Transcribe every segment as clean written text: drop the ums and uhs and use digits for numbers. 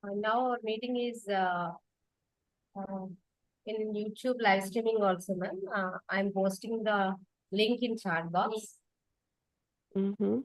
Now our meeting is in YouTube live streaming also, ma'am. I'm posting the link in chat box. Mm-hmm.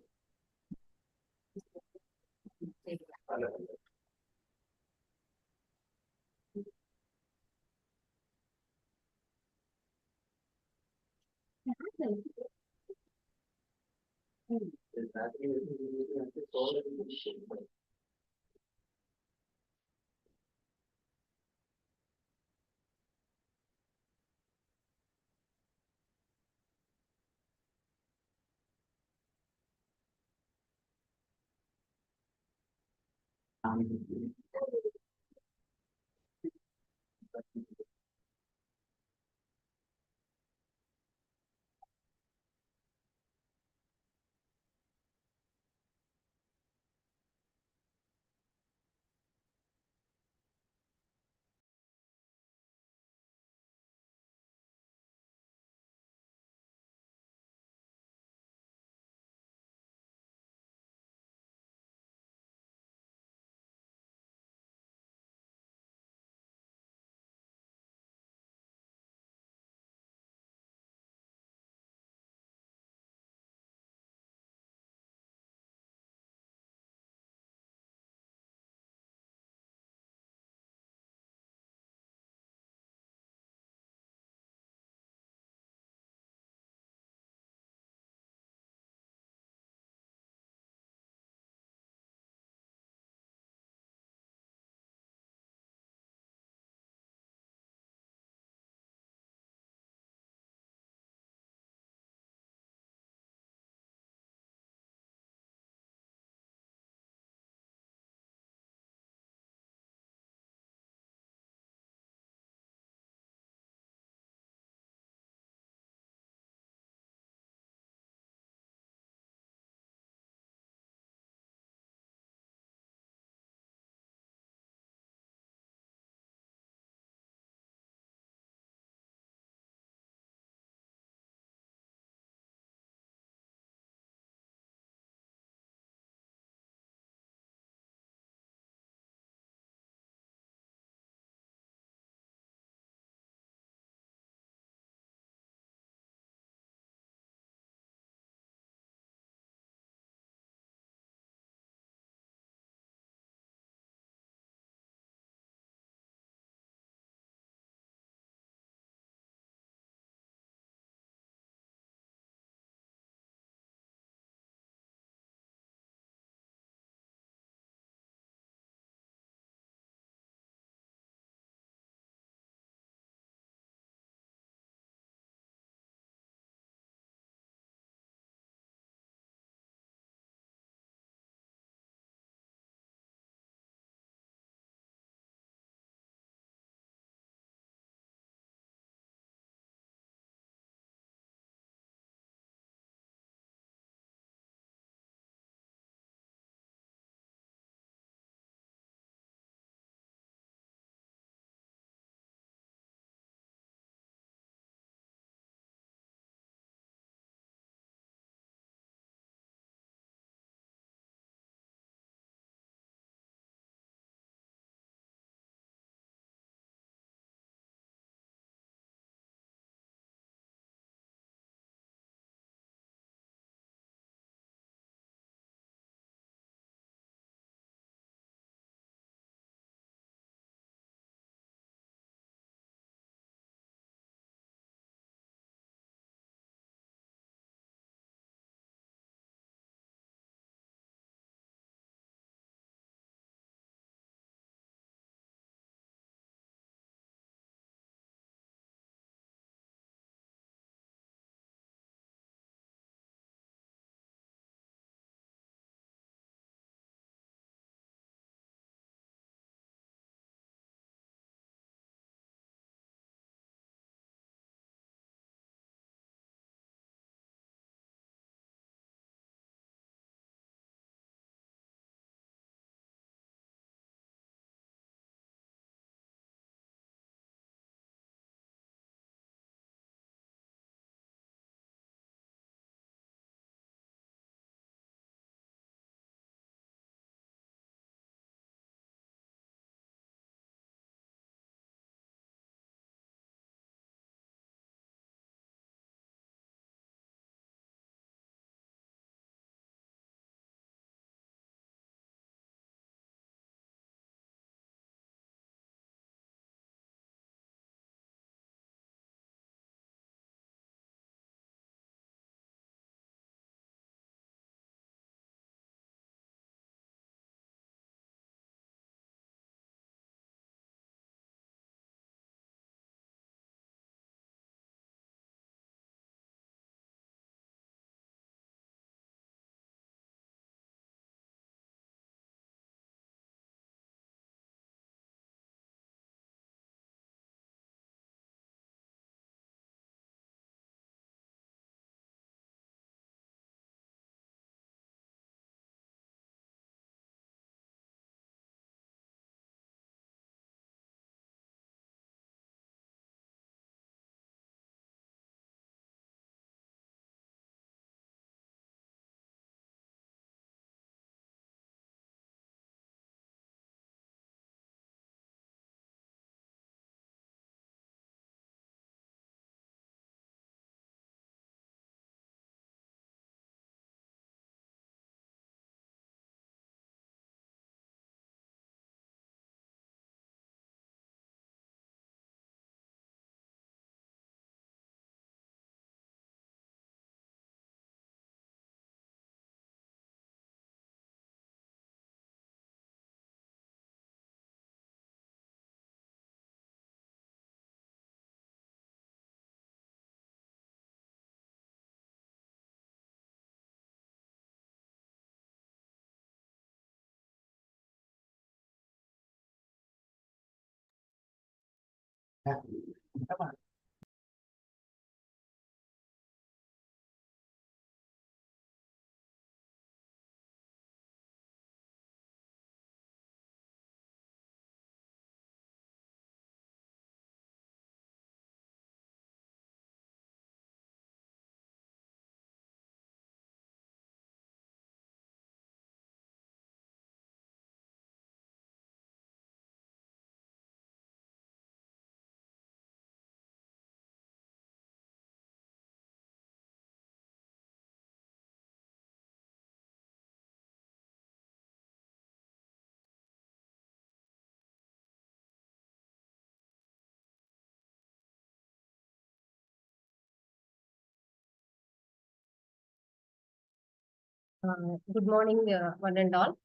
Good morning, one and all.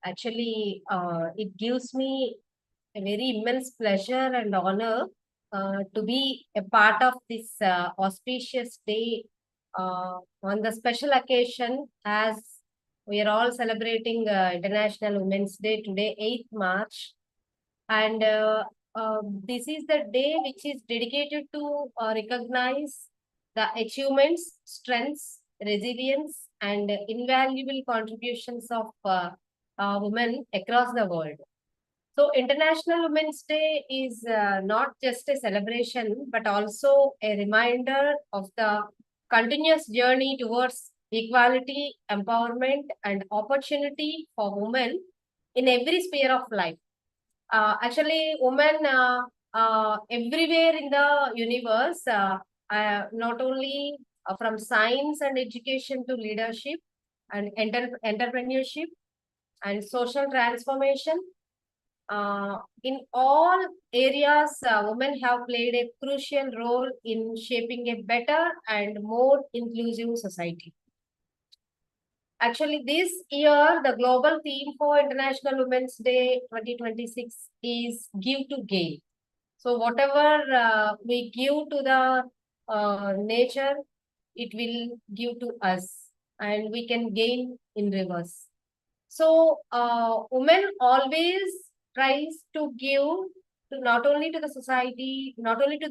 Actually, it gives me a very immense pleasure and honor to be a part of this auspicious day on the special occasion as we are all celebrating International Women's Day today, 8th March. And this is the day which is dedicated to recognize the achievements, strengths, resilience, and invaluable contributions of women across the world. So, International Women's Day is not just a celebration, but also a reminder of the continuous journey towards equality, empowerment, and opportunity for women in every sphere of life. Actually, women everywhere in the universe, not only from science and education to leadership and entrepreneurship and social transformation, in all areas, women have played a crucial role in shaping a better and more inclusive society. Actually, this year, the global theme for International Women's Day 2026 is Give to Gain. So, whatever we give to the nature, it will give to us, and we can gain in reverse. So, women always tries to give to not only to the society, not only to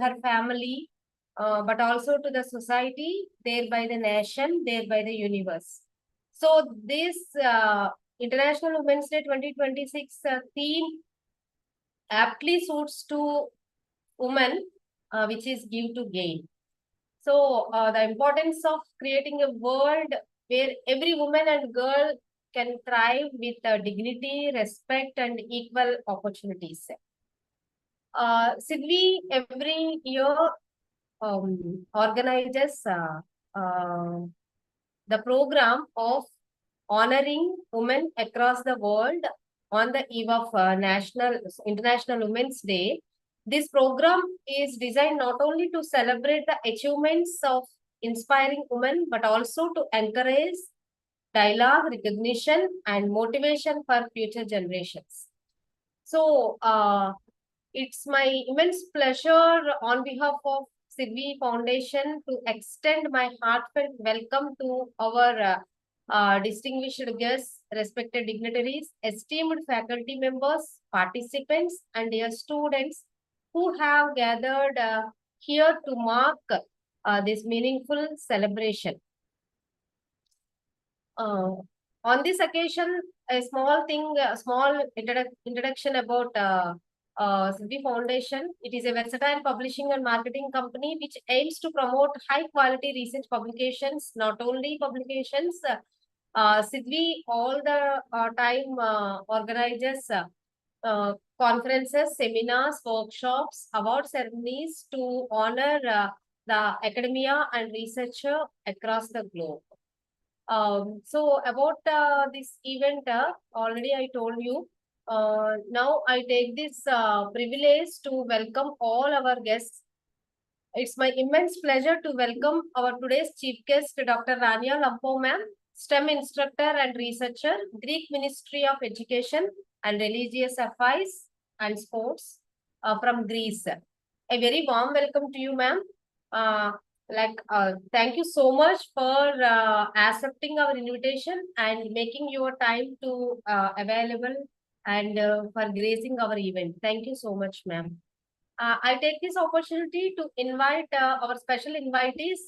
her family, but also to the society, thereby the nation, thereby the universe. So, this International Women's Day 2026 theme aptly suits to women, which is give to gain. So, the importance of creating a world where every woman and girl can thrive with dignity, respect, and equal opportunities. Sidvi every year organizes the program of honoring women across the world on the eve of International Women's Day. This program is designed not only to celebrate the achievements of inspiring women, but also to encourage dialogue, recognition, and motivation for future generations. So, it's my immense pleasure on behalf of Sidvi Foundation to extend my heartfelt welcome to our distinguished guests, respected dignitaries, esteemed faculty members, participants, and dear students who have gathered here to mark this meaningful celebration. On this occasion, a small thing, a small introduction about Sidvi Foundation. It is a versatile publishing and marketing company which aims to promote high quality research publications, not only publications. Sidvi all the time organizes conferences, seminars, workshops, award ceremonies to honor the academia and researcher across the globe. So about this event, already I told you. Now I take this privilege to welcome all our guests. It's my immense pleasure to welcome our today's chief guest, Dr. Rania Lampo ma'am, STEM instructor and researcher, Greek Ministry of Education and Religious Affairs and Sports from Greece. A very warm welcome to you, ma'am. Thank you so much for accepting our invitation and making your time to available and for gracing our event. Thank you so much, ma'am. I take this opportunity to invite our special invitees,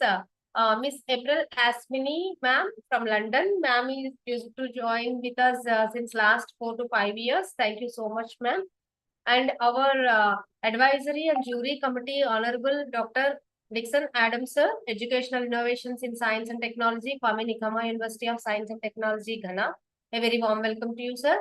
Miss April Asmini, ma'am, from London. Ma'am is used to join with us since last 4 to 5 years. Thank you so much, ma'am. And our advisory and jury committee, Honorable Dr. Dixon Adams, sir, Educational Innovations in Science and Technology, Kwame Nkrumah University of Science and Technology, Ghana. A very warm welcome to you, sir.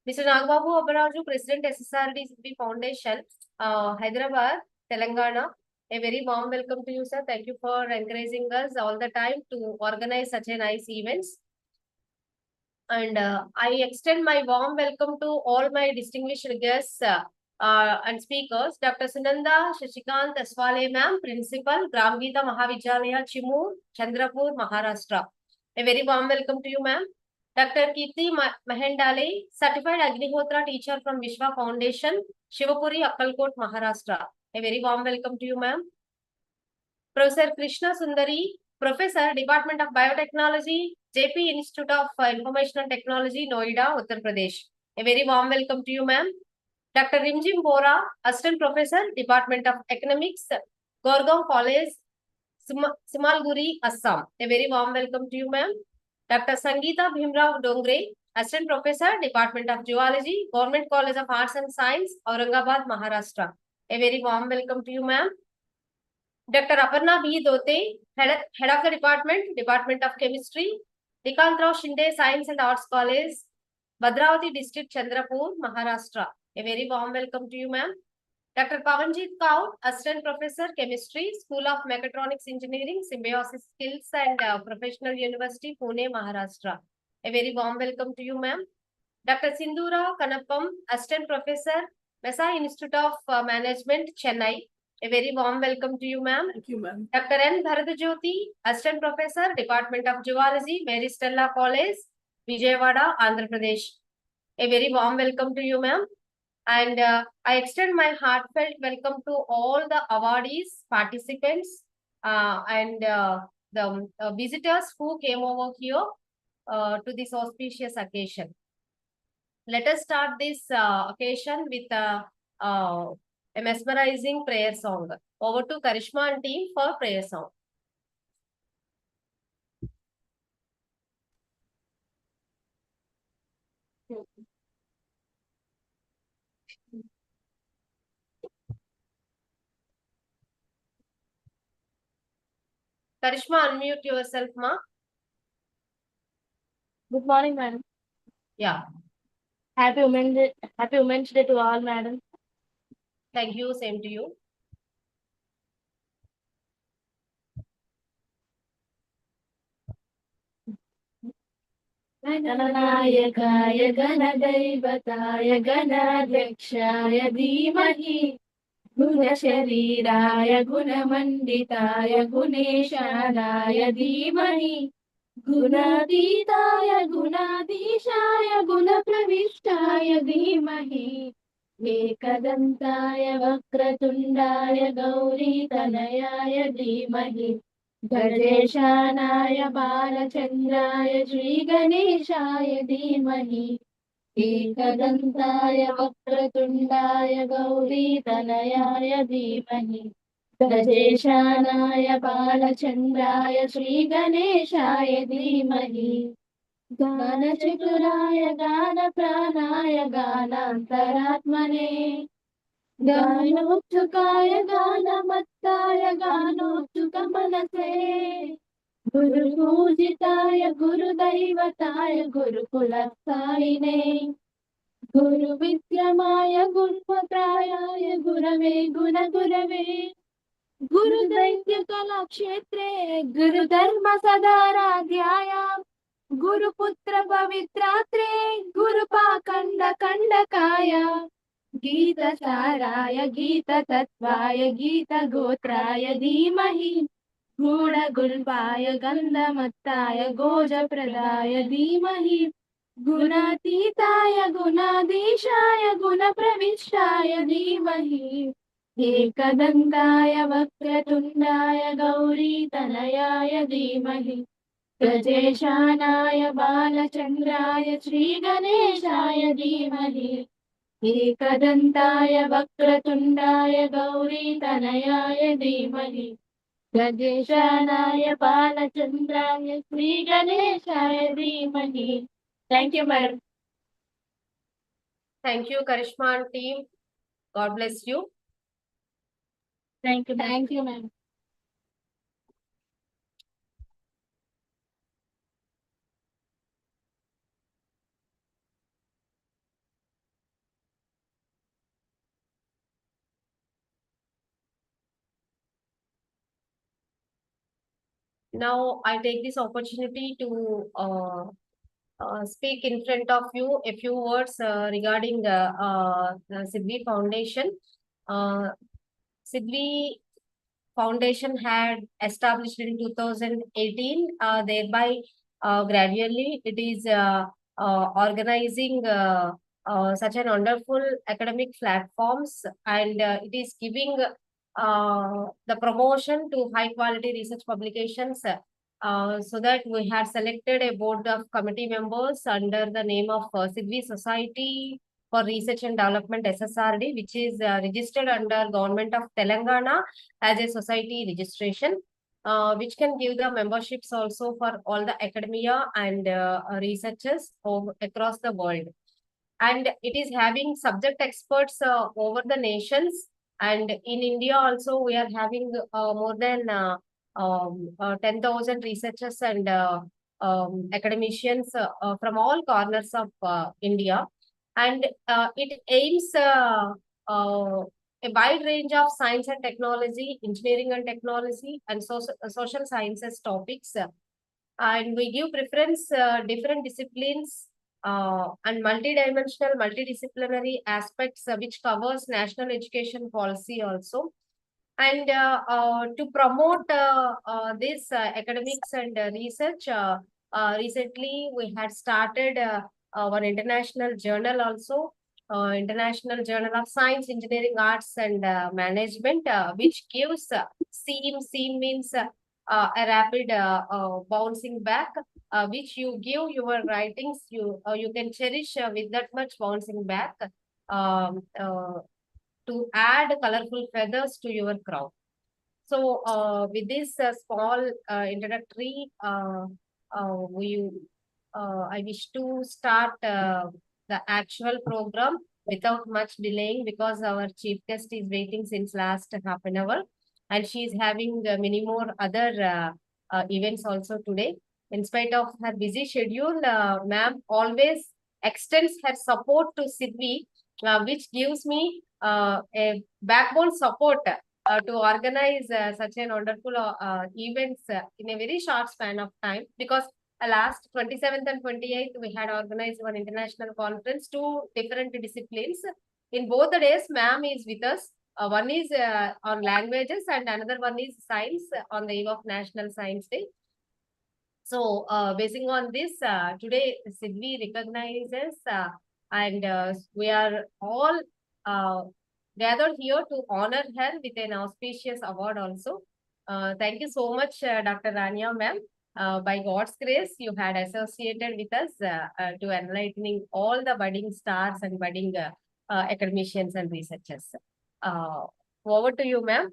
Mr. Nagbabu Abaraju, President SSRD Sidvi Foundation, Hyderabad, Telangana. A very warm welcome to you, sir. Thank you for encouraging us all the time to organize such a nice events. And I extend my warm welcome to all my distinguished guests and speakers. Dr. Sunanda Shashikant Aswale, ma'am, Principal, Gramgita Mahavidyalaya, Chimur, Chandrapur, Maharashtra. A very warm welcome to you, ma'am. Dr. Kirti Mahendale, Certified Agnihotra Teacher from Vishwa Foundation, Shivapuri, Akkalkot, Maharashtra. A very warm welcome to you, ma'am. Professor Krishna Sundari, Professor, Department of Biotechnology, JP Institute of Information and Technology, Noida, Uttar Pradesh. A very warm welcome to you, ma'am. Dr. Rimjim Bora, Assistant Professor, Department of Economics, Gorgaon College, Simalguri, Assam. A very warm welcome to you, ma'am. Dr. Sangeeta Bhimrao Dongre, Assistant Professor, Department of Geology, Government College of Arts and Science, Aurangabad, Maharashtra. A very warm welcome to you, ma'am. Dr. Aparna B. Dote, Head of the Department, Department of Chemistry, Dikantrao Shinde Science and Arts College, Bhadravati District, Chandrapur, Maharashtra. A very warm welcome to you, ma'am. Dr. Pavanjit Kaur, Assistant Professor, Chemistry, School of Mechatronics Engineering, Symbiosis Skills and Professional University, Pune, Maharashtra. A very warm welcome to you, ma'am. Dr. Sindura Kanappam, Assistant Professor, Mesa Institute of Management, Chennai. A very warm welcome to you, ma'am. Thank you, ma'am. Dr. N. Bharadajyoti, Assistant Professor, Department of Zoology, Mary Stella College, Vijayawada, Andhra Pradesh. A very warm welcome to you, ma'am. And I extend my heartfelt welcome to all the awardees, participants, and the visitors who came over here to this auspicious occasion. Let us start this occasion with a mesmerizing prayer song. Over to Karishma and team for prayer song. Karishma, unmute yourself, ma. Good morning, madam. Yeah. Happy Women's Day to all, madam. Thank you. Same to you. गणनायकाय गणदैवताय गणाध्यक्षाय धीमहि गुणशरीराय गुणमण्डिताय गुणेशानाय धीमहि गुणातीताय गुणाधीशाय गुणप्रविष्टाय धीमहि एकदन्ताय वक्रतुण्डाय गौरीतनयाय धीमहि गजेशानाय बालचन्द्राय श्रीगणेशाय धीमहि एकदन्ताय वक्रतुण्डाय गौरीतनयाय धीमहि गजेशानाय बालचन्द्राय श्रीगणेशाय धीमहि गानचतुराय गानप्राणाय गानान्तरात्मने गानोत्सुकाय गानमत्ताय गानोत्सुकमनसे गुरुपूजिताय गुरुदैवताय गुरुकुलस्थायिने गुरुविक्रमाय गुरुपत्रायाय गुरवे गुणगुरवे गुरुदैत्यकलाक्षेत्रे गुरुधर्मसदाराध्याय गुरुपुत्र पवित्रात्रे गुरुपाखण्डकण्डकाय गीतसाराय गीततत्त्वाय गीतगोत्राय धीमहि गूढगुल्पाय गन्धमत्ताय गोजप्रदाय धीमहि गुणातीताय गुणाधीशाय गुणप्रविष्टाय धीमहि एकदन्ताय वक्रतुण्डाय गौरीतनयाय धीमहि गजेशानाय बालचन्द्राय श्रीगणेशाय धीमहि एकदन्ताय वक्रतुण्डाय गौरीतनयाय धीमहि गजेशानाय बालचन्द्राय श्रीगणेशाय धीमहि. Thank you, madam. Thank you, Karishma and team. God bless you. Thank you, ma'am. Thank you, ma'am. Now, I take this opportunity to speak in front of you a few words regarding the Sidvi Foundation. Sidvi Foundation had established in 2018, thereby gradually it is organizing such an wonderful academic platforms, and it is giving the promotion to high quality research publications. So that we had selected a board of committee members under the name of Sidvi Society for Research and Development SSRD, which is registered under Government of Telangana as a society registration, which can give the memberships also for all the academia and researchers across the world. And it is having subject experts over the nations. And in India also, we are having more than 10,000 researchers and academicians from all corners of India. And it aims a wide range of science and technology, engineering and technology, and social sciences topics. And we give preference different disciplines and multidimensional, multidisciplinary aspects, which covers national education policy also. And to promote this academics and research, recently we had started one international journal also, International Journal of Science, Engineering, Arts and Management, which gives SEAM. SEAM means a rapid bouncing back, which you give your writings, you can cherish with that much bouncing back. Um, uh, to add colorful feathers to your crown. So, with this small introductory, I wish to start the actual program without much delaying, because our chief guest is waiting since last half an hour, and she is having many more other events also today. In spite of her busy schedule, ma'am always extends her support to Sidvi, which gives me a backbone support to organize such an wonderful events in a very short span of time, because last 27th and 28th we had organized one international conference, two different disciplines. In both the days, ma'am is with us. One is on languages and another one is science on the eve of National Science Day. So, basing on this, today Sidvi recognizes and we are all gathered here to honor her with an auspicious award also. Thank you so much, Dr. Rania ma'am. By God's grace, you had associated with us to enlightening all the budding stars and budding academicians and researchers. Over to you, ma'am.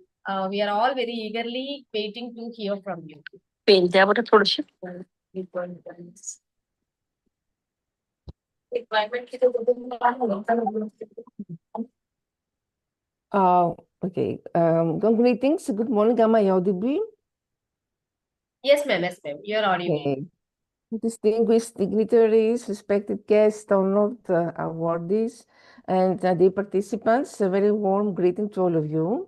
We are all very eagerly waiting to hear from you. पेंट्यावर थोडीशी Okay. Greetings. Good morning. Am I audible? Yes, ma'am. Yes, ma'am. You're audible. Okay. Distinguished dignitaries, respected guests, honored awardees, and dear participants, a very warm greeting to all of you.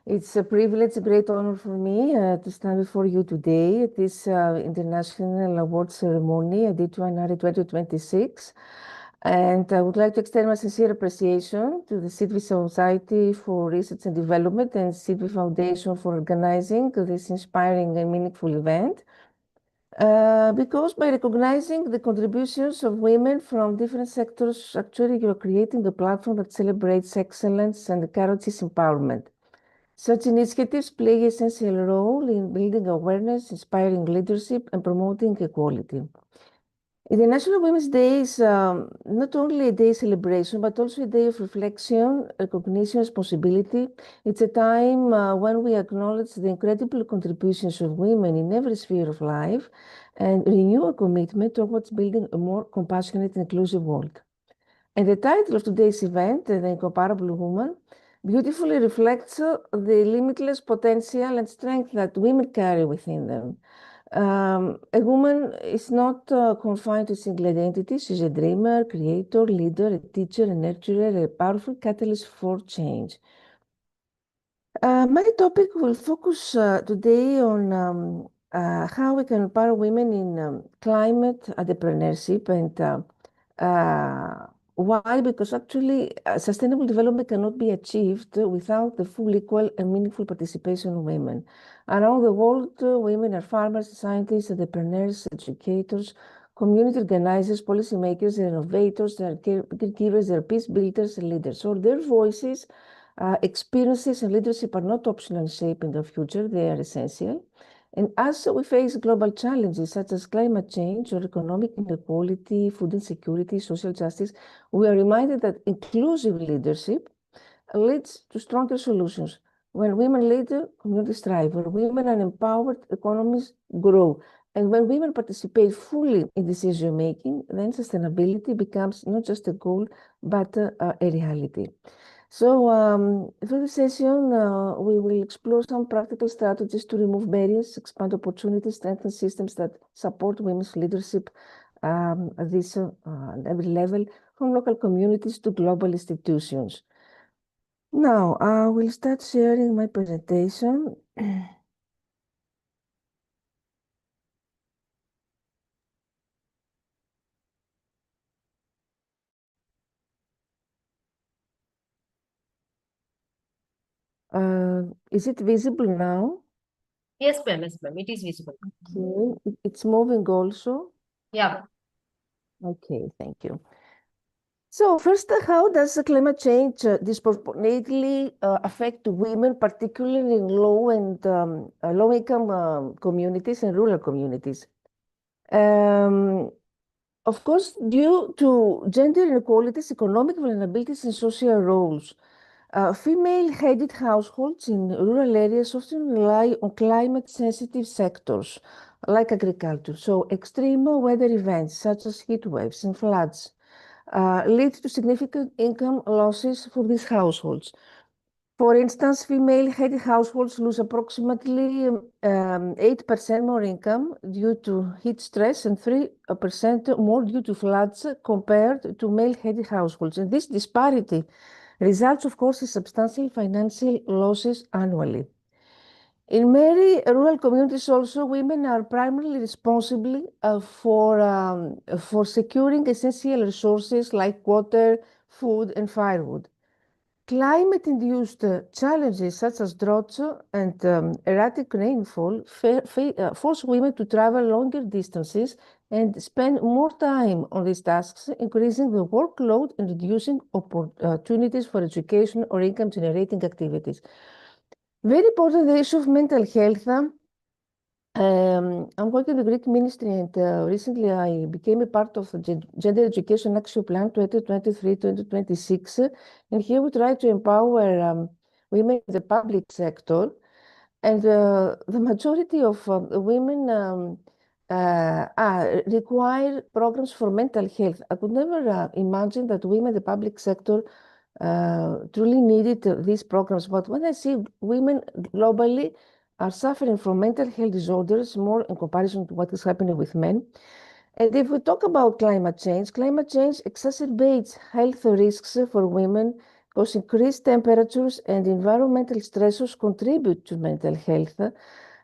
It's a privilege, a great honor for me to stand before you today at this International Award Ceremony, Adwitiyah Naari 2026. And I would like to extend my sincere appreciation to the Sidvi Society for Research and Development and Sidvi Foundation for organizing this inspiring and meaningful event. Because by recognizing the contributions of women from different sectors, actually you're creating a platform that celebrates excellence and encourages empowerment. Such initiatives play an essential role in building awareness, inspiring leadership, and promoting equality. International Women's Day is not only a day celebration, but also a day of reflection, recognition, responsibility. It's a time when we acknowledge the incredible contributions of women in every sphere of life and renew our commitment towards building a more compassionate and inclusive world. And the title of today's event, The Incomparable Woman, beautifully reflects the limitless potential and strength that women carry within them. A woman is not confined to a single identity. She's a dreamer, creator, leader, a teacher, a nurturer, a powerful catalyst for change. My topic will focus today on how we can empower women in climate entrepreneurship and why? Because actually sustainable development cannot be achieved without the full, equal, and meaningful participation of women. Around the world, women are farmers, scientists, entrepreneurs, educators, community organizers, policymakers, innovators, they're caregivers, they're peace builders, and leaders. So their voices, experiences, and leadership are not optional in shaping the future, they are essential. And as we face global challenges such as climate change or economic inequality, food insecurity, social justice, we are reminded that inclusive leadership leads to stronger solutions. When women lead, communities thrive. When women are empowered, economies grow. And when women participate fully in decision making, then sustainability becomes not just a goal, but a reality. So, through the session, we will explore some practical strategies to remove barriers, expand opportunities, strengthen systems that support women's leadership at every level, from local communities to global institutions. Now, I will start sharing my presentation. Is it visible now? Yes, ma'am. Yes, ma'am. It is visible. Okay, it's moving also. Yeah. Okay, thank you. So first, how does the climate change disproportionately affect women, particularly in low and low-income communities and rural communities? Um, of course, due to gender inequalities, economic vulnerabilities, and social roles, female-headed households in rural areas often rely on climate-sensitive sectors like agriculture. So extreme weather events such as heat waves and floods lead to significant income losses for these households. For instance, female-headed households lose approximately 8% more income due to heat stress and 3% more due to floods compared to male-headed households. And this disparity results, of course, in substantial financial losses annually. In many rural communities also, women are primarily responsible for securing essential resources like water, food, and firewood. Climate-induced challenges such as droughts and erratic rainfall force women to travel longer distances and spend more time on these tasks, increasing the workload and reducing opportunities for education or income-generating activities. Very important, the issue of mental health. I'm working in the Greek ministry, and recently I became a part of the Gender Education Action Plan 2023-2026. And here we try to empower women in the public sector. And the majority of women require programs for mental health. I could never imagine that women in the public sector truly needed these programs. But when I see women globally are suffering from mental health disorders more in comparison to what is happening with men. And if we talk about climate change exacerbates health risks for women because increased temperatures and environmental stressors contribute to mental health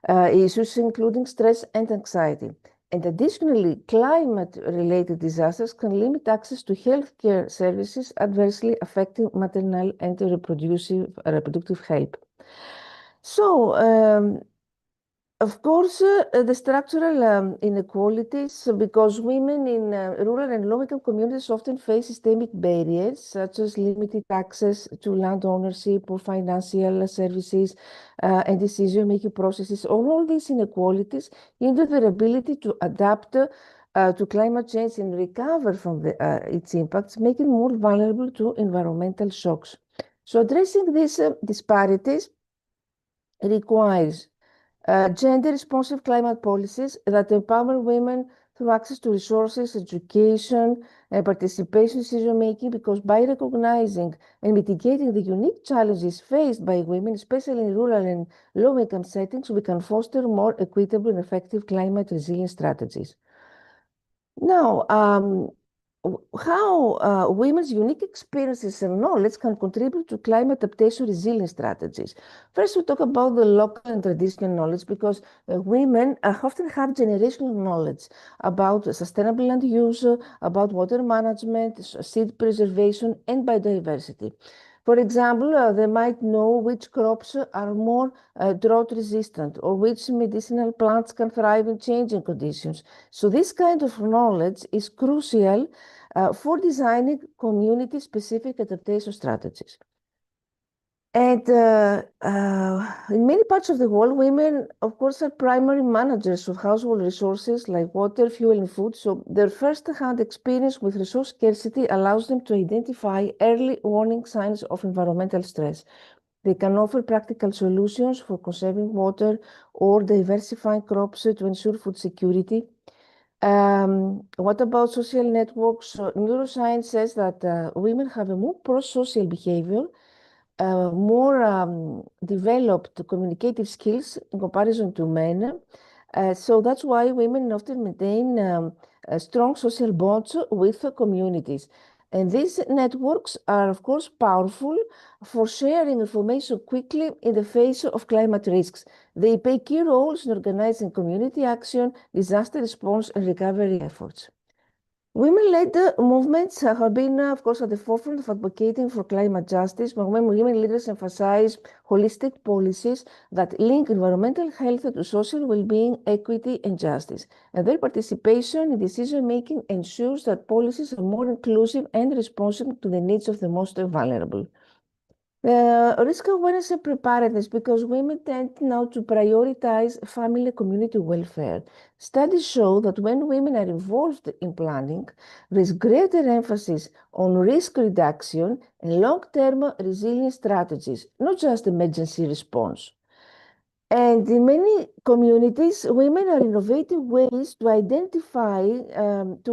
issues, including stress and anxiety. And additionally, climate-related disasters can limit access to healthcare services, adversely affecting maternal and reproductive health. So, Of course, the structural inequalities, because women in rural and low-income communities often face systemic barriers, such as limited access to land ownership or financial services and decision-making processes. All these inequalities hinder their ability to adapt to climate change and recover from its impacts, making more vulnerable to environmental shocks. So addressing these disparities requires gender-responsive climate policies that empower women through access to resources, education, and participation in decision-making, because by recognizing and mitigating the unique challenges faced by women, especially in rural and low-income settings, we can foster more equitable and effective climate resilience strategies. Now, how women's unique experiences and knowledge can contribute to climate adaptation resilience strategies. First, we talk about the local and traditional knowledge, because women often have generational knowledge about sustainable land use, about water management, seed preservation, and biodiversity. For example, they might know which crops are more drought resistant, or which medicinal plants can thrive in changing conditions. So this kind of knowledge is crucial for designing community-specific adaptation strategies. And in many parts of the world, women, of course, are primary managers of household resources like water, fuel, and food. So their first-hand experience with resource scarcity allows them to identify early warning signs of environmental stress. They can offer practical solutions for conserving water or diversifying crops to ensure food security. What about social networks? Neuroscience says that women have a more pro-social behavior, more developed communicative skills in comparison to men. So that's why women often maintain strong social bonds with communities. And these networks are, of course, powerful for sharing information quickly in the face of climate risks. They play key roles in organizing community action, disaster response, and recovery efforts. Women-led movements have been, of course, at the forefront of advocating for climate justice. But when women leaders emphasize holistic policies that link environmental health to social well-being, equity, and justice. And their participation in decision-making ensures that policies are more inclusive and responsive to the needs of the most vulnerable. Risk awareness and preparedness, because women tend now to prioritize family and community welfare. Studies show that when women are involved in planning, there is greater emphasis on risk reduction and long-term resilience strategies, not just emergency response. And in many communities, women are innovating ways to identify and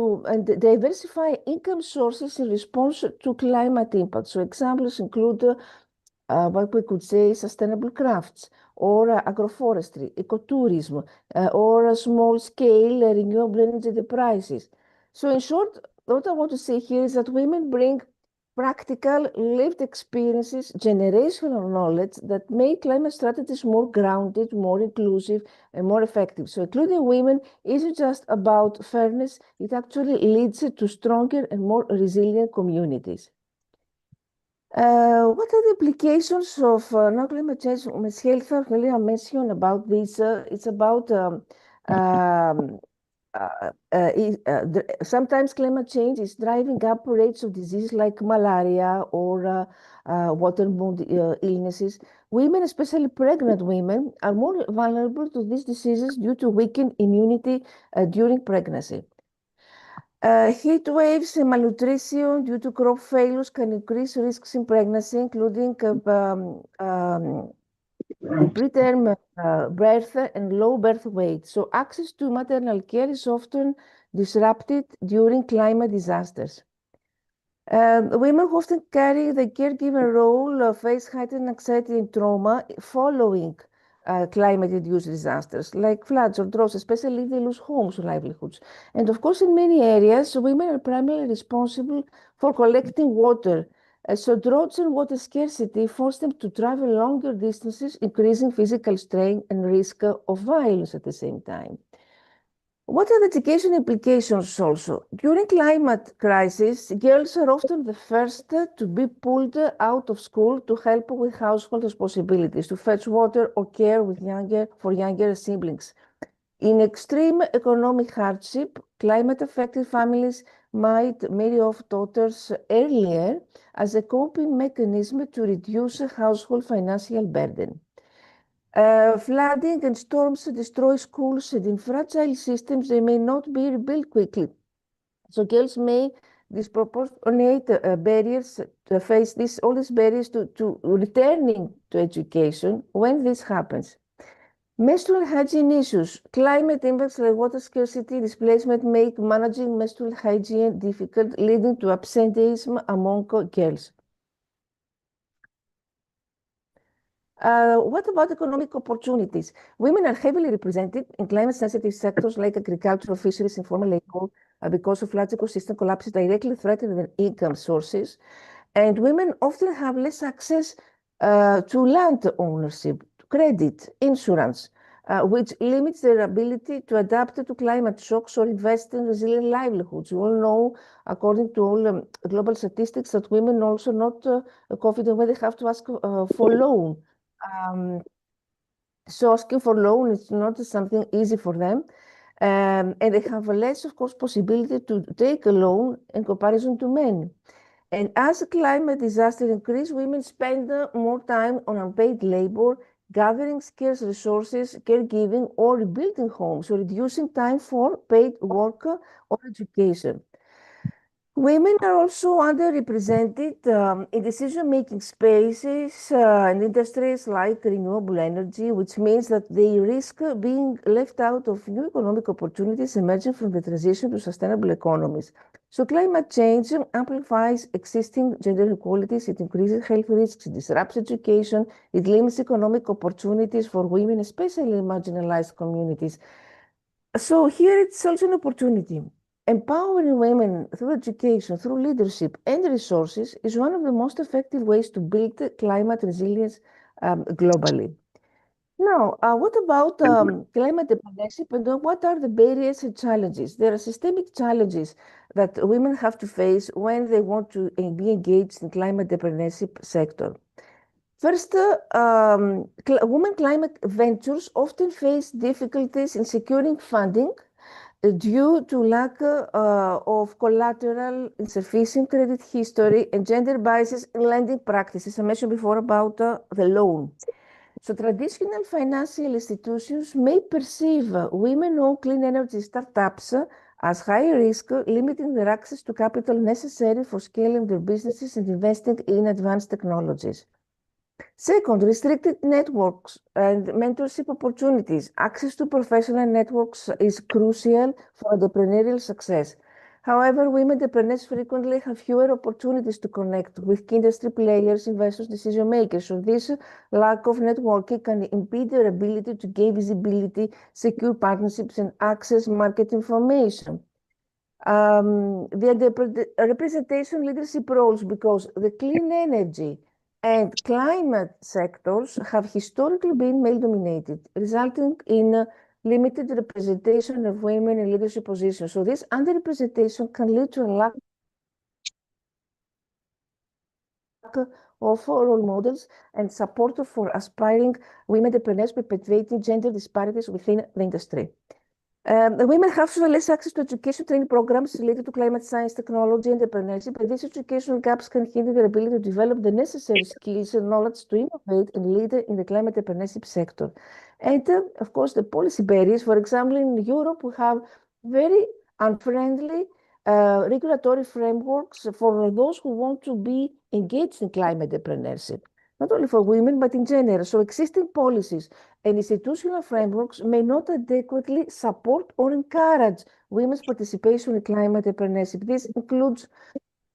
diversify income sources in response to climate impact. So examples include what we could say sustainable crafts, or agroforestry, ecotourism, or small-scale renewable energy enterprises. So in short, what I want to say here is that women bring practical lived experiences, generational knowledge that make climate strategies more grounded, more inclusive, and more effective. So including women isn't just about fairness, it actually leads to stronger and more resilient communities. What are the implications of now climate change on men's health? I mentioned about this. It's about sometimes climate change is driving up rates of disease like malaria or waterborne illnesses. Women, especially pregnant women, are more vulnerable to these diseases due to weakened immunity during pregnancy. Heat waves and malnutrition due to crop failures can increase risks in pregnancy, including the preterm birth and low birth weight. So access to maternal care is often disrupted during climate disasters. Women who often carry the caregiver role face heightened anxiety and trauma following climate-induced disasters like floods or droughts, especially if they lose homes or livelihoods. And of course, in many areas, women are primarily responsible for collecting water. So droughts and water scarcity force them to travel longer distances, increasing physical strain and risk of violence at the same time. What are the education implications also? During climate crisis, girls are often the first to be pulled out of school to help with household responsibilities, to fetch water or care for younger siblings. In extreme economic hardship, climate-affected families might marry off daughters earlier as a coping mechanism to reduce household financial burden. Flooding and storms destroy schools, and in fragile systems, they may not be rebuilt quickly. So girls may disproportionate barriers to face all these barriers to returning to education when this happens. Menstrual hygiene issues. Climate impacts like water scarcity, displacement make managing menstrual hygiene difficult, leading to absenteeism among girls. What about economic opportunities? Women are heavily represented in climate-sensitive sectors like agricultural, fisheries, informal labor, because of large ecosystem collapses directly threaten their income sources. And women often have less access to land ownership, credit, insurance, which limits their ability to adapt to climate shocks or invest in resilient livelihoods. You all know, according to all global statistics, that women also not confident when they have to ask for loan. So asking for loan is not something easy for them. And they have less, of course, possibility to take a loan in comparison to men. And as climate disaster increase, women spend more time on unpaid labor, gathering scarce resources, caregiving, or rebuilding homes, or reducing time for paid work or education. Women are also underrepresented in decision-making spaces and industries like renewable energy, which means that they risk being left out of new economic opportunities emerging from the transition to sustainable economies. So climate change amplifies existing gender inequalities, it increases health risks, it disrupts education, it limits economic opportunities for women, especially in marginalized communities. So here it's also an opportunity. Empowering women through education, through leadership and resources is one of the most effective ways to build climate resilience globally. Now, what about climate diplomacy and what are the barriers and challenges? There are systemic challenges that women have to face when they want to be engaged in climate diplomacy sector. First, women climate ventures often face difficulties in securing funding due to lack of collateral, insufficient credit history, and gender biases in lending practices. I mentioned before about the loan. So traditional financial institutions may perceive women-owned clean energy startups as high risk, limiting their access to capital necessary for scaling their businesses and investing in advanced technologies. Second, restricted networks and mentorship opportunities. Access to professional networks is crucial for entrepreneurial success. However, women entrepreneurs frequently have fewer opportunities to connect with key industry players, investors, decision makers. So this lack of networking can impede their ability to gain visibility, secure partnerships, and access market information. The representation leadership roles, because the clean energy and climate sectors have historically been male-dominated, resulting in limited representation of women in leadership positions. So this underrepresentation can lead to a lack of role models and support for aspiring women entrepreneurs, perpetuating gender disparities within the industry. The women have less access to education training programs related to climate science, technology, and entrepreneurship, and these educational gaps can hinder their ability to develop the necessary skills and knowledge to innovate and lead in the climate entrepreneurship sector. And of course, the policy barriers. For example, in Europe, we have very unfriendly regulatory frameworks for those who want to be engaged in climate entrepreneurship, not only for women, but in general. So existing policies and institutional frameworks may not adequately support or encourage women's participation in climate entrepreneurship. This includes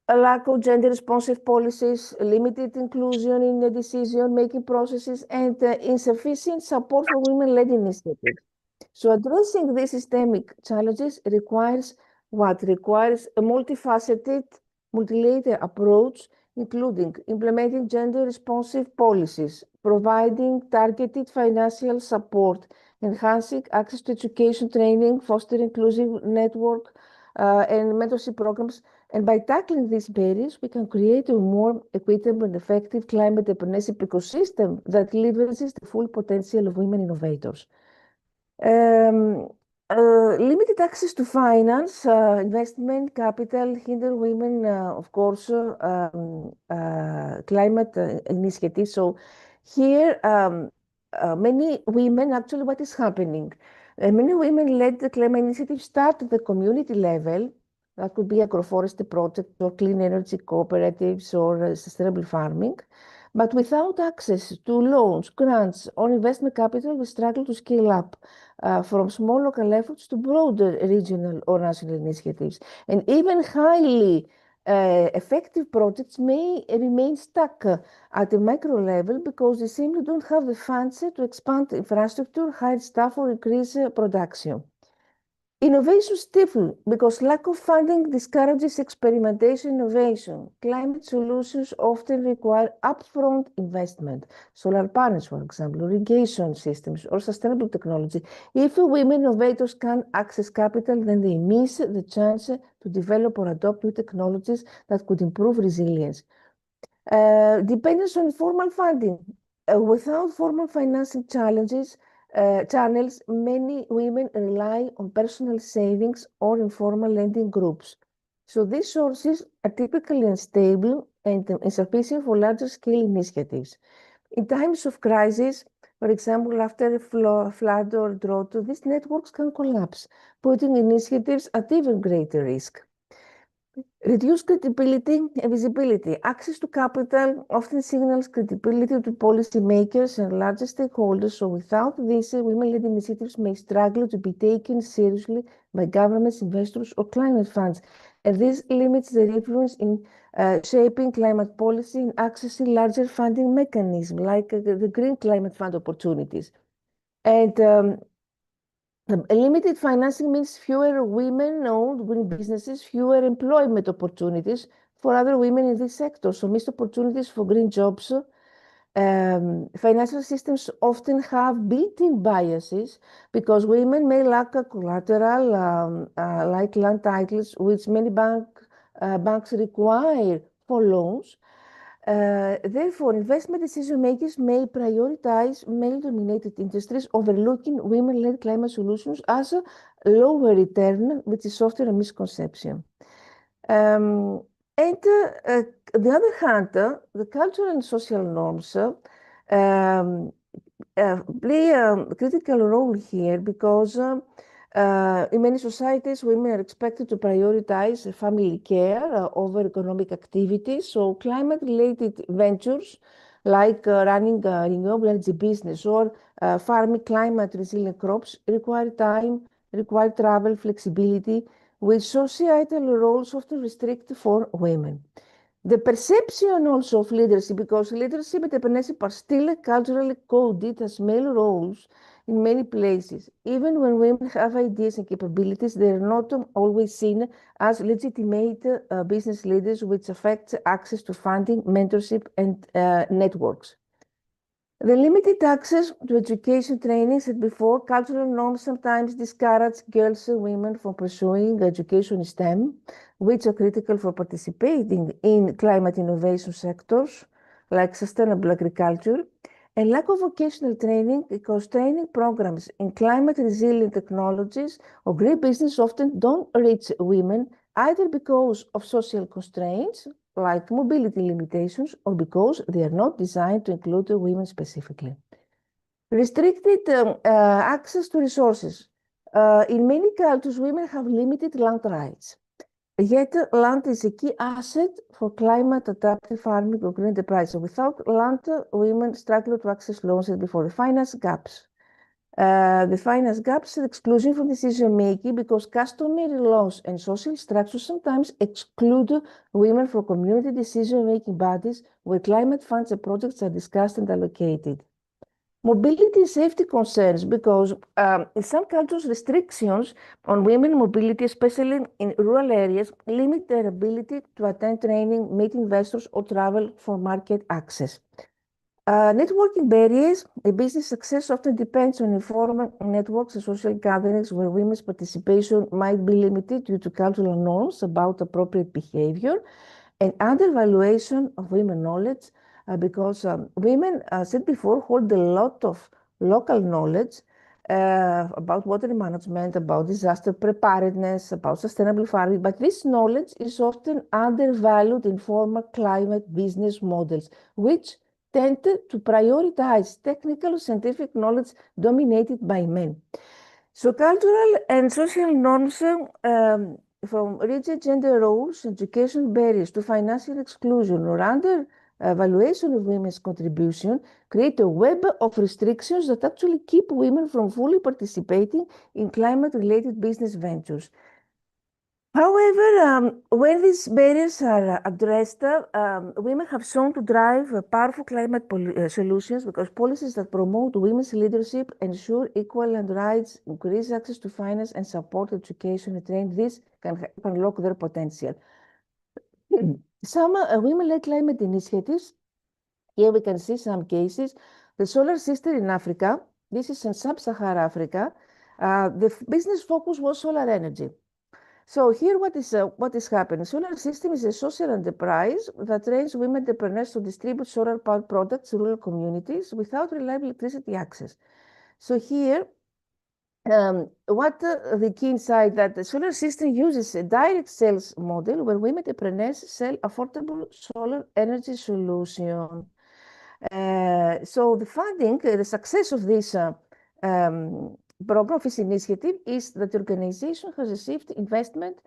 a lack of gender-responsive policies, limited inclusion in the decision-making processes, and insufficient support for women-led initiatives. So addressing these systemic challenges requires what? Requires a multifaceted, multi-layered approach, including implementing gender-responsive policies, providing targeted financial support, enhancing access to education training, fostering inclusive network and mentorship programs. And by tackling these barriers, we can create a more equitable and effective climate partnership ecosystem that leverages the full potential of women innovators. Limited access to finance, investment, capital hinder women, of course, climate initiatives. So here, many women, actually what is happening, many women-led the climate initiatives start at the community level. That could be agroforestry projects or clean energy cooperatives or sustainable farming. But without access to loans, grants, or investment capital, we struggle to scale up from small local efforts to broader regional or national initiatives. And even highly effective projects may remain stuck at a micro level because they simply don't have the funds to expand infrastructure, hire staff, or increase production. Innovation stifles because lack of funding discourages experimentation innovation. Climate solutions often require upfront investment, solar panels, for example, irrigation systems, or sustainable technology. If women innovators can't access capital, then they miss the chance to develop or adopt new technologies that could improve resilience. Dependence on formal funding. Without formal financing channels, many women rely on personal savings or informal lending groups. So these sources are typically unstable and insufficient for larger scale initiatives. In times of crisis, for example, after a flood or drought, these networks can collapse, putting initiatives at even greater risk. Reduced credibility and visibility. Access to capital often signals credibility to policymakers and larger stakeholders. So without this, women-led initiatives may struggle to be taken seriously by governments, investors, or climate funds. And this limits their influence in shaping climate policy and accessing larger funding mechanisms like the Green Climate Fund opportunities. And limited financing means fewer women-owned green businesses, fewer employment opportunities for other women in this sector. So missed opportunities for green jobs. Financial systems often have built-in biases because women may lack a collateral like land titles, which many banks require for loans. Therefore, investment decision makers may prioritize male-dominated industries, overlooking women-led climate solutions as a lower return, which is often a misconception. On the other hand, the cultural and social norms play a critical role here because in many societies, women are expected to prioritize family care over economic activities. So climate-related ventures like running a renewable energy business or farming climate-resilient crops require time, require travel, flexibility, which societal roles often restrict for women. The perception also of leadership, because leadership and entrepreneurship are still culturally coded as male roles in many places. Even when women have ideas and capabilities, they are not always seen as legitimate business leaders, which affects access to funding, mentorship, and networks. The limited access to education training, said before, cultural norms sometimes discourage girls and women from pursuing education in STEM, which are critical for participating in climate innovation sectors like sustainable agriculture, and lack of vocational training because training programs in climate resilient technologies or green business often don't reach women either because of social constraints like mobility limitations or because they are not designed to include women specifically. Restricted access to resources. In many cultures, women have limited land rights. Yet, land is a key asset for climate-adaptive farming or green enterprise. So without land, women struggle to access loans before the finance gaps. The finance gaps are exclusion from decision-making because customary laws and social structures sometimes exclude women from community decision-making bodies where climate funds and projects are discussed and allocated. Mobility and safety concerns because in some cultures, restrictions on women mobility, especially in rural areas, limit their ability to attend training, meet investors, or travel for market access. Networking barriers. A business success often depends on informal networks and social gatherings where women's participation might be limited due to cultural norms about appropriate behavior and undervaluation of women knowledge, because women, said before, hold a lot of local knowledge about water management, about disaster preparedness, about sustainable farming, but this knowledge is often undervalued in formal climate business models, which tend to prioritize technical scientific knowledge dominated by men. So cultural and social norms, from rigid gender roles, education barriers to financial exclusion or undervaluation of women's contribution create a web of restrictions that actually keep women from fully participating in climate-related business ventures. However, when these barriers are addressed, women have shown to drive powerful climate solutions because policies that promote women's leadership, ensure equal land rights, increase access to finance, and support education and training, this can unlock their potential. Some women-led climate initiatives, here we can see some cases. The solar system in Africa, this is in sub-Saharan Africa, the business focus was solar energy. So here what is happening? Solar System is a social enterprise that trains women entrepreneurs to distribute solar power products to rural communities without reliable electricity access. So here, the key insight that the Solar System uses a direct sales model where women entrepreneurs sell affordable solar energy solution. So the funding, the success of this program of this initiative is that the organization has received investment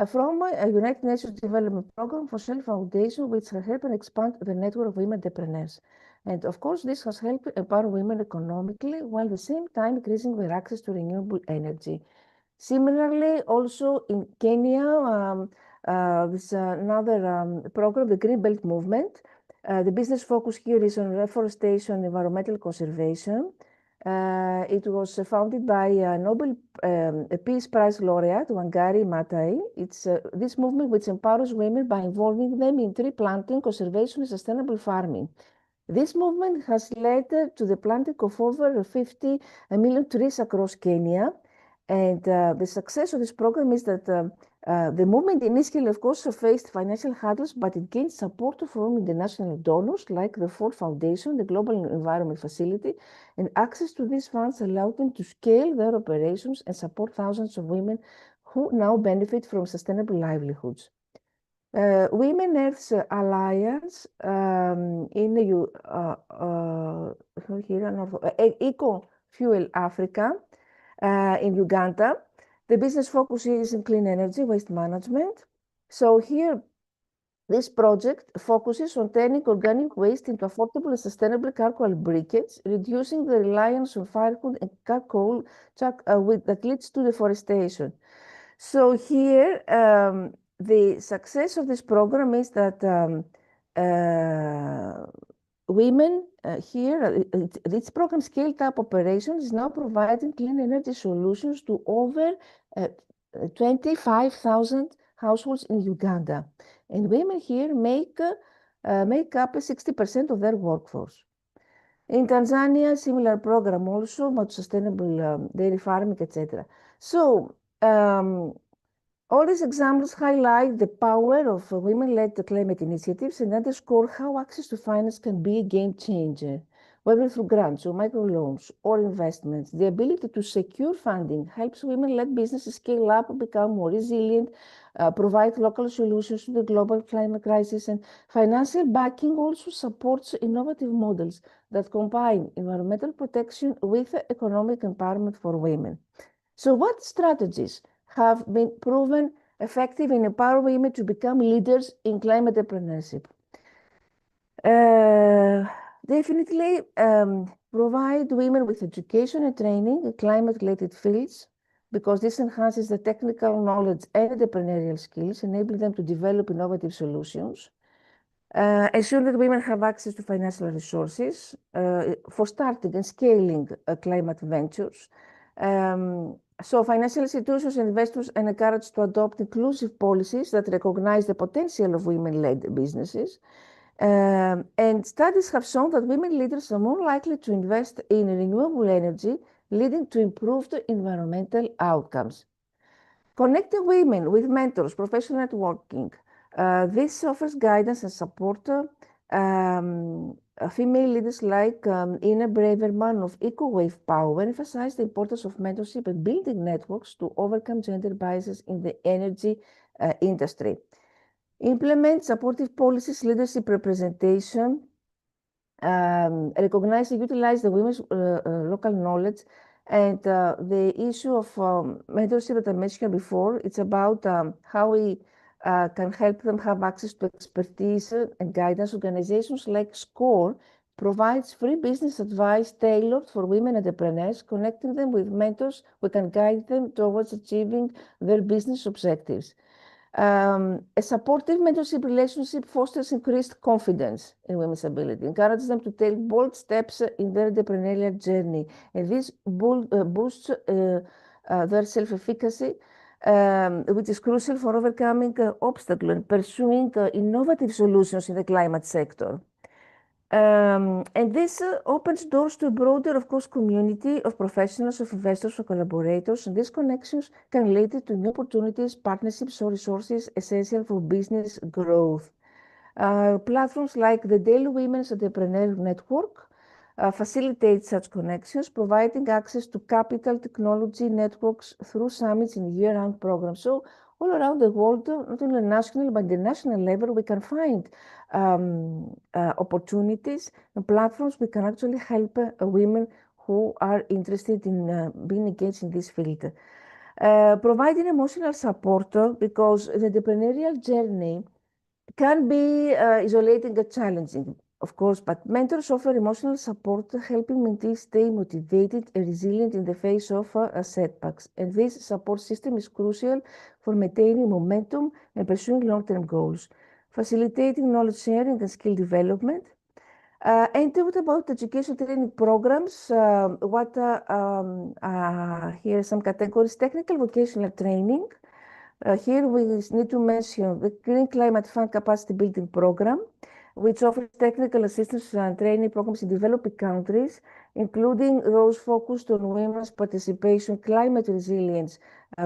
from a United Nations Development Program for Shell Foundation, which has helped expand the network of women entrepreneurs. And of course, this has helped empower women economically, while at the same time increasing their access to renewable energy. Similarly, also in Kenya, there's another program, the Green Belt Movement. The business focus here is on reforestation and environmental conservation. It was founded by Nobel Peace Prize laureate Wangari Maathai. It's this movement which empowers women by involving them in tree planting, conservation, and sustainable farming. This movement has led to the planting of over 50 million trees across Kenya. And the success of this program is that the movement initially, of course, faced financial hurdles, but it gained support from international donors like the Ford Foundation, the Global Environment Facility, and access to these funds allowed them to scale their operations and support thousands of women who now benefit from sustainable livelihoods. Women Earth Alliance in the Eco Fuel Africa in Uganda. The business focus is in clean energy, waste management. So here, this project focuses on turning organic waste into affordable and sustainable charcoal briquettes, reducing the reliance on firewood and charcoal that leads to deforestation. So here, the success of this program is that women here, this program scaled up operations is now providing clean energy solutions to over 25,000 households in Uganda. And women here make up 60% of their workforce. In Tanzania, similar program also about sustainable dairy farming, etc. So all these examples highlight the power of women-led climate initiatives and underscore how access to finance can be a game changer. Whether through grants or microloans or investments, the ability to secure funding helps women-led businesses scale up, become more resilient, provide local solutions to the global climate crisis, and financial backing also supports innovative models that combine environmental protection with economic empowerment for women. So what strategies have been proven effective in empowering women to become leaders in climate entrepreneurship? Definitely provide women with education and training in climate-related fields, because this enhances the technical knowledge and entrepreneurial skills, enabling them to develop innovative solutions. Ensure that women have access to financial resources for starting and scaling climate ventures. So financial institutions and investors are encouraged to adopt inclusive policies that recognize the potential of women-led businesses. And studies have shown that women leaders are more likely to invest in renewable energy, leading to improved environmental outcomes. Connecting women with mentors, professional networking. This offers guidance and support. Female leaders like Ina Braverman of EcoWave Power emphasize the importance of mentorship and building networks to overcome gender biases in the energy industry. Implement supportive policies, leadership representation, recognize and utilize the women's local knowledge. And the issue of mentorship that I mentioned before, it's about how we can help them have access to expertise and guidance. Organizations like SCORE provides free business advice tailored for women entrepreneurs, connecting them with mentors who can guide them towards achieving their business objectives. A supportive mentorship relationship fosters increased confidence in women's ability, encourages them to take bold steps in their entrepreneurial journey, and this boosts their self-efficacy, which is crucial for overcoming obstacles and pursuing innovative solutions in the climate sector. And this opens doors to a broader, of course, community of professionals, of investors, of collaborators. And these connections can lead to new opportunities, partnerships, or resources essential for business growth. Platforms like the Daily Women's Entrepreneur Network facilitate such connections, providing access to capital technology networks through summits and year-round programs. So all around the world, not only national, but the national level, we can find opportunities and platforms. We can actually help women who are interested in being engaged in this field. Providing emotional support, because the entrepreneurial journey can be isolating and challenging, of course, but mentors offer emotional support, helping mentees stay motivated and resilient in the face of setbacks. And this support system is crucial for maintaining momentum and pursuing long-term goals, facilitating knowledge sharing and skill development. And what about education training programs? Here are some categories: technical vocational training. Here we need to mention the Green Climate Fund Capacity Building Program, which offers technical assistance and training programs in developing countries, including those focused on women's participation, climate resilience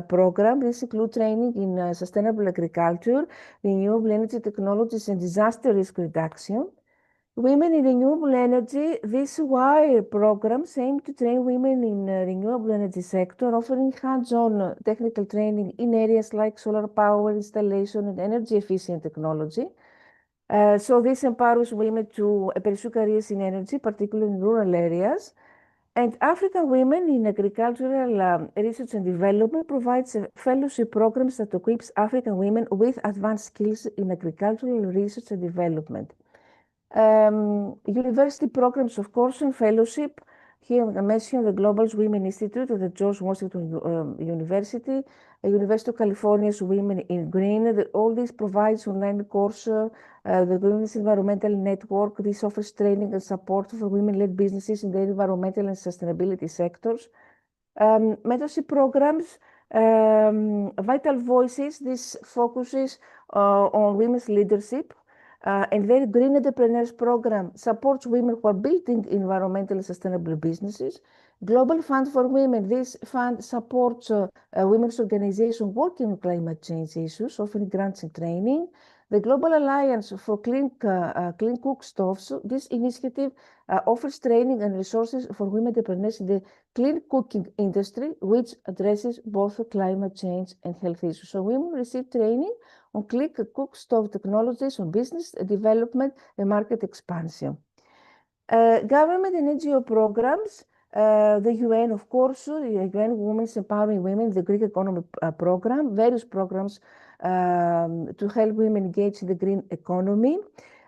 program. This includes training in sustainable agriculture, renewable energy technologies, and disaster risk reduction. Women in renewable energy, these WIRE programs aim to train women in renewable energy sector, offering hands-on technical training in areas like solar power installation and energy efficient technology. So this empowers women to pursue careers in energy, particularly in rural areas. And African Women in Agricultural Research and Development provides fellowship programs that equips African women with advanced skills in agricultural research and development. University programs, of course, and fellowship. Here I mentioned the Global Women Institute of the George Washington University, University of California's Women in Green. All this provides online course, the Women's Environmental Network. This offers training and support for women-led businesses in the environmental and sustainability sectors. Mentorship programs, Vital Voices. This focuses on women's leadership. And their Green Entrepreneurs Program supports women who are building environmentally sustainable businesses. Global Fund for Women, this fund supports women's organizations working on climate change issues, offering grants and training. The Global Alliance for Clean Cookstoves, this initiative offers training and resources for women entrepreneurs in the clean cooking industry, which addresses both climate change and health issues. So women receive training on clean cookstove technologies, on business development and market expansion. Government and NGO programs, the UN, of course, the UN Women's Empowering Women, the Greek Economy Program, various programs to help women engage in the green economy.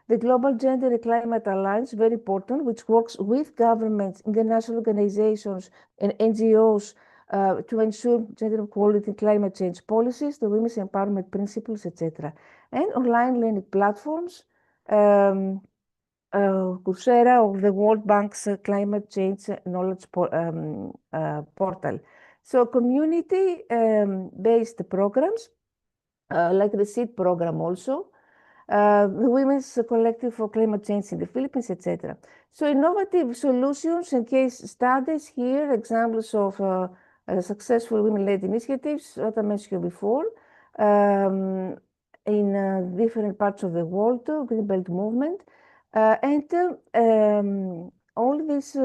The Global Gender and Climate Alliance, very important, which works with governments, international organizations, and NGOs to ensure gender equality in climate change policies, the women's empowerment principles, etc. And online learning platforms, Coursera of the World Bank's Climate Change Knowledge Portal. So community-based programs, like the SEED program also, the Women's Collective for Climate Change in the Philippines, etc. So innovative solutions and case studies here, examples of successful women-led initiatives, what I mentioned before, in different parts of the world, Green Belt movement. All these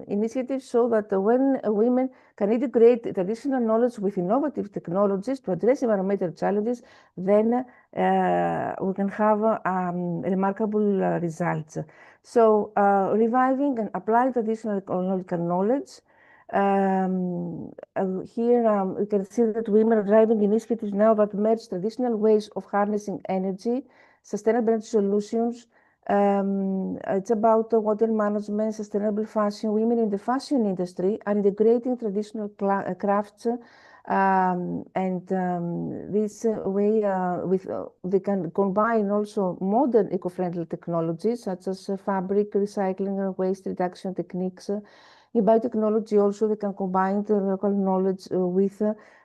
initiatives show that when women can integrate traditional knowledge with innovative technologies to address environmental challenges, then we can have remarkable results. So reviving and applying traditional technological knowledge. Here we can see that women are driving initiatives now that merge traditional ways of harnessing energy, sustainable energy solutions. It's about water management, sustainable fashion. Women in the fashion industry are integrating traditional crafts, and this way they can combine also modern eco-friendly technologies such as fabric recycling and waste reduction techniques. In biotechnology also they can combine the local knowledge with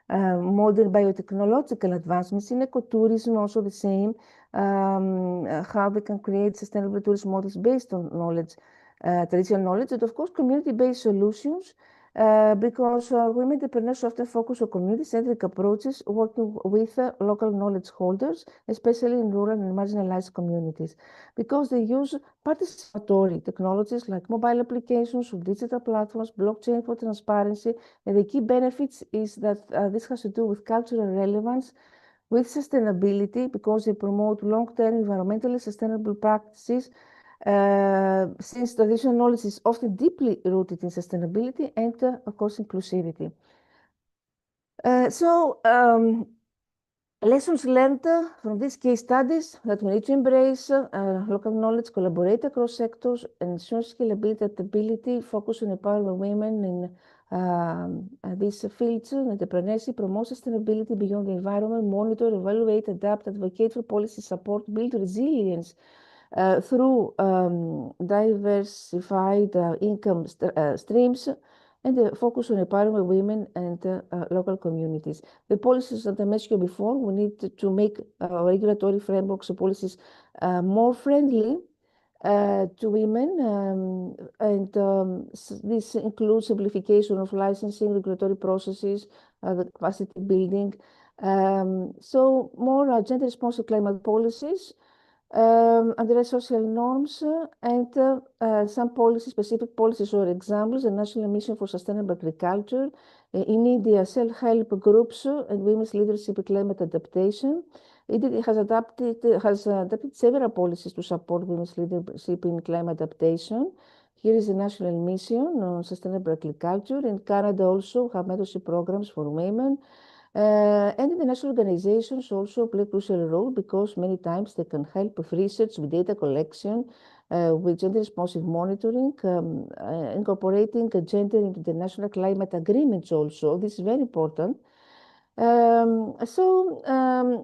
modern biotechnological advancements. In ecotourism also the same, how they can create sustainable tourism models based on knowledge, traditional knowledge, and of course community-based solutions, because women entrepreneurs often focus on community-centric approaches, working with local knowledge holders, especially in rural and marginalized communities, because they use participatory technologies like mobile applications or digital platforms, blockchain for transparency, and the key benefits is that this has to do with cultural relevance, with sustainability, because they promote long-term environmentally sustainable practices, since traditional knowledge is often deeply rooted in sustainability and, of course, inclusivity. Lessons learned from these case studies that we need to embrace local knowledge, collaborate across sectors, ensure scalability, adaptability, focus on empowering women in these fields, entrepreneurship, promote sustainability beyond the environment, monitor, evaluate, adapt, advocate for policy support, build resilience through diversified income streams, and focus on empowering women and local communities. The policies that I mentioned before, we need to make regulatory frameworks and policies more friendly to women, and this includes simplification of licensing, regulatory processes, the capacity building. So more gender-responsive climate policies, address social norms, and some policy, specific policies or examples, the National Mission for Sustainable Agriculture, in India, self-help groups and women's leadership in climate adaptation. It has adapted several policies to support women's leadership in climate adaptation. Here is the National Mission on Sustainable Agriculture. In Canada also have mentorship programs for women. And international organizations also play a crucial role because many times they can help with research, with data collection, with gender-responsive monitoring, incorporating gender into international climate agreements also. This is very important.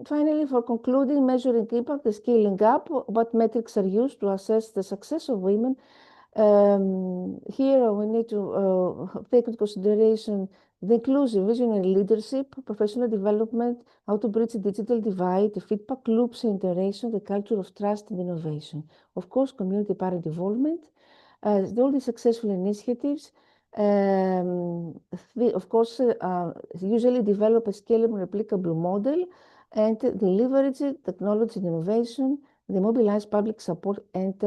Finally, for concluding, measuring impact, the scaling up, what metrics are used to assess the success of women. Here we need to take into consideration the inclusive visionary leadership, professional development, how to bridge the digital divide, the feedback loops, interaction, the culture of trust and innovation. Of course, community parent involvement, all these successful initiatives, of course, usually develop a scalable, replicable model, and they leverage technology and innovation, they mobilize public support and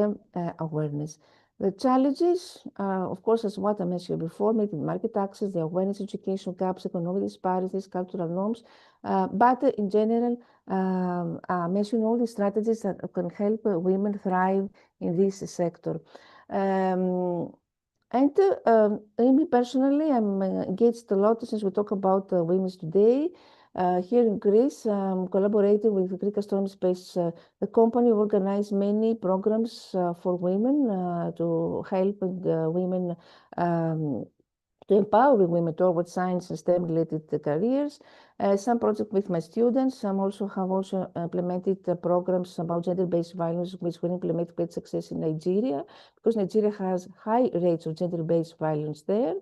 awareness. The challenges, of course, as what I mentioned before, making market access, the awareness, education gaps, economic disparities, cultural norms, but in general, I mentioned all the strategies that can help women thrive in this sector. Me personally, I'm engaged a lot since we talk about women's today. Here in Greece, collaborating with Greek Astronomy Space, the company organized many programs for women to help women, to empower women towards science and STEM-related careers. Some projects with my students. Some also have implemented programs about gender-based violence, which were implemented with success in Nigeria, because Nigeria has high rates of gender-based violence there.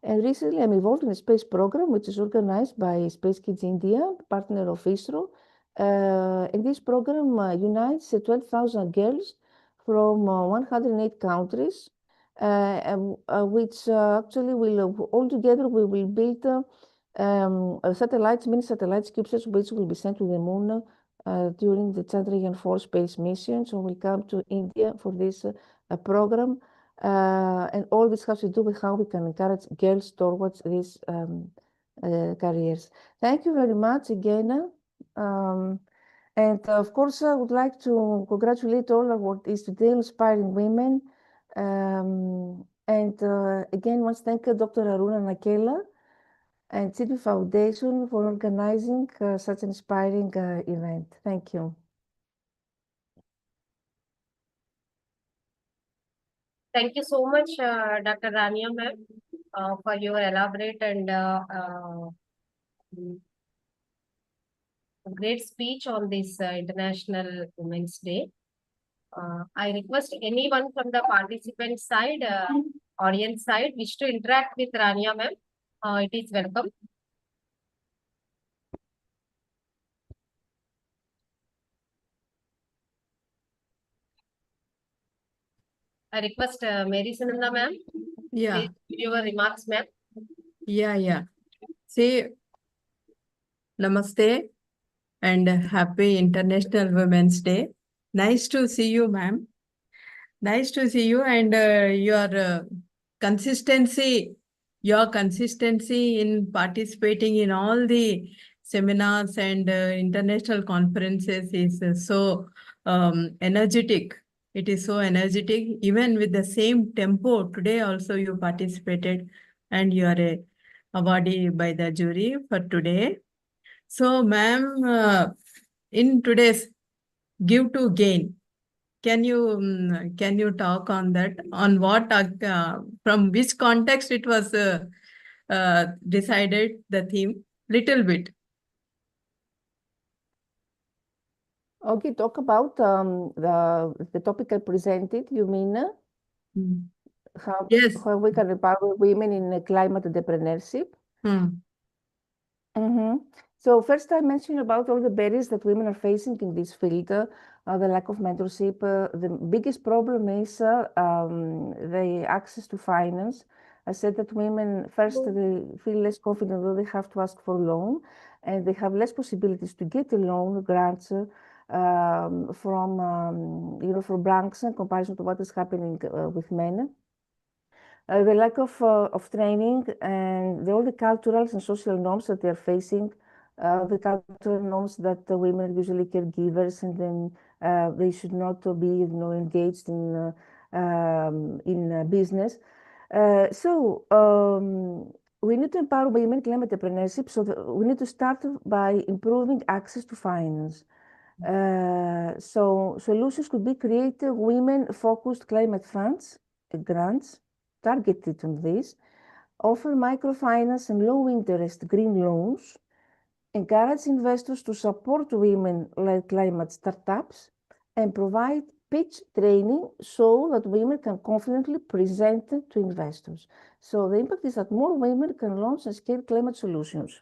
And recently, I'm involved in a space program, which is organized by Space Kids India, partner of ISRO, And this program unites 12,000 girls from 108 countries, which actually will all together we will build satellites, mini satellites, CubeSats, which will be sent to the moon during the Chandrayaan-4 space mission. So we'll come to India for this program. And all this has to do with how we can encourage girls towards these careers. Thank you very much again. And of course, I would like to congratulate all our today inspiring women. Again, once thank Dr. Aruna Nakela and Sidvi Foundation for organizing such an inspiring event. Thank you. Thank you so much, Dr. Rania ma'am, for your elaborate and great speech on this International Women's Day. I request anyone from the participant side, audience side, wish to interact with Rania ma'am. It is welcome. I request Mary Sunanda ma'am. Yeah. Please give your remarks, ma'am. Yeah. Say, namaste and happy International Women's Day. Nice to see you, ma'am. Nice to see you and your consistency in participating in all the seminars and international conferences is so energetic. It is so energetic, even with the same tempo. Today also you participated and you are a awardee by the jury for today. So, ma'am, in today's Give to Gain, can you talk on that? On what, from which context it was decided, the theme? Little bit. Okay, talk about the topic I presented, you mean? How, Yes. how we can empower women in climate entrepreneurship? So first I mentioned about all the barriers that women are facing in this field, the lack of mentorship. The biggest problem is the access to finance. I said that women first they feel less confident when they have to ask for a loan, and they have less possibilities to get a loan, grants from from banks in comparison to what is happening with men. The lack of training and all the cultural and social norms that they're facing, the cultural norms that the women are usually caregivers, and then they should not be engaged in business. We need to empower women in climate entrepreneurship. So we need to start by improving access to finance. So solutions could be created women-focused climate funds, grants, targeted on this, offer microfinance and low-interest green loans, encourage investors to support women-led climate startups, and provide pitch training so that women can confidently present to investors. So the impact is that more women can launch and scale climate solutions.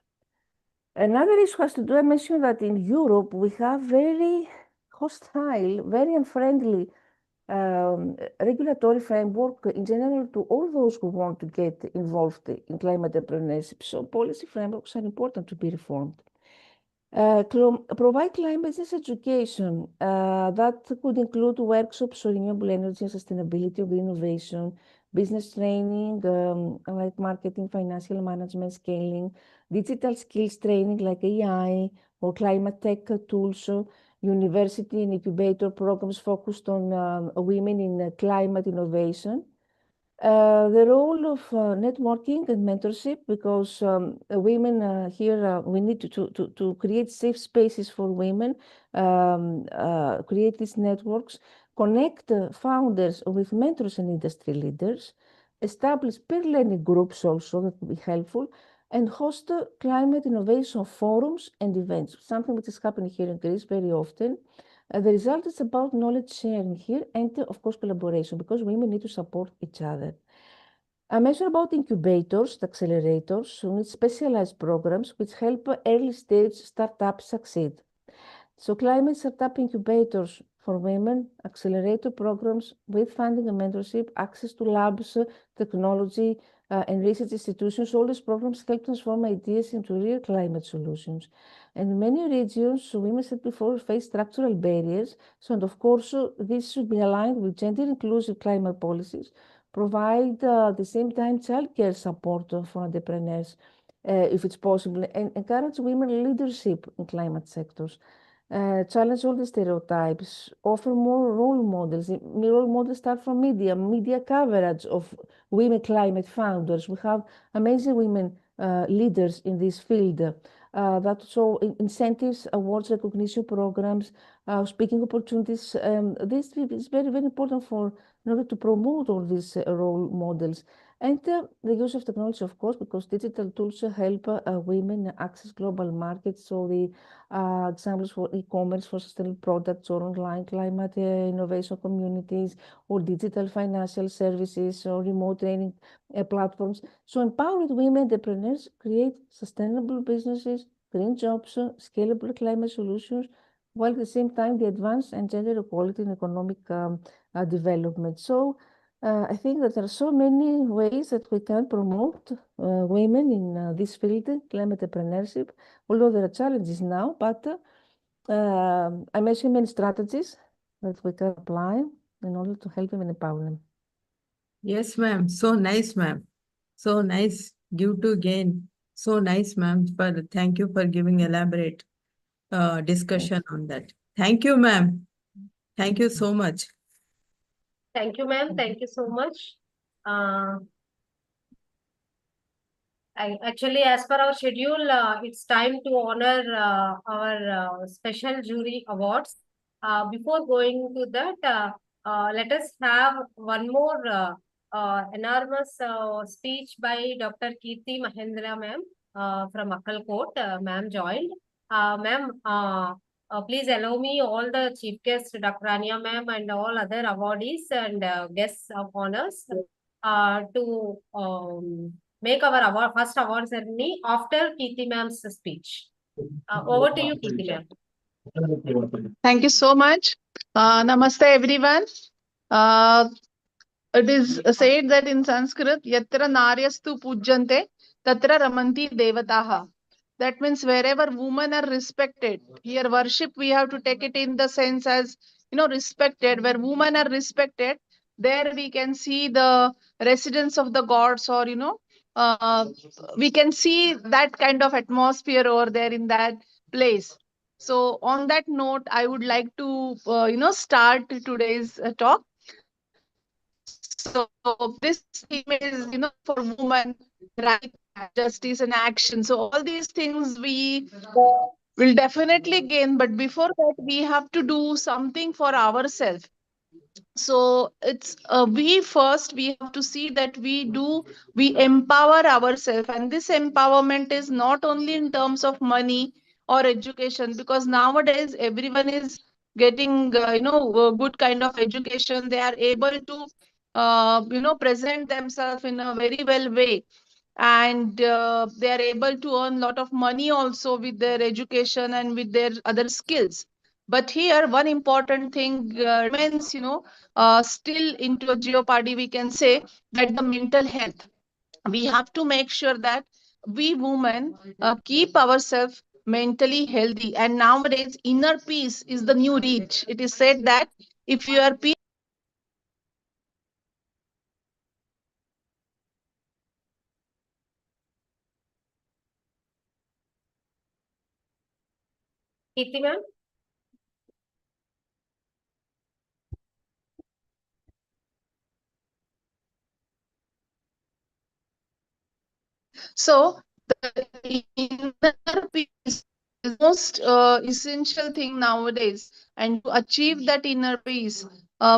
Another issue has to do, I mentioned that in Europe, we have very hostile, very unfriendly regulatory framework in general to all those who want to get involved in climate entrepreneurship. So policy frameworks are important to be reformed. Provide climate business education that could include workshops on renewable energy and sustainability or innovation, business training, like marketing, financial management, scaling, digital skills training like AI or climate tech tools, university and incubator programs focused on women in climate innovation. The role of networking and mentorship, because women here, we need to create safe spaces for women, create these networks, connect founders with mentors and industry leaders, establish peer learning groups also that would be helpful, and host climate innovation forums and events, something which is happening here in Greece very often. The result is about knowledge sharing here and, of course, collaboration, because women need to support each other. I mentioned about incubators, the accelerators, so specialized programs which help early stage startups succeed. So climate startup incubators for women, accelerator programs with funding and mentorship, access to labs, technology, and research institutions. All these programs help transform ideas into real climate solutions. And in many regions, women said before, face structural barriers. So, and of course, this should be aligned with gender-inclusive climate policies, provide at the same time childcare support for entrepreneurs, if it's possible, and encourage women leadership in climate sectors. Challenge all the stereotypes, offer more role models. Role models start from media coverage of women climate founders. We have amazing women leaders in this field. That so incentives, awards, recognition programs, speaking opportunities. This is very, very important for in order to promote all these role models. And the use of technology, of course, because digital tools help women access global markets. So the examples for e-commerce, for sustainable products, or online climate innovation communities, or digital financial services, or remote training platforms. So empowering women entrepreneurs create sustainable businesses, green jobs, scalable climate solutions, while at the same time they advance and gender equality and economic development. So I think that there are so many ways that we can promote women in this field, climate entrepreneurship, although there are challenges now, but I mentioned many strategies that we can apply in order to help them and empower them. Yes, ma'am. So nice, ma'am. So nice. Give to gain. So nice, ma'am. Thank you for giving elaborate discussion on that. Thank you, ma'am. Thank you so much. Thank you, ma'am. Thank you so much. Actually, as per our schedule, it's time to honor our special jury awards. Before going to that, let us have one more enormous speech by Dr. Kirti Mahendra, ma'am, from Akkalkot. Ma'am joined. Ma'am, please allow me all the chief guests, Dr. Rania, ma'am, and all other awardees and guests of honors to make our first award ceremony after Kirti ma'am's speech. Over to you, Kirti ma'am. Thank you so much. Namaste, everyone. It is said that in Sanskrit, Yatra Naryastu Pujyante, Tatra Ramanti Devataha. That means wherever women are respected, here worship we have to take it in the sense as, respected. Where women are respected, there we can see the residence of the gods, or, we can see that kind of atmosphere over there in that place. So on that note, I would like to, start today's talk. So this theme is, for women, right, justice and action. So all these things we will definitely gain, but before that, we have to do something for ourselves. So it's we have to see that we empower ourselves, and this empowerment is not only in terms of money or education, because nowadays everyone is getting good kind of education. They are able to present themselves in a very well way, and they are able to earn a lot of money also with their education and with their other skills. But here one important thing remains, still into a jeopardy, we can say, that the mental health. We have to make sure that we women keep ourselves mentally healthy. And nowadays, inner peace is the new reach. It is said that if you are peace, Kirti ma'am. so the inner peace is the most essential thing nowadays. And to achieve that inner peace,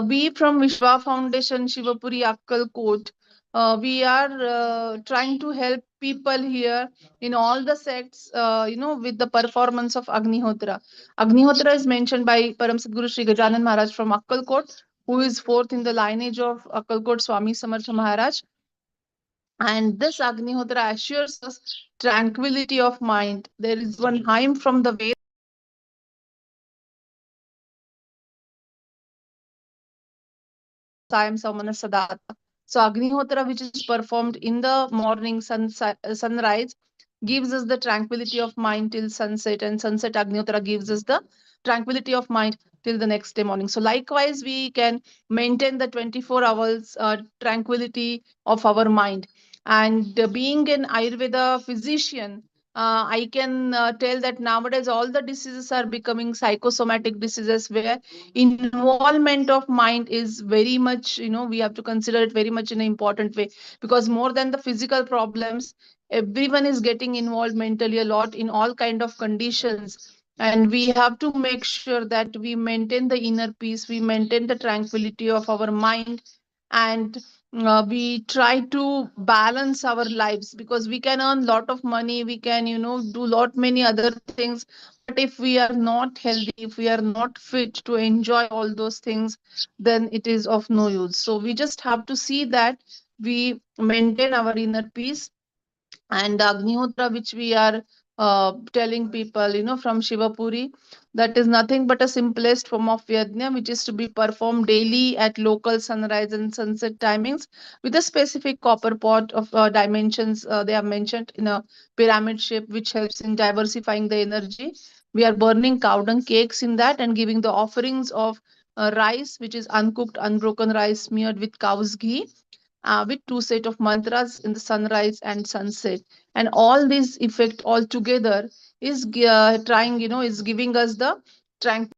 we from Vishwa Foundation, Shivapuri Akkalkot, we are trying to help people here in all the sects, with the performance of Agnihotra. Agnihotra is mentioned by Param Sadguru Sri Gajanan Maharaj from Akkalkot, who is fourth in the lineage of Akkalkot Swami Samartha Maharaj. And this Agnihotra assures us tranquility of mind. There is one hymn from the Ved Sayam Samana Sadata. So Agnihotra, which is performed in the morning sunrise, gives us the tranquility of mind till sunset, and sunset Agnihotra gives us the tranquility of mind till the next day morning. So likewise, we can maintain the 24 hours tranquility of our mind. And being an Ayurveda physician, I can tell that nowadays all the diseases are becoming psychosomatic diseases where involvement of mind is very much, we have to consider it very much in an important way, because more than the physical problems, everyone is getting involved mentally a lot in all kind of conditions. And we have to make sure that we maintain the inner peace, we maintain the tranquility of our mind, and we try to balance our lives, because we can earn lot of money, we can do lot many other things, but if we are not healthy, if we are not fit to enjoy all those things, then it is of no use. So we just have to see that we maintain our inner peace. And Agnihotra, which we are telling people, from Shivapuri, that is nothing but a simplest form of yajna, which is to be performed daily at local sunrise and sunset timings with a specific copper pot of dimensions. They are mentioned in a pyramid shape, which helps in diversifying the energy. We are burning cow dung cakes in that and giving the offerings of rice, which is uncooked, unbroken rice smeared with cow's ghee, with two set of mantras in the sunrise and sunset. And all this effect all together is is giving us the tranquility.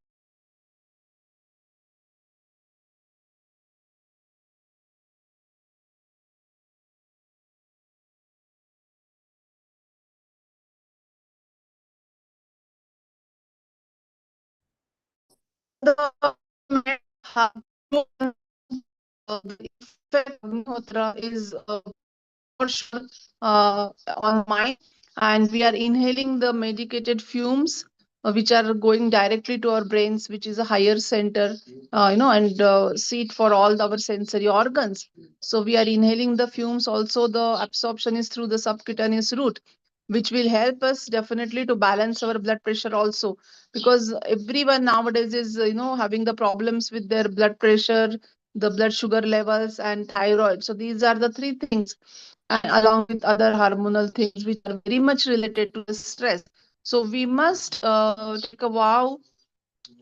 The effect of Agnihotra is for sure on mind, and we are inhaling the medicated fumes, which are going directly to our brains, which is a higher center, and seat for all our sensory organs. So we are inhaling the fumes. Also, the absorption is through the subcutaneous route, which will help us definitely to balance our blood pressure also, because everyone nowadays is having the problems with their blood pressure, the blood sugar levels, and thyroid. So these are the three things, and along with other hormonal things which are very much related to the stress. So we must take a vow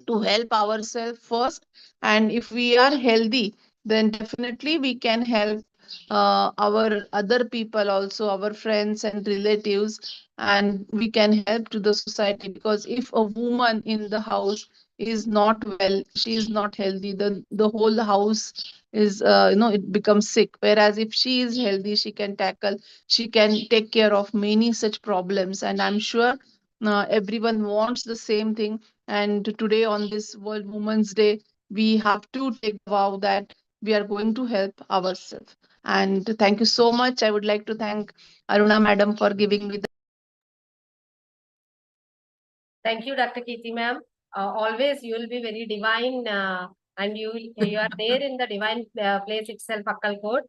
to help ourselves first, and if we are healthy, then definitely we can help our other people also, our friends and relatives, and we can help to the society. Because if a woman in the house is not well, she is not healthy, then the whole house is it becomes sick. Whereas if she is healthy, she can take care of many such problems. And I'm sure everyone wants the same thing. And today, on this World Women's Day, we have to take a vow that we are going to help ourselves. And thank you so much. I would like to thank Aruna Madam for giving me the. Thank you, Dr. Kirti ma'am. Always you will be very divine, and you are there in the divine place itself, Akkalkot.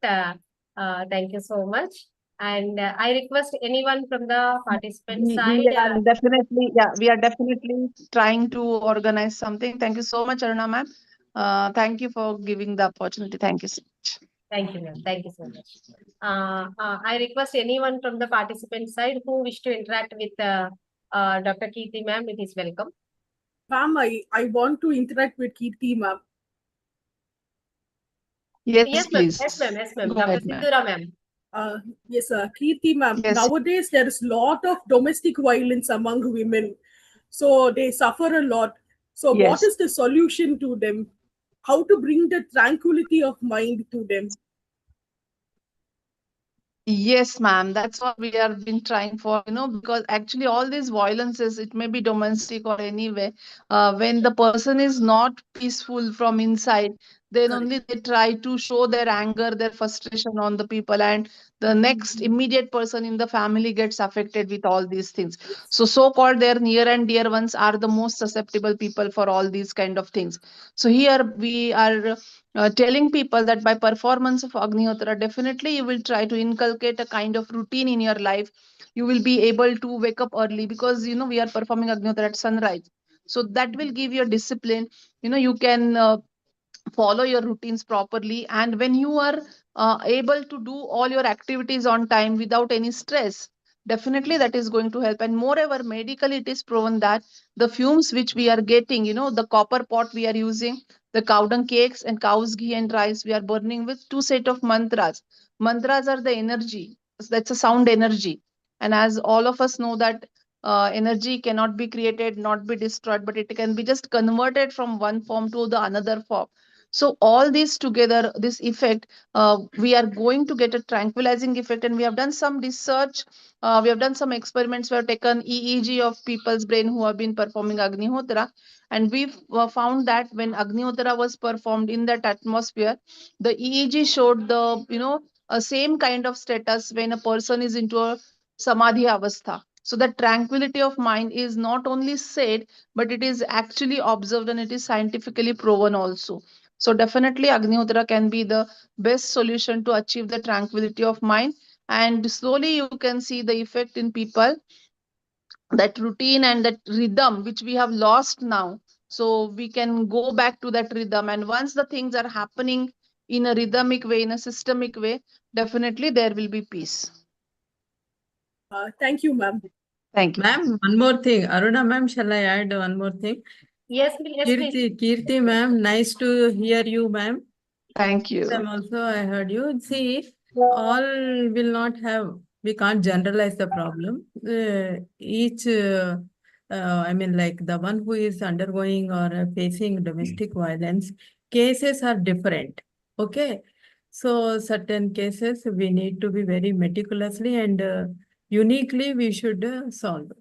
Thank you so much. And I request anyone from the participant side. We are definitely trying to organize something. Thank you so much, Aruna ma'am. Thank you for giving the opportunity. Thank you so much. Thank you, ma'am. Thank you so much. I request anyone from the participant side who wish to interact with Dr. Kirti ma'am, it is welcome. Ma'am, I want to interact with Kirti ma'am. Yes, Yes, ma'am. please. Yes, ma'am. Yes, ma'am. Go Dr. ahead, ma'am. Sindhura ma'am. Yes, Kirti ma'am. Yes. Nowadays, there is lot of domestic violence among women. So they suffer a lot. So what Yes. is the solution to them? How to bring the tranquility of mind to them? Yes, ma'am. That's what we have been trying for, because actually all these violences, it may be domestic or anywhere, when the person is not peaceful from inside, then Correct. only they try to show their anger, their frustration on the people, and the next immediate person in the family gets affected with all these things. So, so-called their near and dear ones are the most susceptible people for all these kind of things. So here we are telling people that by performance of Agnihotra, definitely you will try to inculcate a kind of routine in your life. You will be able to wake up early, because we are performing Agnihotra at sunrise. So that will give you a discipline. You can follow your routines properly, and when you are able to do all your activities on time without any stress, definitely that is going to help. And moreover, medically it is proven that the fumes which we are getting, the copper pot we are using, the cow dung cakes and cow's ghee and rice we are burning with two set of mantras are the energy, that's a sound energy. And as all of us know that energy cannot be created, not be destroyed, but it can be just converted from one form to the another form. So all these together, this effect, we are going to get a tranquilizing effect. And we have done some research, we have done some experiments. We have taken EEG of people's brain who have been performing Agnihotra, and we've found that when Agnihotra was performed in that atmosphere, the EEG showed the same kind of status when a person is into a samadhi avastha. So the tranquility of mind is not only said, but it is actually observed, and it is scientifically proven also. So definitely Agnihotra can be the best solution to achieve the tranquility of mind. And slowly you can see the effect in people, that routine and that rhythm which we have lost now. So we can go back to that rhythm. And once the things are happening in a rhythmic way, in a systemic way, definitely there will be peace. Thank you, ma'am. Thank you. Ma'am, one more thing. Aruna ma'am, shall I add one more thing? Yes, please. Kirti ma'am, nice to hear you, ma'am. Thank you. Ma'am, also I heard you. See, all will not have, we can't generalize the problem. Each, I mean, like the one who is undergoing or facing domestic violence, cases are different. Okay. So certain cases we need to be very meticulously and uniquely we should solve.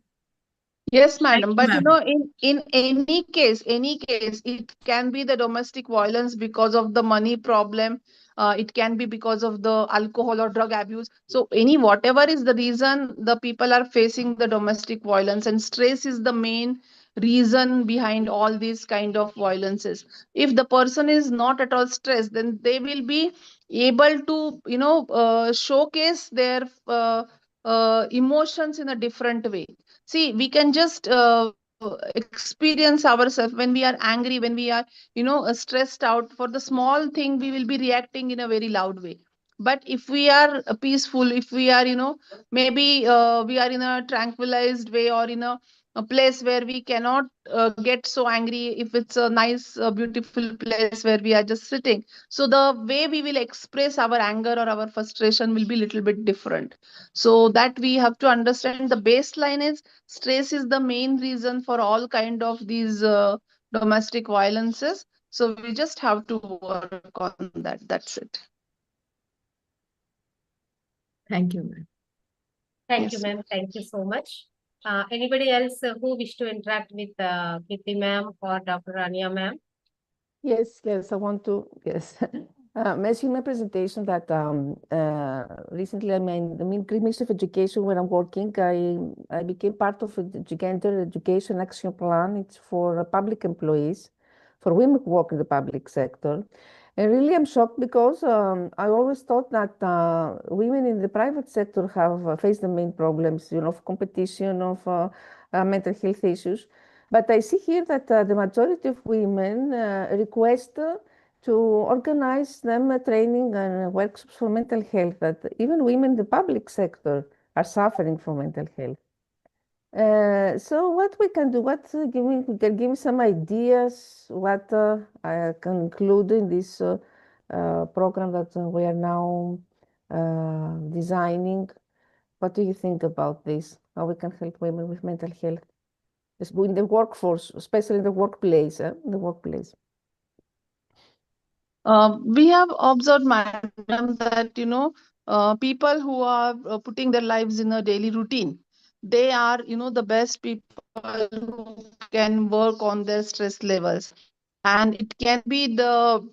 Yes, Thank madam. you, But ma'am. in any case, it can be the domestic violence because of the money problem. It can be because of the alcohol or drug abuse. So whatever is the reason, the people are facing the domestic violence, and stress is the main reason behind all these kind of violences. If the person is not at all stressed, then they will be able to, showcase their emotions in a different way. See, we can just experience ourselves when we are angry, when we are, stressed out for the small thing, we will be reacting in a very loud way. But if we are peaceful, if we are, maybe we are in a tranquilized way, or in a place where we cannot get so angry, if it's a nice, beautiful place where we are just sitting. So the way we will express our anger or our frustration will be little bit different. So that we have to understand, the baseline is stress is the main reason for all kind of these domestic violences. So we just have to work on that. That's it. Thank you, ma'am. Thank you, Yes. ma'am. Thank you so much. Anybody else who wish to interact with Kirti ma'am or Dr. Rania ma'am? Yes, I want to, yes. Mention in my presentation that recently I'm in the Ministry of Education where I'm working. I became part of a gender education action plan. It's for public employees, for women who work in the public sector. And really I'm shocked because I always thought that women in the private sector have faced the main problems, of competition, of mental health issues. But I see here that the majority of women request to organize them training and workshops for mental health, that even women in the public sector are suffering from mental health. So what we can do, we can give me some ideas, what I can include in this program that we are now designing. What do you think about this? How we can help women with mental health? In the workforce, especially in the workplace, We have observed, madam, that people who are putting their lives in a daily routine, they are the best people who can work on their stress levels. And it can be the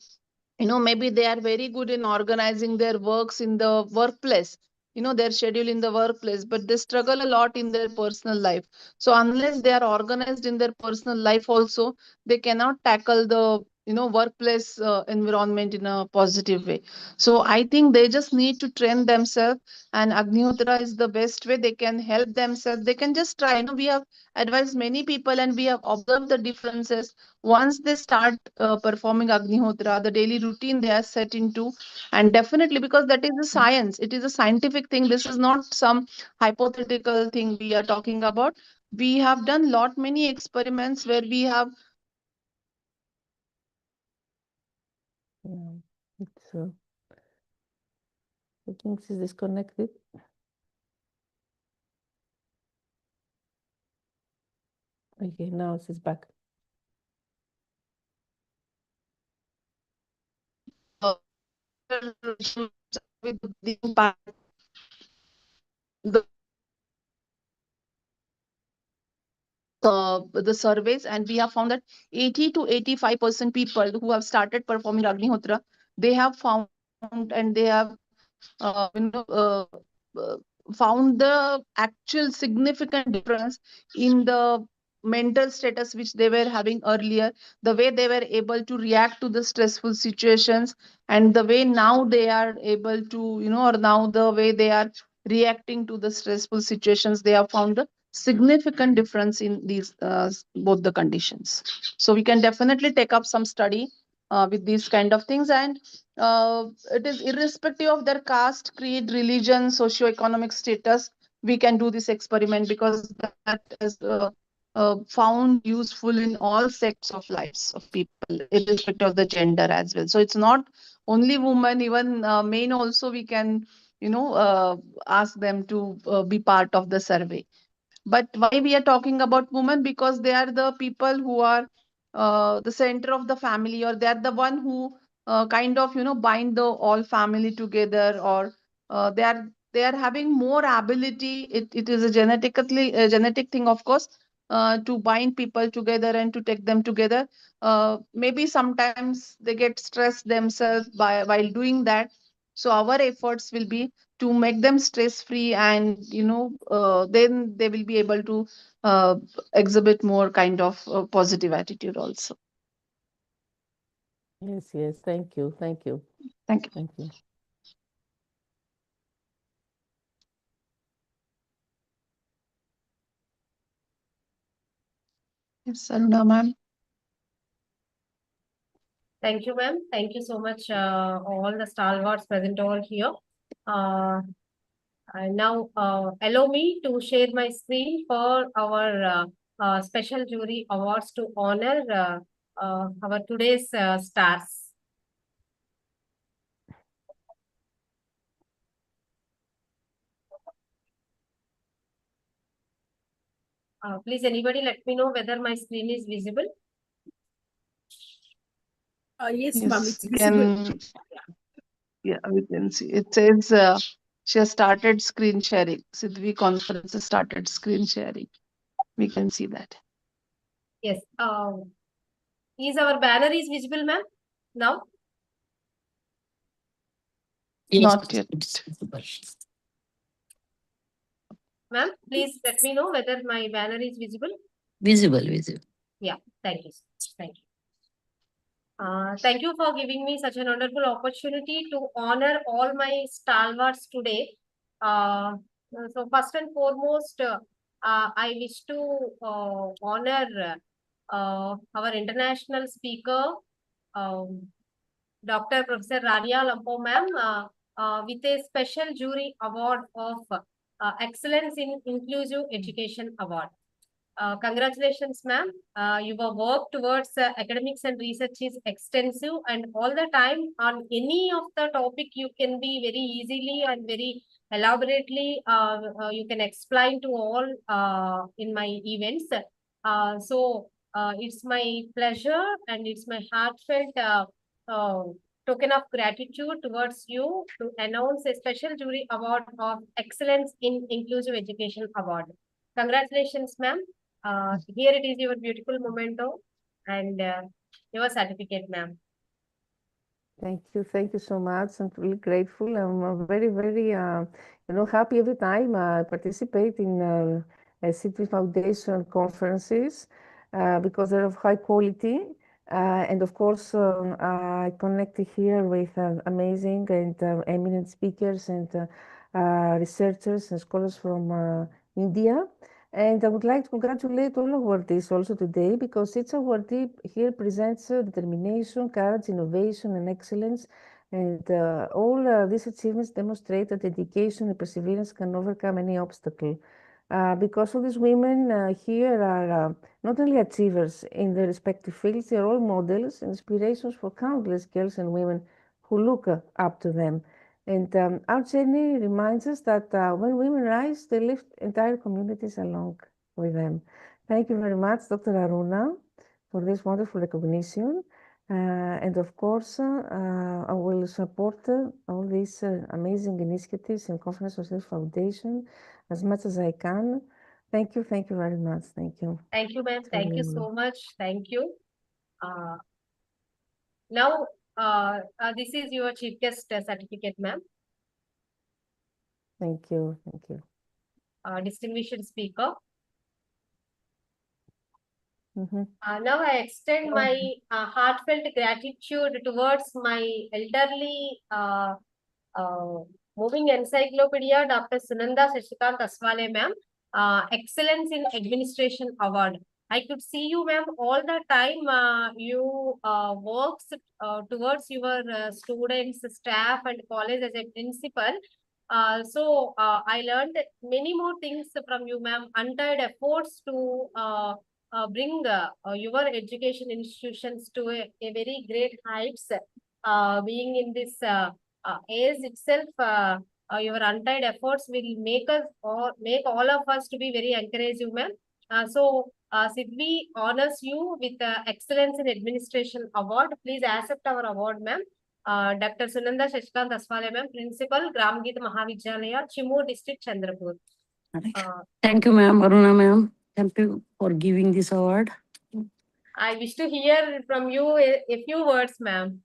maybe they are very good in organizing their works in the workplace, their schedule in the workplace, but they struggle a lot in their personal life. So unless they are organized in their personal life also, they cannot tackle the workplace environment in a positive way. So I think they just need to train themselves, and Agnihotra is the best way they can help themselves. They can just try. We have advised many people and we have observed the differences. Once they start performing Agnihotra, the daily routine they are set into, and definitely, because that is a science, it is a scientific thing. This is not some hypothetical thing we are talking about. We have done many experiments where we have Yeah, it's I think it's disconnected. Okay, now it's back. with the impact, the surveys, and we have found that 80 to 85% people who have started performing Agnihotra, they have found and they have uh, found the actual significant difference in the mental status which they were having earlier, the way they were able to react to the stressful situations, and the way now they are able to, or now the way they are reacting to the stressful situations. They have found a significant difference in these both the conditions. So we can definitely take up some study with these kind of things, and it is irrespective of their caste, creed, religion, socio-economic status. We can do this experiment because that is found useful in all sects of lives of people, irrespective of the gender as well. So it's not only women, even men also. We can, ask them to be part of the survey. But why we are talking about women? Because they are the people who are the center of the family, or they are the one who kind of bind the all family together, or they are having more ability. It is a genetic thing, of course, to bind people together and to take them together. Maybe sometimes they get stressed themselves by while doing that. So our efforts will be to make them stress free, and then they will be able to uh, exhibit more kind of positive attitude also. Yes, thank you. Thank you. Thank you. Yes, Aruna ma'am. Thank you, ma'am. Thank you so much, all the stalwarts present over here. And now, allow me to share my screen for our special jury awards to honor our today's stars. Please, anybody let me know whether my screen is visible. Yes, ma'am, Yes, it's we visible. can. Yeah, we can see. It says she has started screen sharing. Sidvi conference has started screen sharing. We can see that. Yes. Is our banner is visible, ma'am? Now? Yes, Not yet. it's visible. Ma'am, please let me know whether my banner is visible. Visible. Yeah, thank you. Thank you. Thank you for giving me such a wonderful opportunity to honor all my stalwarts today. So first and foremost, I wish to honor our international speaker, Dr. Professor Rania Lampo ma'am, with a special jury award of Excellence in Inclusive Education Award. Congratulations, ma'am. Your work towards academics and research is extensive, and all the time on any of the topic you can be very easily and very elaborately you can explain to all in my events. So it's my pleasure and it's my heartfelt uh, token of gratitude towards you to announce a special jury award of Excellence in Inclusive Education Award. Congratulations, ma'am. Here it is your beautiful memento and your certificate, ma'am. Thank you so much. I'm really grateful. I'm very, very, happy every time I participate in Sidvi Foundation conferences because they're of high quality And of course, I connected here with amazing and eminent speakers and researchers and scholars from India. And I would like to congratulate all awardees also today, because each awardee here presents determination, courage, innovation, and excellence. And all these achievements demonstrate that dedication and perseverance can overcome any obstacle. Because all these women here are not only achievers in their respective fields, they are role models and inspirations for countless girls and women who look up to them. And our journey reminds us that when women rise, they lift entire communities along with them. Thank you very much, Dr. Aruna, for this wonderful recognition. And of course, I will support all these amazing initiatives and Conference of Sales Foundation as much as I can. Thank you very much. Thank you. Thank you, ma'am. Thank you so much. Thank you. Now, this is your chief guest certificate, ma'am. Thank you. Distinguished speaker. Mhm. Now I extend my heartfelt gratitude towards my elderly moving encyclopedia, Dr. Sunanda Shashikant Aswale, ma'am. Excellence in Administration Award. I could see you, ma'am, all the time. You works towards your students, staff, and college as a principal. So I learned many more things from you, ma'am. Untied efforts to bring your education institutions to a very great heights. Being in this age itself, your untied efforts will make us or make all of us to be very encouraging, ma'am. So Sidvi honors you with the Excellence in Administration Award. Please accept our award, ma'am. Dr. Sunanda Shashikant Aswale, ma'am, Principal, Gramgit Mahavidyalaya, Chimur District, Chandrapur. Thank you, ma'am. Aruna, ma'am. Thank you for giving this award. I wish to hear from you a few words, ma'am.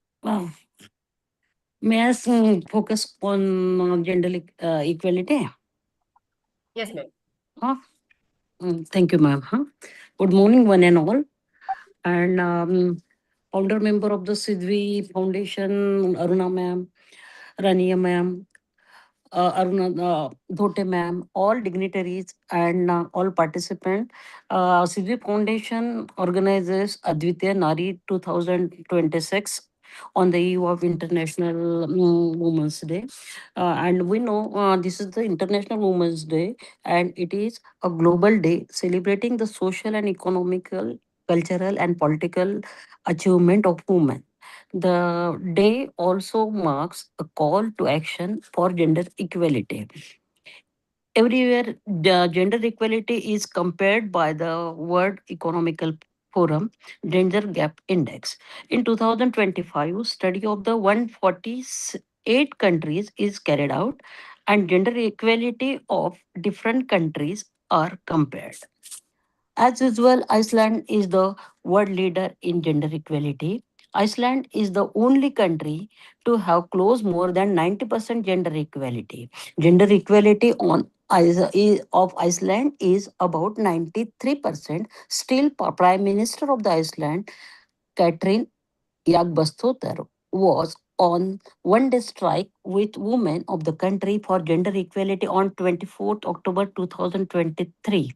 May I focus on gender equality? Yes, ma'am. Thank you, ma'am. Good morning, one and all. And founder member of the Sidvi Foundation, Aruna ma'am, Rania ma'am, Aruna Dhote ma'am, all dignitaries and all participants. Sidvi Foundation organizes Adwitiyah Naari 2026 on the eve of International Women's Day. And we know this is the International Women's Day, and it is a global day celebrating the social and economical, cultural and political achievement of women. The day also marks a call to action for gender equality. Everywhere, the gender equality is compared by the World Economical Forum Gender Gap Index. In 2025, study of the 148 countries is carried out, and gender equality of different countries are compared. As usual, Iceland is the world leader in gender equality. Iceland is the only country to have close more than 90% gender equality. Gender equality of Iceland is about 93%. Still, Prime Minister of the Iceland, Katrin Jakobsdóttir, was on one-day strike with women of the country for gender equality on 24th October 2023.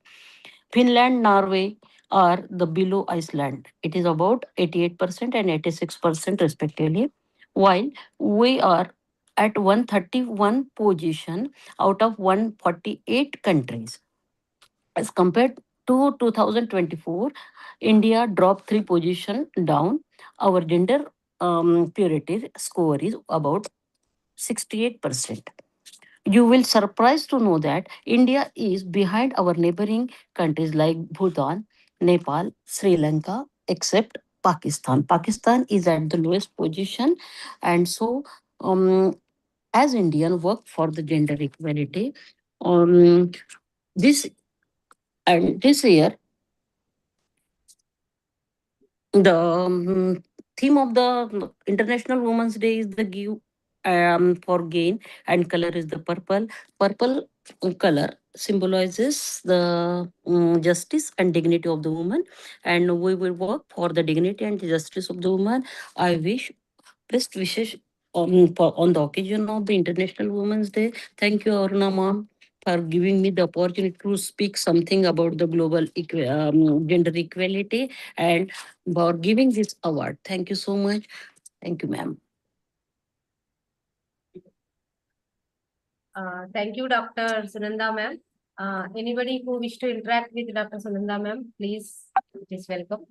Finland, Norway are the below Iceland. It is about 88% and 86% respectively, while we are at 131 position out of 148 countries. As compared to 2024, India dropped 3 positions down. Our gender purity score is about 68%. You will surprised to know that India is behind our neighboring countries like Bhutan, Nepal, Sri Lanka, except Pakistan. Pakistan is at the lowest position, and so as Indian work for the gender equality, this this year the theme of the International Women's Day is the give for gain, and color is the purple. Purple color symbolizes the justice and dignity of the woman, and we will work for the dignity and justice of the woman. I wish best wishes on the occasion of the International Women's Day. Thank you, Aruna ma'am, for giving me the opportunity to speak something about the global gender equality and for giving this award. Thank you so much. Thank you, ma'am. Thank you, Dr. Sunanda ma'am. Anybody who wish to interact with Dr. Sunanda ma'am, please welcome.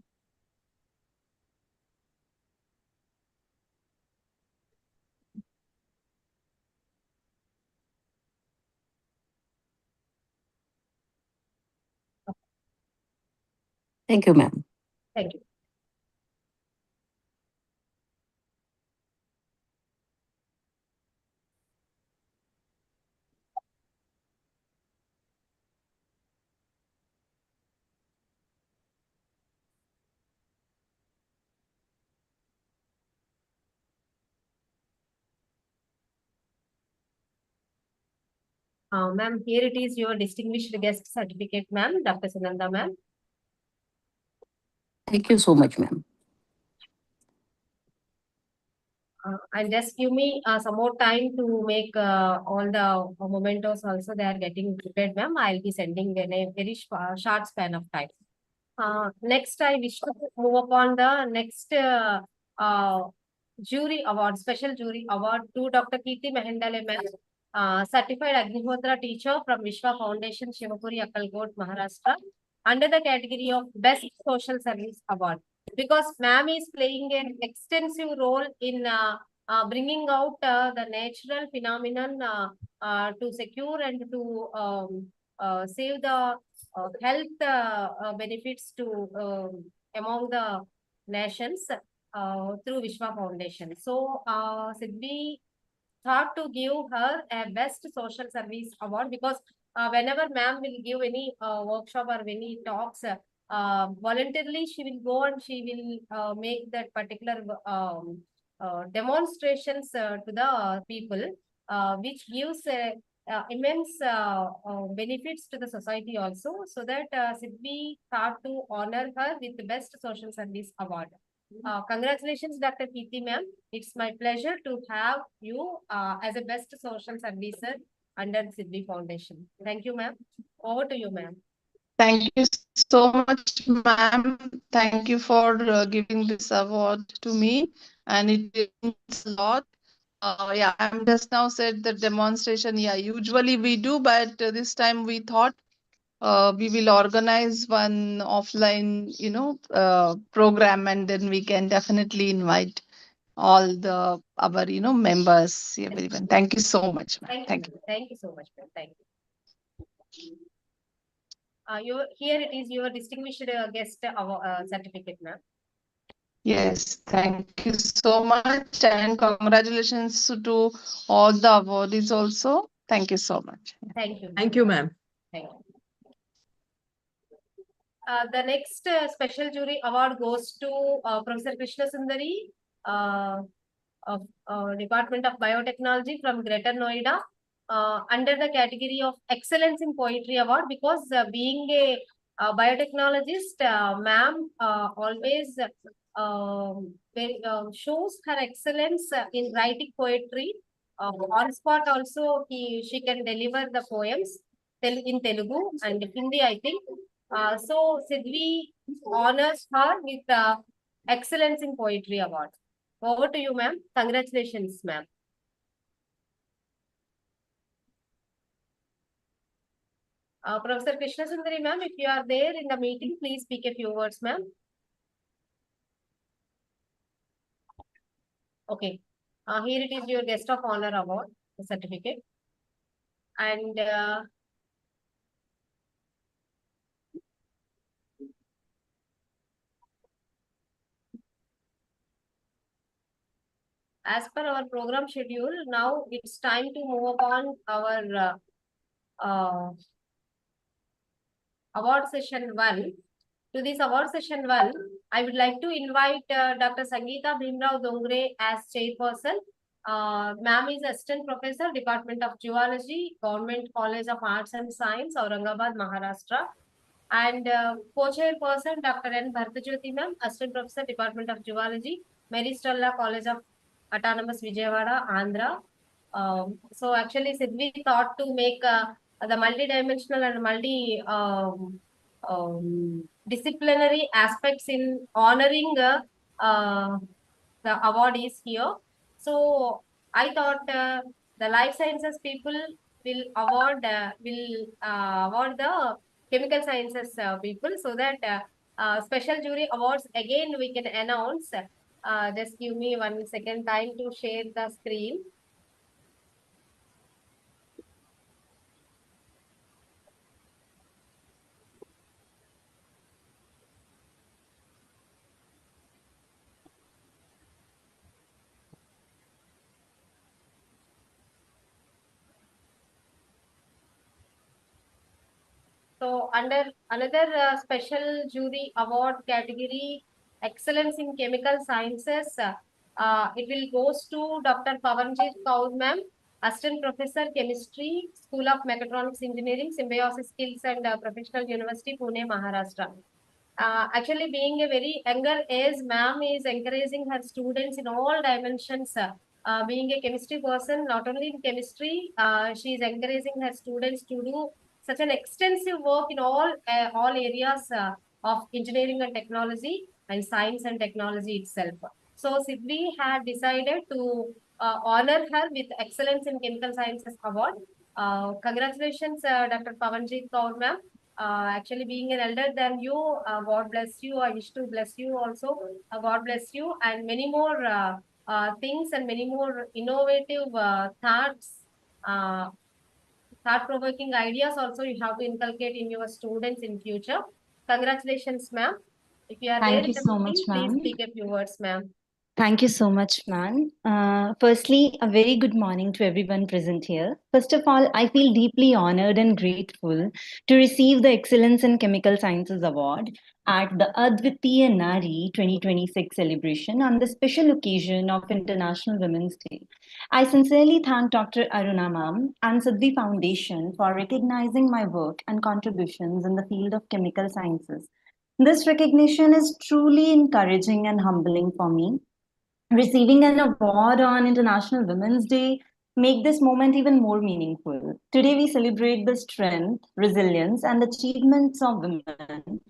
Thank you, ma'am. Thank you. Ma'am, here it is your distinguished guest certificate, ma'am, Dr. Sunanda ma'am. Thank you so much, ma'am. And just give me some more time to make all the mementos also they are getting prepared, ma'am. I'll be sending in a very short span of time. Next, I wish to move upon the next jury award, special jury award to Dr. Kirti Mehendale, ma'am, certified Agnihotra teacher from Vishwa Foundation, Shivapuri, Akkalkot, Maharashtra, under the category of Best Social Service Award. Because ma'am is playing an extensive role in bringing out the natural phenomenon to secure and to save the health benefits to among the nations through Vishwa Foundation. So, Sidvi thought to give her a Best Social Service Award because whenever ma'am will give any workshop or any talks, voluntarily she will go and she will make that particular demonstrations to the people, which gives immense benefits to the society also. So that Sidvi thought to honor her with the Best Social Service Award. Congratulations, Dr. Kirti ma'am. It's my pleasure to have you as a Best Social Servicer under Sidvi Foundation. Thank you, ma'am. Over to you, ma'am. Thank you so much, ma'am. Thank you for giving this award to me, and it means a lot. Yeah, I'm just now said the demonstration. Yeah, usually we do, but this time we thought we will organize one offline, program, and then we can definitely invite all the our members, everyone. Thank you so much, ma'am. Thank you. Thank you so much, ma'am. Thank you. Here it is your distinguished guest certificate, ma'am. Yes, thank you so much, and congratulations to all the awardees also. Thank you so much. Thank you. Thank you, ma'am. Thank you. The next special jury award goes to Professor Krishna Sundari of Department of Biotechnology from Greater Noida under the category of Excellence in Poetry Award, because being a biotechnologist, ma'am always shows her excellence in writing poetry. On spot also, she can deliver the poems in Telugu and Hindi, I think. So Sidvi honors her with the Excellence in Poetry Award. Over to you, ma'am. Congratulations, ma'am. Professor Krishna Sundari, ma'am, if you are there in the meeting, please speak a few words, ma'am. Okay. Here it is your Guest of Honor Award, the certificate. And as per our program schedule, now it's time to move on our award session 1. To this award session 1, I would like to invite Dr. Sangeeta Bhimrao Dongre as chairperson Ma'am is Assistant Professor, Department of Geology, Government College of Arts and Science, Aurangabad, Maharashtra. And co-chairperson, Dr. N. Bhartajyoti Ma'am, Assistant Professor, Department of Geology, Mary Stella College of Autonomous, Vijayawada, Andhra. So actually, Sidvi thought to make the multi-dimensional and disciplinary aspects in honoring the awardees here. So I thought the life sciences people will award the chemical sciences people, so that special jury awards again we can announce. Just give me 1 second time to share the screen. So under another special jury award category, excellence in chemical sciences, it will goes to Dr. Pavanjit Kaur ma'am, Assistant Professor Chemistry, School of Mechatronics Engineering, Symbiosis Skills and Professional University, Pune, Maharashtra. Actually, being a very younger age, ma'am is encouraging her students in all dimensions. Being a chemistry person, not only in chemistry, she is encouraging her students to do such an extensive work in all areas of engineering and technology and science and technology itself. So Sidvi had decided to honor her with Excellence in Chemical Sciences Award. Congratulations, Dr. Pavanjit Kaur ma'am. Actually, being an elder than you, God bless you. I wish to bless you also. God bless you, and many more things and many more innovative thoughts, thought-provoking ideas also you have to inculcate in your students in future. Congratulations, ma'am. If you are there Thank in you the so much, meeting, please ma'am. speak a few words, ma'am. Thank you so much, ma'am. Firstly, a very good morning to everyone present here. First of all, I feel deeply honored and grateful to receive the Excellence in Chemical Sciences Award at the Adwitiyah Naari 2026 celebration on the special occasion of International Women's Day. I sincerely thank Dr. Aruna ma'am and Sidvi Foundation for recognizing my work and contributions in the field of chemical sciences. This recognition is truly encouraging and humbling for me. Receiving an award on International Women's Day make this moment even more meaningful. Today we celebrate the strength, resilience, and achievements of women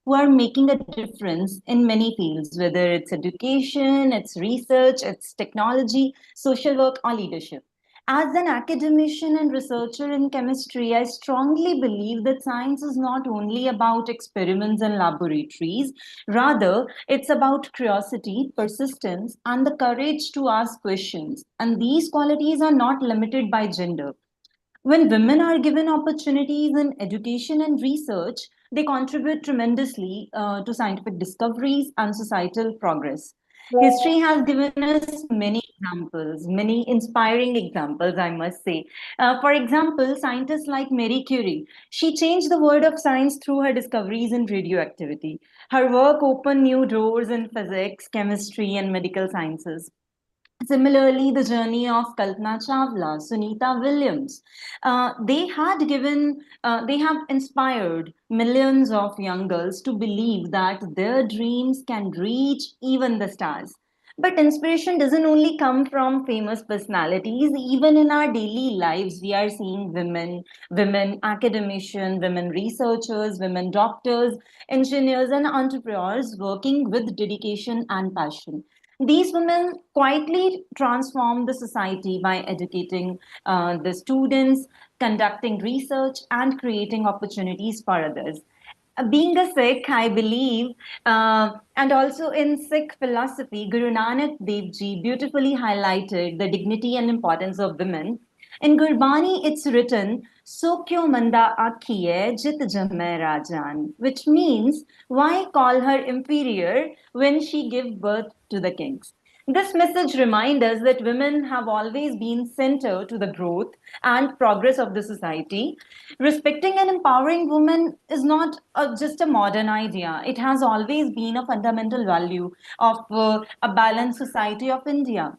who are making a difference in many fields, whether it's education, it's research, it's technology, social work, or leadership. As an academician and researcher in chemistry, I strongly believe that science is not only about experiments and laboratories, rather, it's about curiosity, persistence, and the courage to ask questions. And these qualities are not limited by gender. When women are given opportunities in education and research, they contribute tremendously to scientific discoveries and societal progress. History has given us many examples, many inspiring examples, I must say. For example, scientists like Marie Curie, she changed the world of science through her discoveries in radioactivity. Her work opened new doors in physics, chemistry, and medical sciences. Similarly, the journey of Kalpana Chawla, Sunita Williams, they have inspired millions of young girls to believe that their dreams can reach even the stars. But inspiration doesn't only come from famous personalities. Even in our daily lives, we are seeing women academicians, women researchers, women doctors, engineers, and entrepreneurs working with dedication and passion. These women quietly transform the society by educating the students, conducting research, and creating opportunities for others. Being a Sikh, I believe, and also in Sikh philosophy, Guru Nanak Dev Ji beautifully highlighted the dignity and importance of women. In Gurbani, it's written, So kyo manda akhiye jit jamme rajan, which means, why call her inferior when she gave birth to the kings? This message reminds us that women have always been center to the growth and progress of the society. Respecting and empowering women is not just a modern idea. It has always been a fundamental value of a balanced society of India.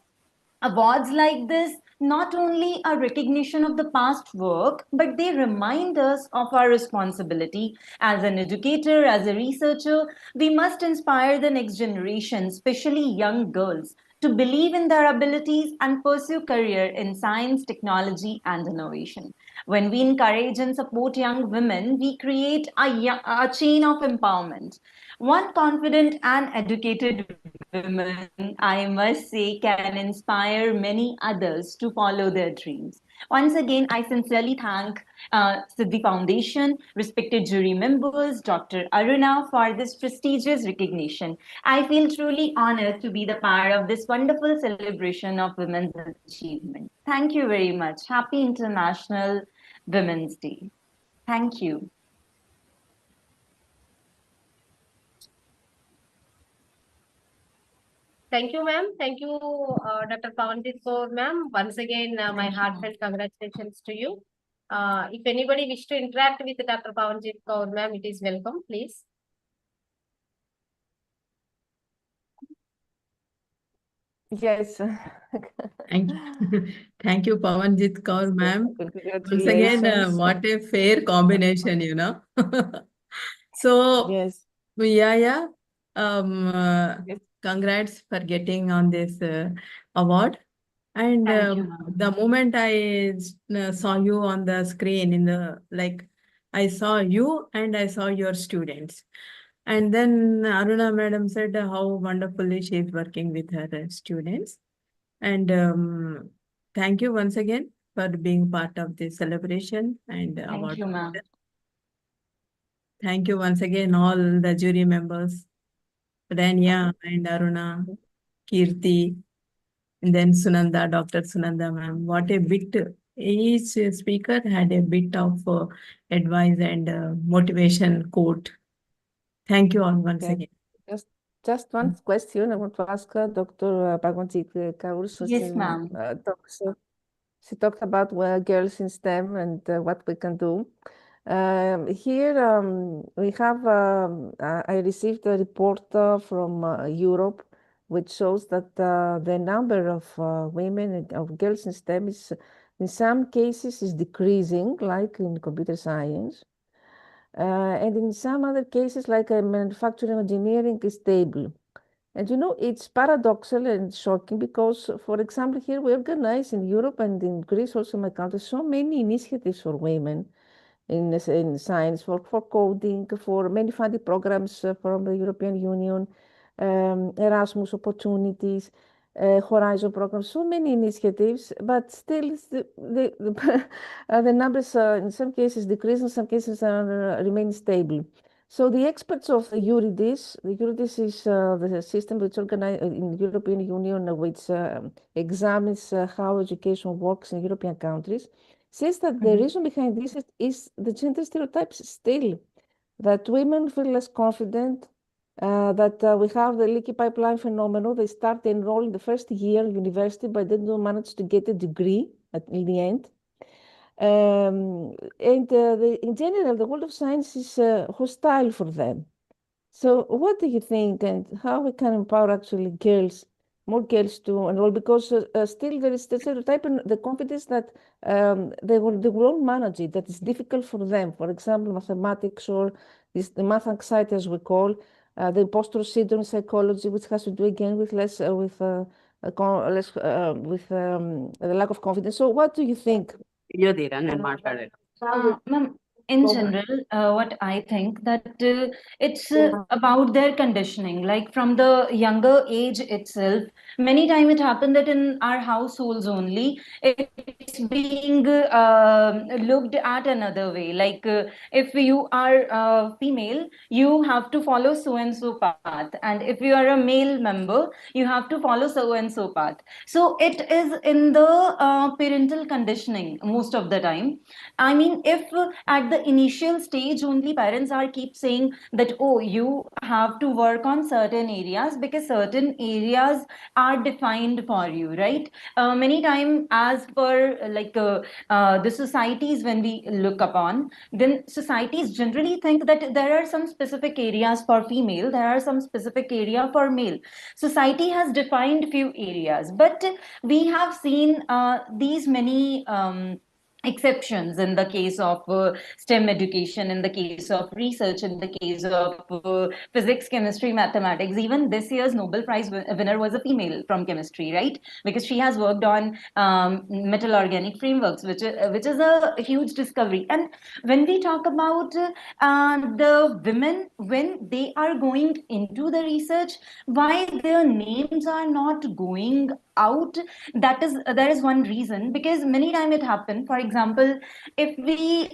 Awards like this not only a recognition of the past work, but they remind us of our responsibility. As an educator, as a researcher, we must inspire the next generation, especially young girls, to believe in their abilities and pursue career in science, technology, and innovation. When we encourage and support young women, we create a chain of empowerment. One confident and educated woman, I must say, can inspire many others to follow their dreams. Once again, I sincerely thank Sidvi Foundation, respected jury members, Dr. Aruna, for this prestigious recognition. I feel truly honored to be the part of this wonderful celebration of women's achievement. Thank you very much. Happy International Women's Day. Thank you. Thank you, ma'am. Thank you, Dr. Pawanjit Kaur, ma'am. Once again, my heartfelt congratulations to you. If anybody wish to interact with Dr. Pawanjit Kaur, ma'am, it is welcome, please. Yes. Thank you. Thank you, Pawanjit Kaur, ma'am. Once again, Congratulations. what a fair combination, you know. So, Yes. yeah. Yes. Congrats for getting on this award. And Thank you, ma'am. the moment I saw you on the screen I saw you and I saw your students. And then Aruna madam said how wonderfully she is working with her students. And thank you once again for being part of this celebration and Thank award. you, ma'am. Thank you once again, all the jury members, Rania and Aruna, Kirti, and then Sunanda, Dr. Sunanda ma'am. What a bit, each speaker had a bit of advice and motivation quote. Thank you all once Okay. again. Just one question I want to ask Dr. Pawanjit Kaur. So Yes, she, ma'am. she talked about girls in STEM and what we can do. Here we have, I received a report from Europe, which shows that the number of women and of girls in STEM is, in some cases, is decreasing, like in computer science. And in some other cases, like manufacturing engineering, is stable. And you know, it's paradoxical and shocking because, for example, here we organize in Europe and in Greece, also in my country, so many initiatives for women in science, for coding, for many funded programs from the European Union, Erasmus opportunities, Horizon programs, so many initiatives, but still the numbers in some cases decrease, in some cases remain stable. So the experts of the EURIDIS is the system which organized in the European Union, which examines how education works in European countries, says that the reason behind this is the gender stereotypes still, that women feel less confident, that we have the leaky pipeline phenomenon. They start enroll in the first year of university, but they don't manage to get a degree in the end. In general, the world of science is hostile for them. So what do you think, and how we can empower actually girls, more girls to enroll? Because still there is the stereotype and the confidence that they won't manage it, that it's difficult for them. For example, mathematics or the math anxiety, as we call, the imposter syndrome in psychology, which has to do again with less, with the lack of confidence. So what do you think? Ma'am, in general, what I think that it's about their conditioning. Like from the younger age itself, many times it happened that in our households only, it's being looked at another way. Like if you are female, you have to follow so and so path, and if you are a male member, you have to follow so and so path. So it is in the parental conditioning most of the time. I mean, if at the the initial stage only, parents are keep saying that, oh, you have to work on certain areas because certain areas are defined for you, right? Many times, as per the societies, when we look upon, then societies generally think that there are some specific areas for female, there are some specific area for male. Society has defined few areas, but we have seen these many exceptions in the case of STEM education, in the case of research, in the case of physics, chemistry, mathematics. Even this year's Nobel Prize winner was a female from chemistry, right? Because she has worked on metal organic frameworks, which is a huge discovery. And when we talk about the women, when they are going into the research, why their names are not going out, there is one reason. Because many times it happened, for example, if we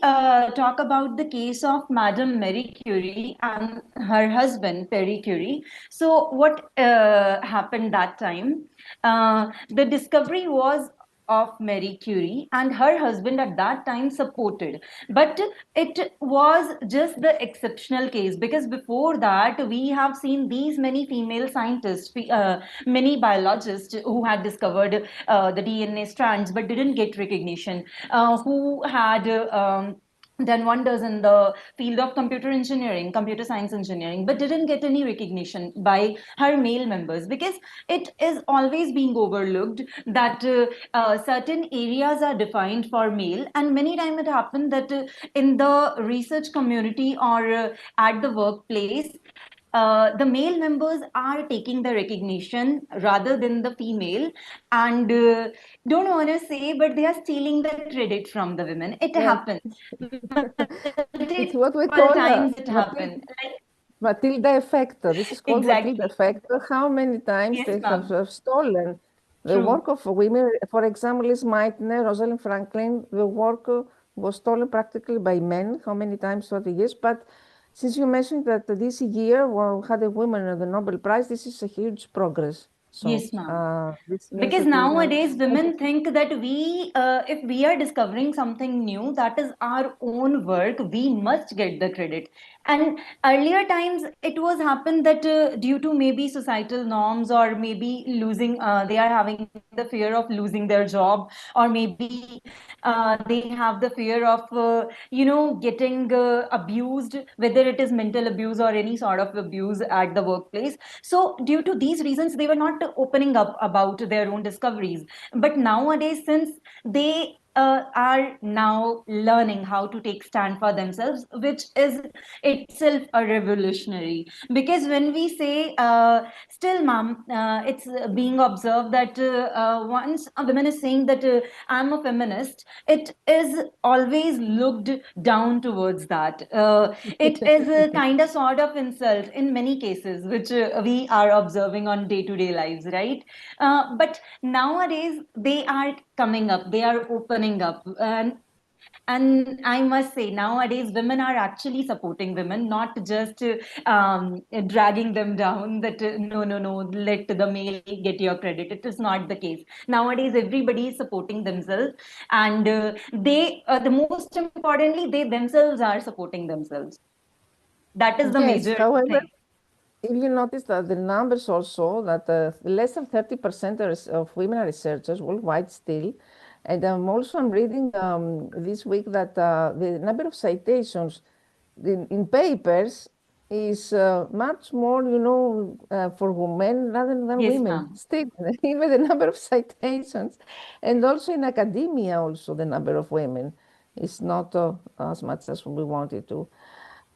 talk about the case of Madame Marie Curie and her husband Pierre Curie. So what happened that time, the discovery was of Marie Curie, and her husband at that time supported. But it was just the exceptional case, because before that we have seen these many female scientists, many biologists who had discovered the DNA strands but didn't get recognition, who had done wonders in the field of computer engineering, computer science engineering, but didn't get any recognition by her male members, because it is always being overlooked that certain areas are defined for male. And many times it happened that in the research community or at the workplace, the male members are taking the recognition rather than the female, and don't want to say, but they are stealing the credit from the women. It Yeah. happens. It's what we Multiple call times it happened. Matilda effect. This is called Exactly. Matilda effect. How many times Yes, they ma'am. have stolen the True. work of women? For example, Liz Meitner, Rosalind Franklin, the work was stolen practically by men. How many times throughout the years? But since you mentioned that this year we had a woman the Nobel Prize, this is a huge progress. So, Yes, ma'am. this means Because that we have- nowadays women think that if we are discovering something new, that is our own work, we must get the credit. And earlier times it was happened that due to maybe societal norms, or maybe losing, they are having the fear of losing their job, or maybe they have the fear of getting abused, whether it is mental abuse or any sort of abuse at the workplace. So due to these reasons, they were not opening up about their own discoveries. But nowadays, since they are now learning how to take stand for themselves, which is itself a revolutionary. Because when we say, still, ma'am, it's being observed that once a woman is saying that I'm a feminist, it is always looked down towards that. It is a kind of sort of insult in many cases, which we are observing on day-to-day lives, right? But nowadays they are coming up, they are opening up, and I must say, nowadays women are actually supporting women, not just dragging them down. That no, no, no, let the male get your credit. It is not the case. Nowadays, everybody is supporting themselves, and the most importantly, they themselves are supporting themselves. That is the Yes, major however, thing. if you notice that the numbers also, that less than 30% of women are researchers worldwide still. And I'm reading this week that the number of citations in papers is much more, for women rather than Yes, women. ma'am. Still, even the number of citations, and also in academia, also the number of women is not as much as we wanted to.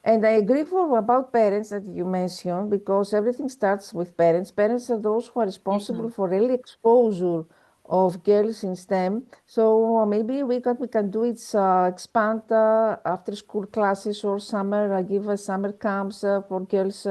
And I agree about parents that you mentioned, because everything starts with parents. Parents are those who are responsible for early exposure of girls in STEM. So maybe we can do is expand after school classes or summer, give summer camps for girls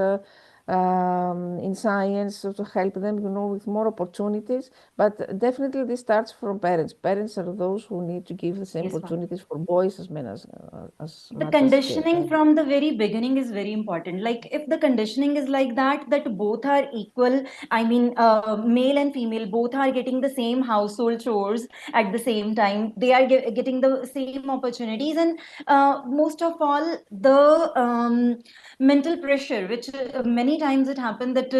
in science, so to help them, with more opportunities. But definitely this starts from parents. Parents are those who need to give the same Yes, ma'am. opportunities for boys as men as The much as conditioning from the very beginning is very important. Like if the conditioning is like that both are equal, I mean, male and female both are getting the same household chores at the same time. They are getting the same opportunities, and most of all, the mental pressure, which many times it happens that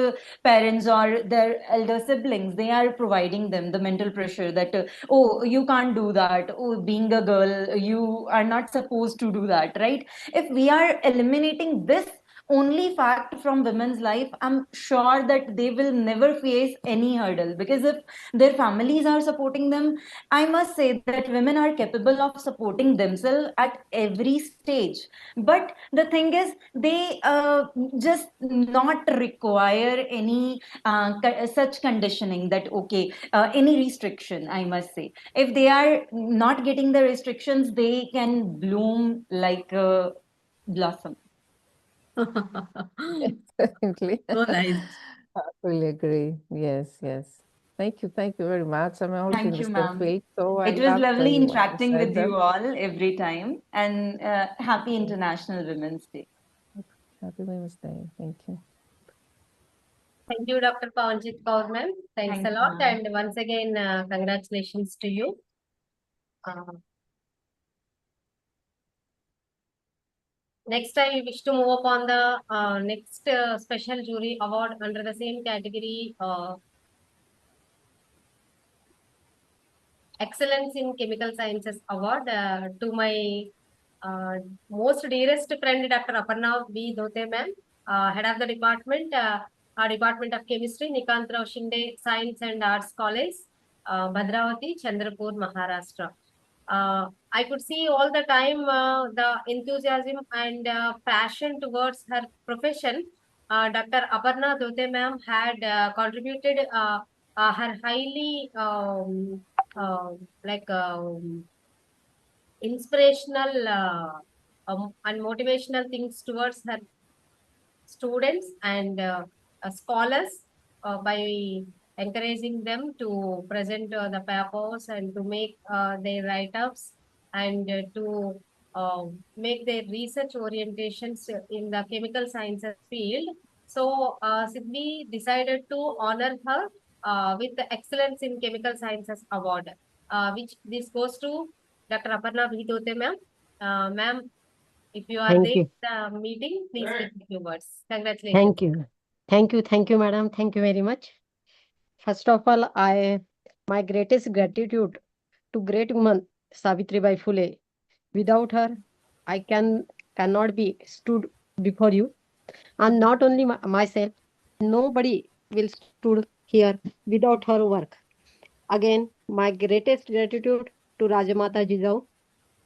parents or their elder siblings, they are providing them the mental pressure that oh, you can't do that, oh, being a girl you are not supposed to do that, right? If we are eliminating this only fact from women's life, I'm sure that they will never face any hurdle, because if their families are supporting them, I must say that women are capable of supporting themselves at every stage. But the thing is, they just not require any such conditioning that okay, any restriction, I must say. If they are not getting the restrictions, they can bloom like a blossom. Definitely. So nice. I fully agree. Yes, yes. Thank you very much. I'm also in Thank the you, same ma'am. field, so I It was love lovely what you interacting said with there. you all every time, and happy International Women's Day. Happy Women's Day. Thank you. Thank you, Dr. Pawanjit Kaur, ma'am. Thanks Thank a you, lot. ma'am. And once again, congratulations to you. Next, I wish to move upon the next special jury award under the same category, Excellence in Chemical Sciences Award, to my most dearest friend, Dr. Aparna B. Dhote, ma'am, head of the department, Department of Chemistry, Nikant Rao Shinde Science and Arts College, Bhadravati, Chandrapur, Maharashtra. I could see all the time the enthusiasm and passion towards her profession. Dr. Aparna Dhote ma'am had contributed her highly like inspirational and motivational things towards her students and scholars by encouraging them to present the papers and to make their write-ups and to make their research orientations in the chemical sciences field. So Sidvi decided to honor her with the Excellence in Chemical Sciences Award, which this goes to Dr. Aparna Bhitote ma'am. Ma'am, if you are Thank there you. at the meeting, please speak a few words. Congratulations. Thank you. Thank you, madam. Thank you very much. First of all, my greatest gratitude to great woman Savitribai Phule. Without her, I cannot be stood before you. And not only myself, nobody will stood here without her work. Again, my greatest gratitude to Rajamata Jijau,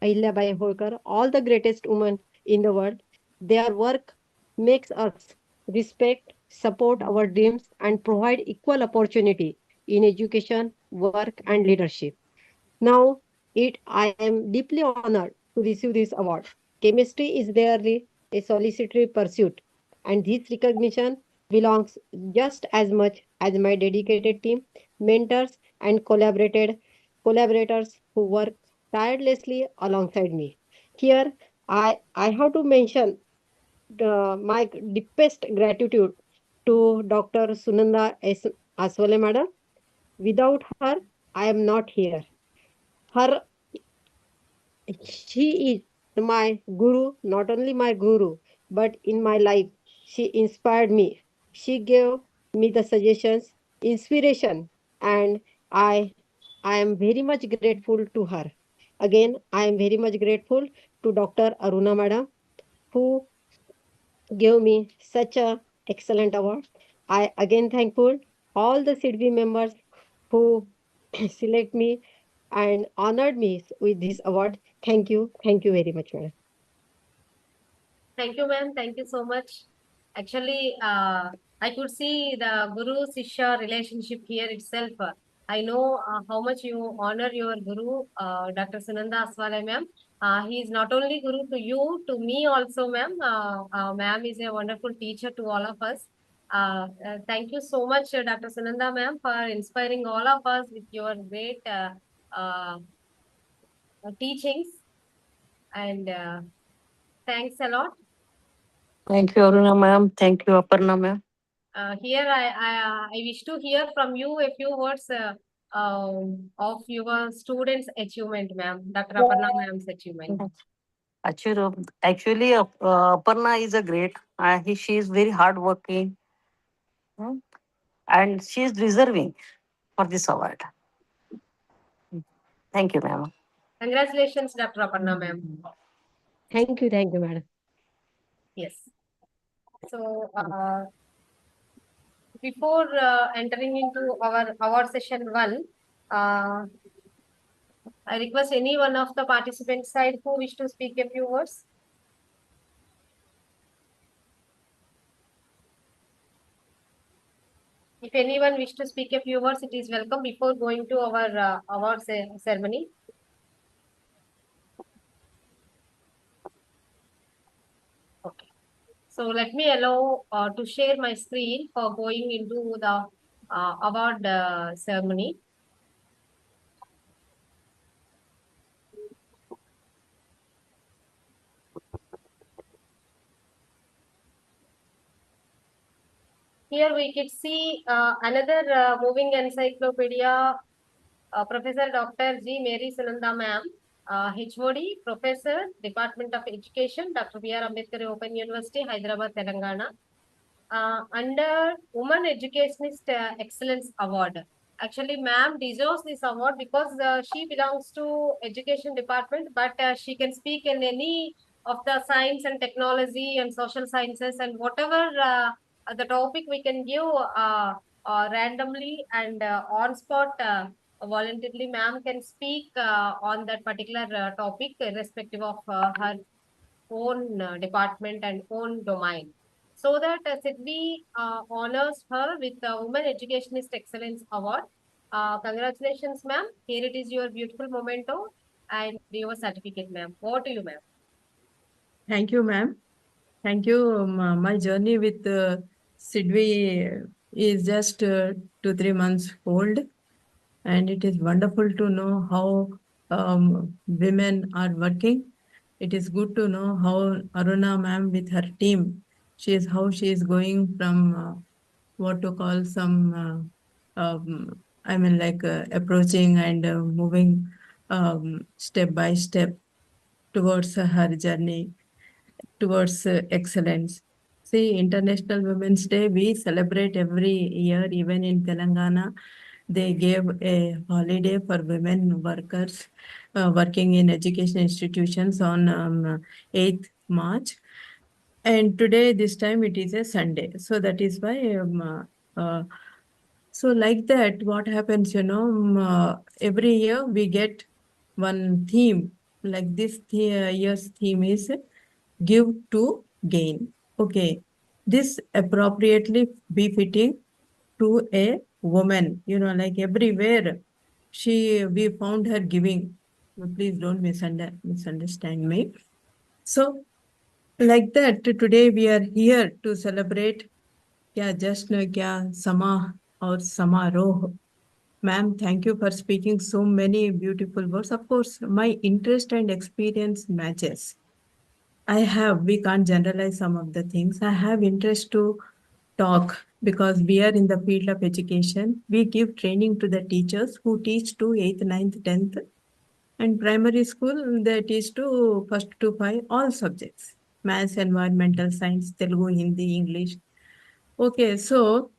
Ahilyabai Holkar, all the greatest women in the world. Their work makes us respect, support our dreams, and provide equal opportunity in education, work, and leadership. Now, I am deeply honored to receive this award. Chemistry is barely a solitary pursuit, and this recognition belongs just as much as my dedicated team, mentors, and collaborators who work tirelessly alongside me. Here, I have to mention my deepest gratitude to Dr. Sunanda S. Aswale Madam. Without her, I am not here. Her She is my guru, not only my guru, but in my life. She inspired me. She gave me the suggestions, inspiration, and I I am very much grateful to her. Again, I am very much grateful to Dr. Aruna Madam, who gave me such a excellent award. I again thankful all the Sidvi members who select me and honored me with this award. Thank you very much, madam. Thank you, ma'am. Thank you so much. Actually, I could see the Guru Sishya relationship here itself. I know how much you honor your Guru, Dr. Sunanda Aswale, ma'am. He is not only Guru to you, to me also, ma'am. Ma'am is a wonderful teacher to all of us. Thank you so much, Dr. Sunanda ma'am, for inspiring all of us with your great uh, teachings. And thanks a lot. Thank you, Aruna ma'am. Thank you, Aparna ma'am. Here, I wish to hear from you a few words of your students' achievement, ma'am, Dr. Aparna ma'am's achievement. Actually, Aparna is a great. She is very hardworking, and she is deserving for this award. Thank you, ma'am. Congratulations, Dr. Aparna ma'am. Thank you, madam. Yes. So, before entering into our award session 1, I request any one of the participants side who wish to speak a few words. If anyone wish to speak a few words, it is welcome before going to our award ceremony. Okay. So let me allow to share my screen for going into the award ceremony. Here we could see another moving encyclopedia, Professor Dr. G. Mary Sunanda ma'am, HOD, Professor, Department of Education, Dr. B.R. Ambedkar Open University, Hyderabad, Telangana. Under Women Educationist Excellence Award. Actually, ma'am deserves this award because she belongs to Education Department, but she can speak in any of the science and technology and social sciences and whatever the topic we can give randomly and on spot voluntarily, ma'am can speak on that particular topic irrespective of her own department and own domain. So that Sidvi honors her with the Women Educationist Excellence Award. Congratulations, ma'am. Here it is your beautiful memento and your certificate, ma'am. Over to you, ma'am. Thank you, ma'am. Thank you. My journey with Sidvi is just 2-3 months old, and it is wonderful to know how women are working. It is good to know how Aruna ma'am with her team, she is going from what to call some, approaching and moving step by step towards her journey towards excellence. See, International Women's Day, we celebrate every year, even in Telangana. They gave a holiday for women workers working in education institutions on 8th March. And today, this time, it is a Sunday. So that is why, so like that, what happens, every year we get one theme. Like this year's theme is give to gain. Okay, this appropriately befitting to a woman, like everywhere we found her giving. Please don't misunderstand me. So like that, today we are here to celebrate क्या जश्न क्या समा और समारोह. Ma'am, thank you for speaking so many beautiful words. Of course, my interest and experience matches. We can't generalize some of the things. I have interest to talk because we are in the field of education. We give training to the teachers who teach to 8th, 9th, 10th. And primary school, they teach to 1st to 5, all subjects. Maths, environmental science, Telugu, Hindi, English. Okay, so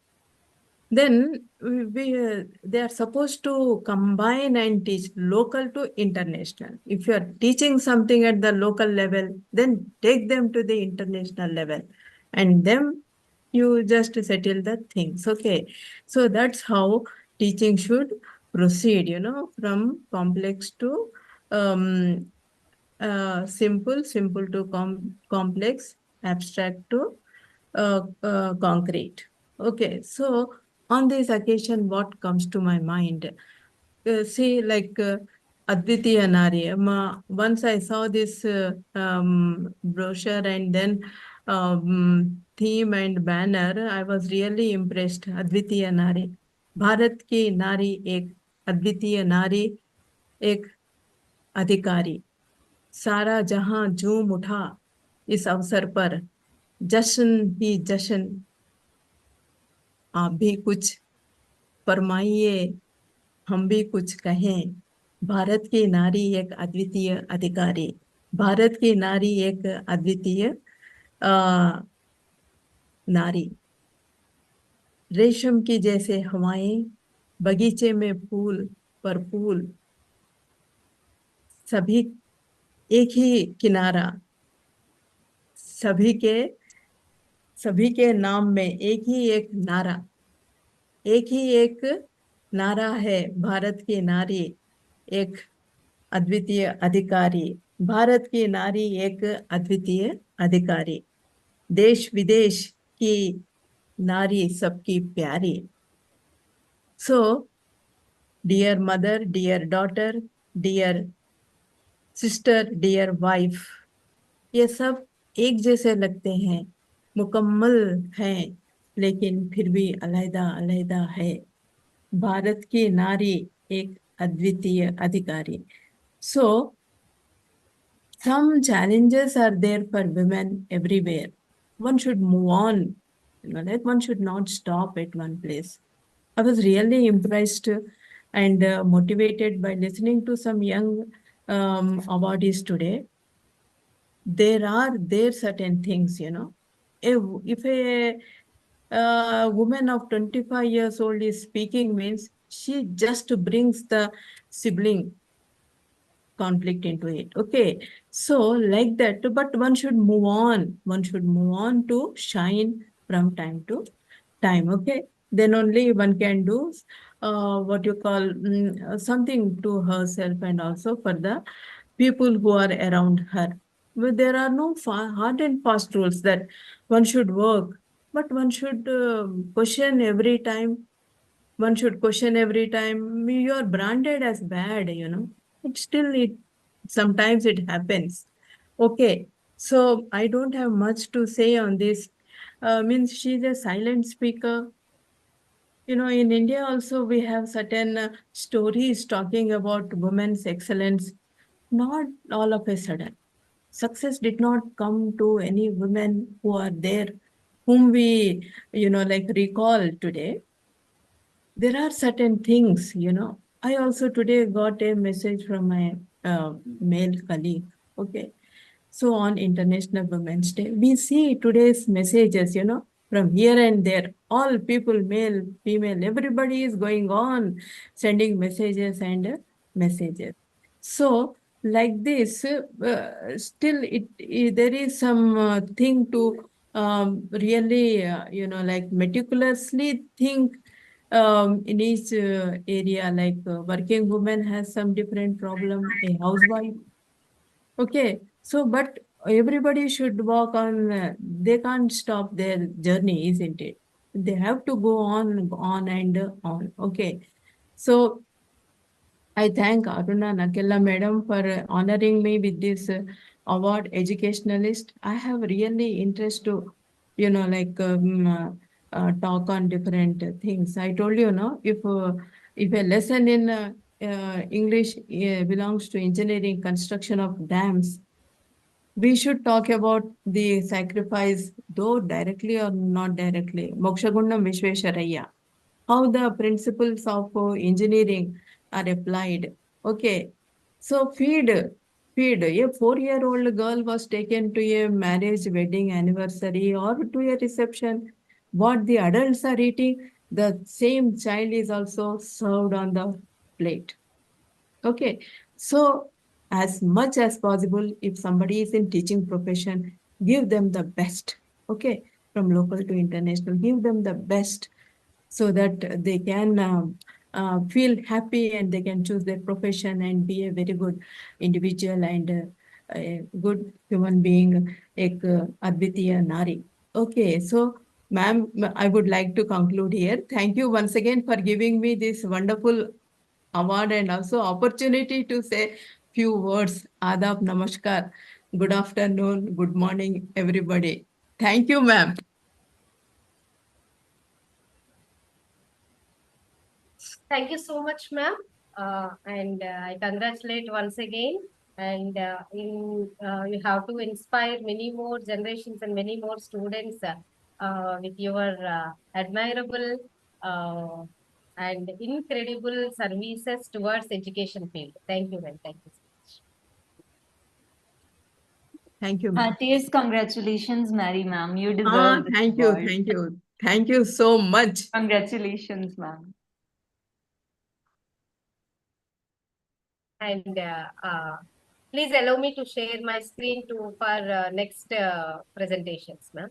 then they are supposed to combine and teach local to international. If you are teaching something at the local level, then take them to the international level, and then you just settle the things. Okay, so that's how teaching should proceed, from complex to simple to complex, abstract to concrete. Okay, so on this occasion, what comes to my mind? See, like Adwitiyah Naari. Once I saw this brochure, and then theme and banner, I was really impressed. Adwitiyah Naari. Bharat की नारी एक अद्वितीय नारी, एक अधिकारी. सारा जहां झूम उठा इस अवसर पर. जश्न ही जश्न. आप भी कुछ फरमाइए, हम भी कुछ कहें. भारत की नारी एक अद्वितीय अधिकारी. भारत की नारी एक अद्वितीय नारी. रेशम की जैसे हवाएं, बगीचे में फूल पर फूल, सभी एक ही किनारा. सभी के नाम में एक ही एक नारा. एक ही एक नारा है. भारत की नारी एक अद्वितीय अधिकारी. भारत की नारी एक अद्वितीय अधिकारी. देश विदेश की नारी सबकी प्यारी. So, dear mother, dear daughter, dear sister, dear wife, ये सब एक जैसे लगते हैं, मुकम्मल हैं, लेकिन फिर भी अलहदा अलहदा है. भारत की नारी एक अद्वितीय अधिकारी. So, some challenges are there for women everywhere. One should move on, like one should not stop at one place. I was really impressed and motivated by listening to some young awardees today. There are certain things, If a woman of 25 years old is speaking, means she just brings the sibling conflict into it. Okay. So like that, but one should move on. One should move on to shine from time to time. Okay. Then only one can do what you call something to herself and also for the people who are around her. But there are no hard and fast rules that one should work, but one should question every time. One should question every time. You are branded as bad, But still, sometimes it happens. Okay, so I don't have much to say on this. Means she's a silent speaker. In India also we have certain stories talking about women's excellence. Not all of a sudden. Success did not come to any women who are there, whom we, recall today. There are certain things, I also today got a message from my male colleague. Okay. So on International Women's Day, we see today's messages, from here and there. All people, male, female, everybody is going on sending messages and messages. So like this, still there is some thing to really, like meticulously think in each area, like working woman has some different problem, a housewife. Okay, so but everybody should walk on, they can't stop their journey, isn't it? They have to go on and on. Okay, so I thank Aruna Nakella madam for honoring me with this award, educationalist. I have really interest to, talk on different things. I told you, if a lesson in English belongs to engineering, construction of dams, we should talk about the sacrifice, though directly or not directly. Mokshagundam Vishwesharaya. How the principles of engineering are applied. Okay. So feed. A 4-year-old girl was taken to a marriage, wedding, anniversary, or to a reception. What the adults are eating, the same child is also served on the plate. Okay. So as much as possible, if somebody is in teaching profession, give them the best. Okay. From local to international, give them the best so that they can feel happy and they can choose their profession and be a very good individual and a good human being, ek Adwitiyah Naari. Okay, so ma'am, I would like to conclude here. Thank you once again for giving me this wonderful award and also opportunity to say few words. Adab, namaskar, good afternoon, good morning, everybody. Thank you, ma'am. Thank you so much, ma'am. And I congratulate once again. And you have to inspire many more generations and many more students with your admirable uh, and incredible services towards education field. Thank you, ma'am. Thank you so much. Thank you, ma'am. Heartiest congratulations, Mary ma'am. You deserve this Thank you, award. thank you. Thank you so much. Congratulations, ma'am. And please allow me to share my screen for next presentations, ma'am.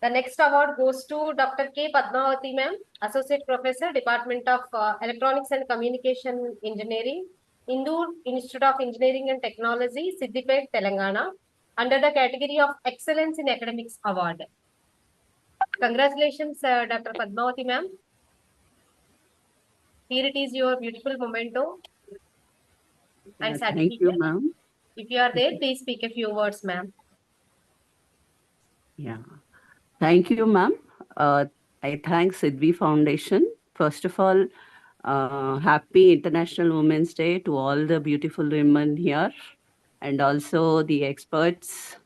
The next award goes to Dr. K. Padmavati, ma'am, Associate Professor, Department of Electronics and Communication Engineering, Indoor Institute of Engineering and Technology, Siddipet, Telangana, under the category of Excellence in Academics Award. Congratulations, Dr. Padmavati, ma'am. Here it is your beautiful memento and Thank certificate. you, ma'am. If you are there, please speak a few words, ma'am. Yeah. Thank you, ma'am. I thank Sidvi Foundation. First of all, happy International Women's Day to all the beautiful women here and also the experts.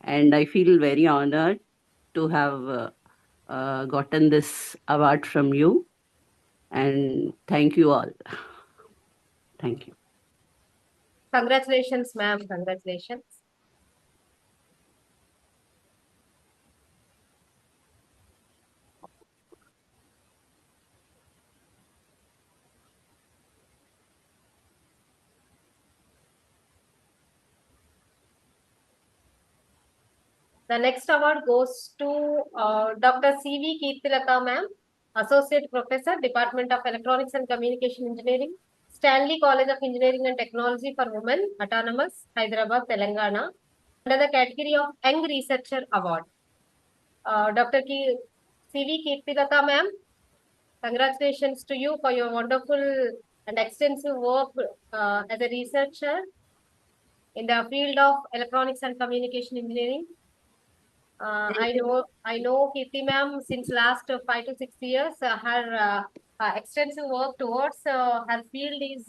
And I feel very honored to have gotten this award from you. And thank you all. Thank you. Congratulations, ma'am. Congratulations. The next award goes to Dr. C.V. Kirtilaka, ma'am, Associate Professor, Department of Electronics and Communication Engineering, Stanley College of Engineering and Technology for Women, Autonomous, Hyderabad, Telangana, under the category of Young Researcher Award. Dr. C.V. Kirtilaka, ma'am, congratulations to you for your wonderful and extensive work as a researcher in the field of electronics and communication engineering. I know Kirti ma'am since last 5 to 6 years. Her extensive work towards her field is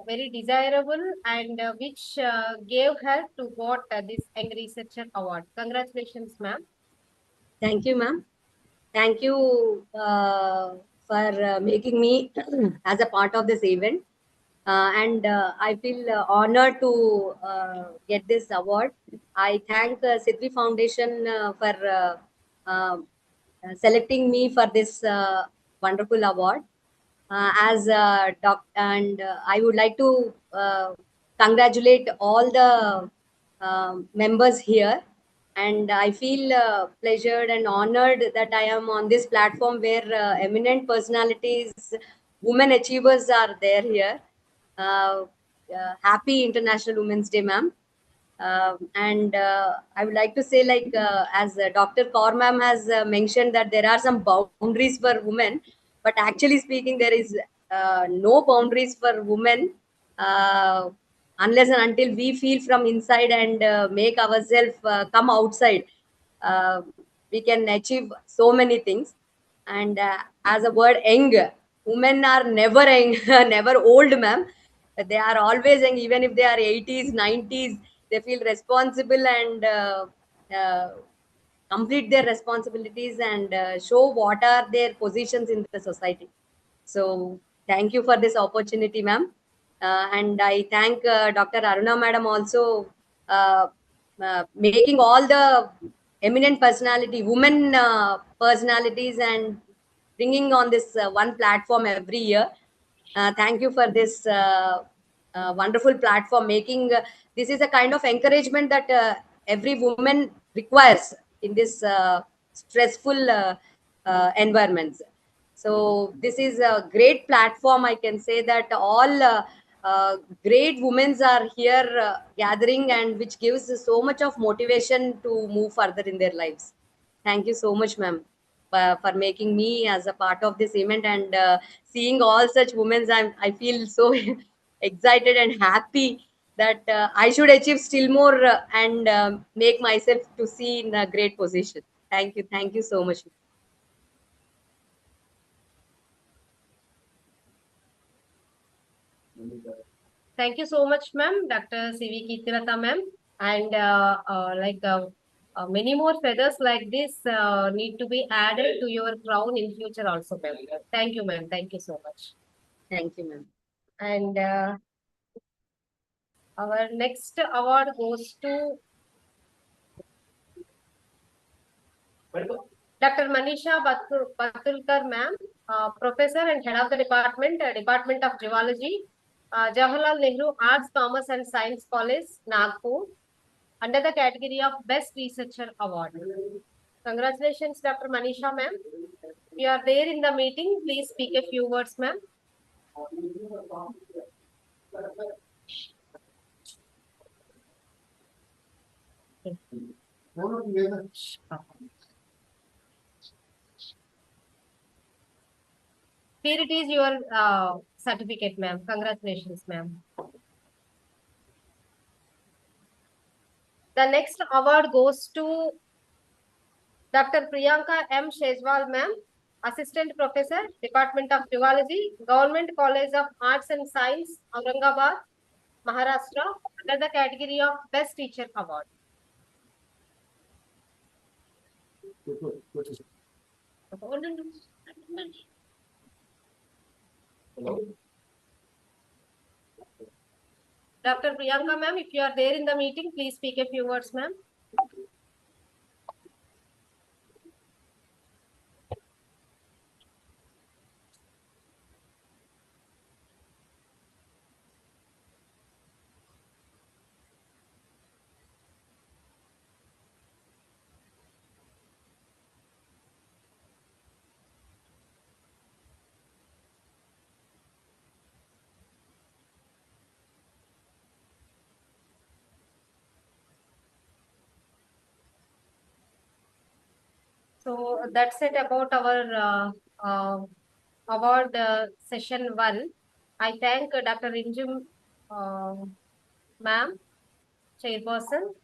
very desirable and which gave her to got this Young Researcher Award. Congratulations, ma'am. Thank you, ma'am. Thank you for making me as a part of this event. And I feel honored to get this award. I thank Sidvi Foundation for selecting me for this wonderful award. I would like to congratulate all the members here. And I feel pleasured and honored that I am on this platform where eminent personalities, women achievers are there here. Happy International Women's Day, ma'am. And I would like to say, like, as Dr. Kaur ma'am has mentioned that there are some boundaries for women, but actually speaking, there is no boundaries for women unless and until we feel from inside and make ourselves come outside. We can achieve so many things. And as a word, young, women are never young, never old, ma'am. They are always young, even if they are 80s, 90s, they feel responsible and complete their responsibilities and show what are their positions in the society. So thank you for this opportunity, ma'am. And I thank Dr. Aruna madam also making all the eminent personality, women personalities and bringing on this one platform every year. Thank you for this wonderful platform. Making this is a kind of encouragement that every woman requires in this stressful environments. So this is a great platform. I can say that all great women are here gathering, and which gives so much of motivation to move further in their lives. Thank you so much, ma'am, for making me as a part of this event and seeing all such women. I feel so excited and happy that I should achieve still more and make myself to see in a great position. Thank you. Thank you so much. Thank you so much, ma'am, Dr. C.V. Kirtilata, ma'am. And many more feathers like this need to be added to your crown in future also, ma'am. Thank you, ma'am. Thank you so much. Thank you, ma'am. And our next award goes to Dr. Manisha Batulkar, ma'am, Professor and Head of the Department, Department of Geology, Jawaharlal Nehru Arts, Commerce and Science College, Nagpur, under the category of Best Researcher Award. Congratulations, Dr. Manisha, ma'am. If you are there in the meeting, please speak a few words, ma'am. Here it is your certificate, ma'am. Congratulations, ma'am. The next award goes to Dr. Priyanka M. Shejwal, ma'am, Assistant Professor, Department of Geology, Government College of Arts and Science, Aurangabad, Maharashtra, under the category of Best Teacher Award. Dr. Priyanka, ma'am, if you are there in the meeting, please speak a few words, ma'am. So that's it about our award session 1. I thank Dr. Rinjum ma'am, chairperson,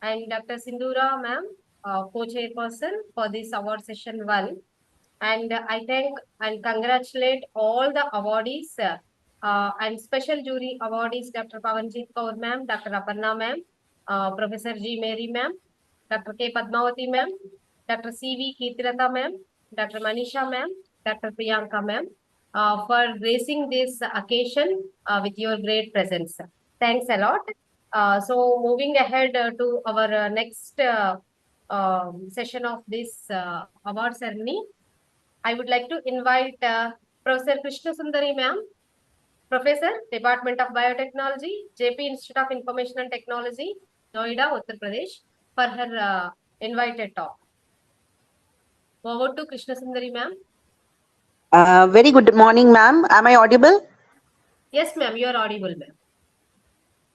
and Dr. Sindura ma'am, co-chairperson for this award session 1. And I thank and congratulate all the awardees and special jury awardees, Dr. Pavanjit Kaur ma'am, Dr. Aparna ma'am, Professor G. Mary ma'am, Dr. K. Padmavati ma'am, Dr. C.V. Kirtilata ma'am, Dr. Manisha ma'am, Dr. Priyanka ma'am, for gracing this occasion with your great presence. Thanks a lot. So moving ahead to our next session of this award ceremony, I would like to invite Professor Krishna Sundari ma'am, Professor, Department of Biotechnology, JP Institute of Information and Technology, Noida, Uttar Pradesh, for her invited talk. Over to Krishna Sundari ma'am. Very good morning, ma'am. Am I audible? Yes, ma'am, you are audible, ma'am.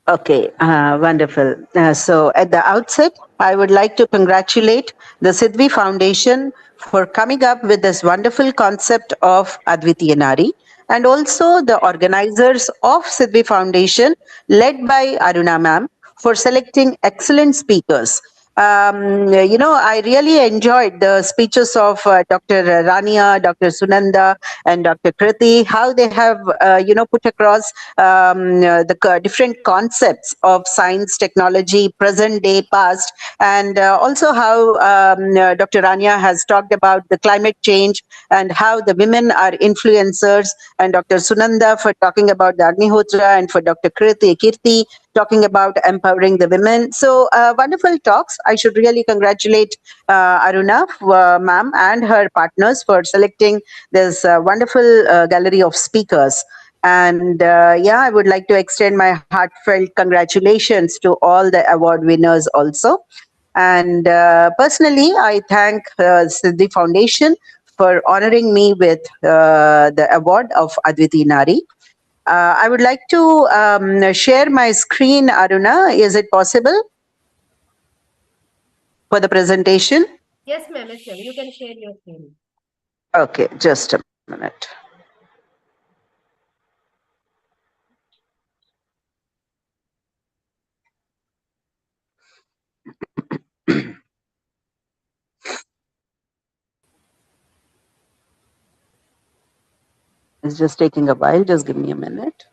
Okay, wonderful. So at the outset, I would like to congratulate the Sidvi Foundation for coming up with this wonderful concept of Adwitiyah Naari, and also the organizers of Sidvi Foundation, led by Aruna ma'am, for selecting excellent speakers. I really enjoyed the speeches of Dr. Rania, Dr. Sunanda, and Dr. Kriti, how they have, put across the different concepts of science, technology, present day, past, and also how Dr. Rania has talked about the climate change and how the women are influencers, and Dr. Sunanda for talking about the Agnihotra, and for Dr. Kirti talking about empowering the women. So wonderful talks. I should really congratulate Aruna ma'am and her partners for selecting this wonderful gallery of speakers. And I would like to extend my heartfelt congratulations to all the award winners also. And personally, I thank Sidvi Foundation for honoring me with the award of Adwitiyah Naari. I would like to share my screen, Aruna. Is it possible for the presentation? Yes, ma'am. Yes, ma'am. You can share your screen. Okay, just a minute. It's just taking a while. Just give me a minute.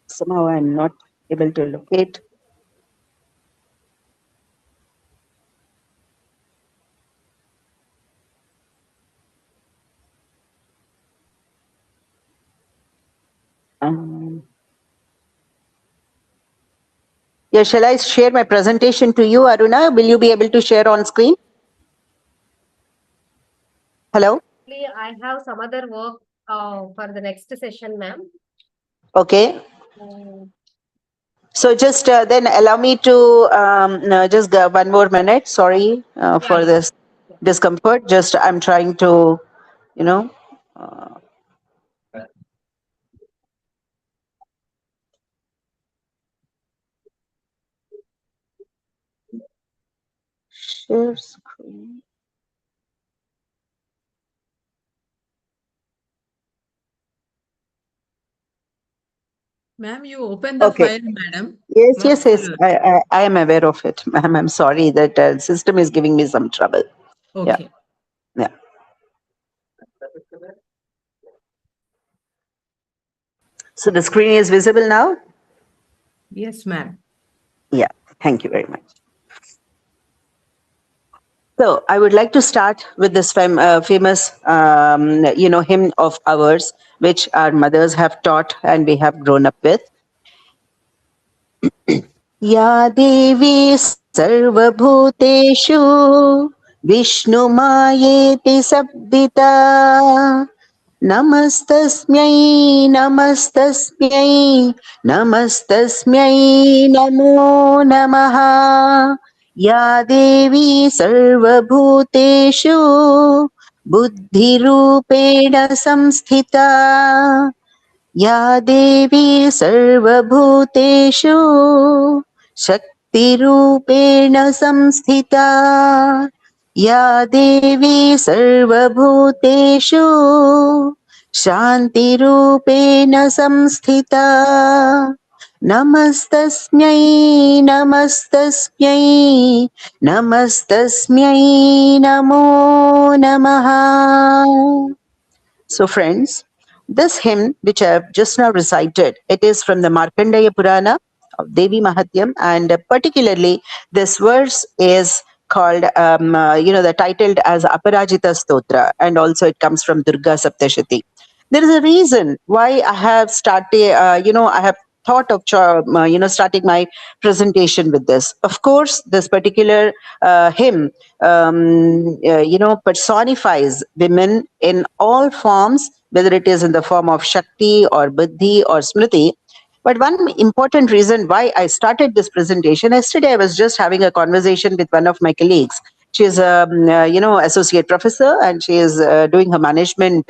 Somehow I'm not able to locate. Yeah, shall I share my presentation to you, Aruna? Will you be able to share on screen? Hello? I have some other work for the next session, ma'am. Okay. Mm. So just then allow me to just one more minute. Sorry for this discomfort. Just I'm trying to, you know. Share screen. Ma'am, you open the Okay. file, madam. Yes. I am aware of it, ma'am. I'm sorry that system is giving me some trouble. Okay. Yeah. So the screen is visible now? Yes, ma'am. Yeah. Thank you very much. So I would like to start with this famous, hymn of ours, which our mothers have taught and we have grown up with. Ya Devi Sarvabhuteshu Vishnumayeti Sabdita Namastasmyai Namastasmyai Namastasmyai Namo Namaha Ya Devi Sarvabhuteshu Buddhirupena Samsthita या देवी सर्वभूतेषु शक्तिरूपेण संस्थिता या देवी सर्वभूतेषु शान्तिरूपेण संस्थिता नमस्तस्मै नमस्तस्मै नमस्तस्मै नमो नमः. So friends, this hymn, which I have just now recited, it is from the Markandeya Purana of Devi Mahatyam, and particularly this verse is called, the titled as Aparajita Stotra, and also it comes from Durga Saptashati. There is a reason why I have started, I have thought of, starting my presentation with this. Of course, this particular hymn, personifies women in all forms, whether it is in the form of Shakti or Buddhi or Smriti. But one important reason why I started this presentation, yesterday I was just having a conversation with one of my colleagues. She is a, associate professor, and she is doing her management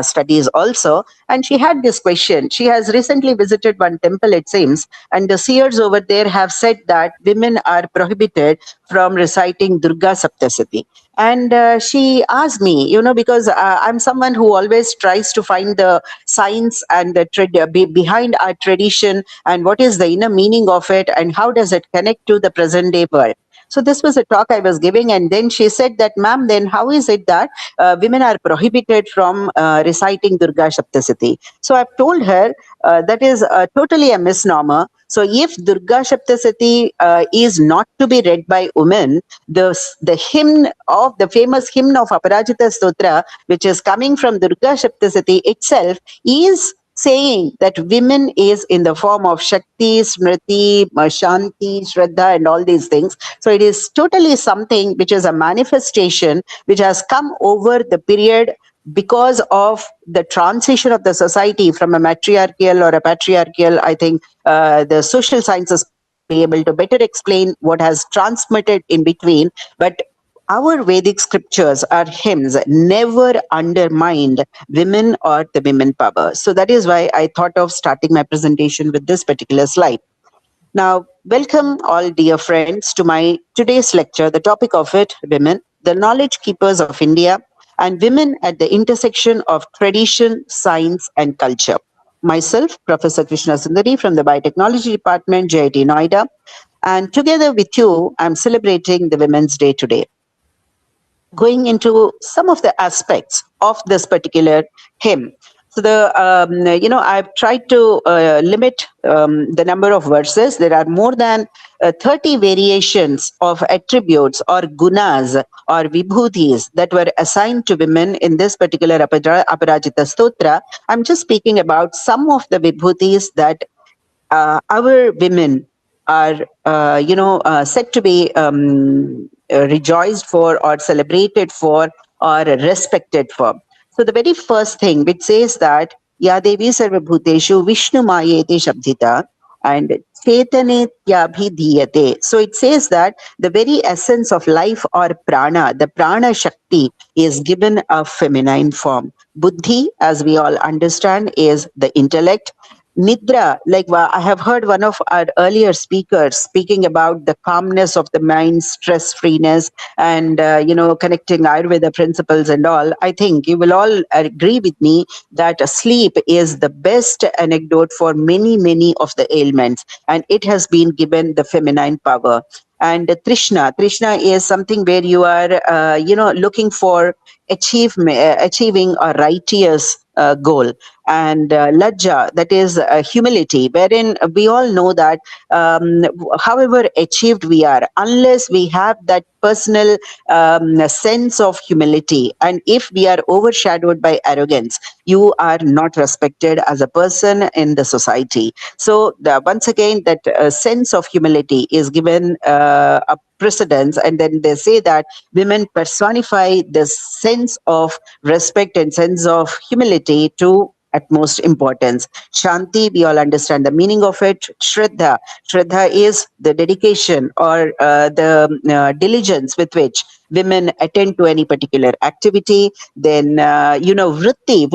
studies also. And she had this question. She has recently visited one temple, it seems, and the seers over there have said that women are prohibited from reciting Durga Saptasati. And she asked me, because I'm someone who always tries to find the science and the behind our tradition, and what is the inner meaning of it, and how does it connect to the present day world. So this was a talk I was giving, and then she said that, ma'am, then how is it that women are prohibited from reciting Durga Saptasati? So I've told her that is totally a misnomer. So if Durga Saptasati is not to be read by women, the hymn of the famous hymn of Aparajita Stotra, which is coming from Durga Saptasati itself, is saying that women is in the form of Shakti, Smriti, Shanti, Shraddha, and all these things. So it is totally something which is a manifestation which has come over the period because of the transition of the society from a matriarchal or a patriarchal. I think the social sciences be able to better explain what has transmitted in between. But our Vedic scriptures, our hymns, never undermined women or the women power. So that is why I thought of starting my presentation with this particular slide. Now, welcome all dear friends to my today's lecture. The topic of it, women, the knowledge keepers of India and women at the intersection of tradition, science and culture. Myself, Professor Krishna Sundari from the Biotechnology Department, JIT Noida, and together with you, I'm celebrating the Women's Day today, going into some of the aspects of this particular hymn. So I've tried to limit the number of verses. There are more than 30 variations of attributes or gunas or vibhutis that were assigned to women in this particular Aparajita Stotra. I'm just speaking about some of the vibhutis that our women are, said to be rejoiced for or celebrated for or respected for. So the very first thing which says that Ya Devi Sarvabhuteshu Vishnu Mayete Shabdita and Chetanethyabhidhiyate. So it says that the very essence of life or prana, the prana shakti, is given a feminine form. Buddhi, as we all understand, is the intellect. Nidra, like I have heard one of our earlier speakers speaking about the calmness of the mind, stress freeness, and connecting Ayurveda principles and all. I think you will all agree with me that sleep is the best antidote for many of the ailments, and it has been given the feminine power. And Trishna is something where you are, looking for achieving a righteous goal. And lajja, that is humility, wherein we all know that however achieved we are, unless we have that personal sense of humility, and if we are overshadowed by arrogance, you are not respected as a person in the society. So once again, that sense of humility is given a precedence, and then they say that women personify this sense of respect and sense of humility to utmost importance. Shanti, we all understand the meaning of it. Shraddha is the dedication or the diligence with which women attend to any particular activity. Then, vritti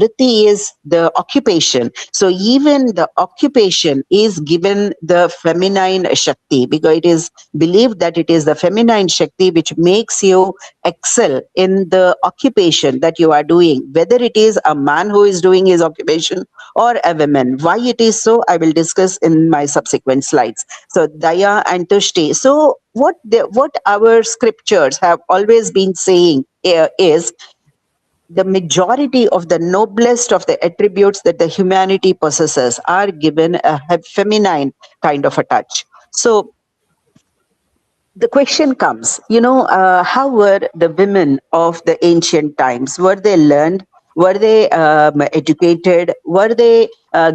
is the occupation. So even the occupation is given the feminine Shakti, because it is believed that it is the feminine Shakti which makes you excel in the occupation that you are doing, whether it is a man who is doing his occupation or a woman. Why it is so, I will discuss in my subsequent slides. So Daya and Tushti. So what our scriptures have always been saying is the majority of the noblest of the attributes that the humanity possesses are given a feminine kind of a touch. So the question comes, how were the women of the ancient times? Were they learned? Were they educated? Were they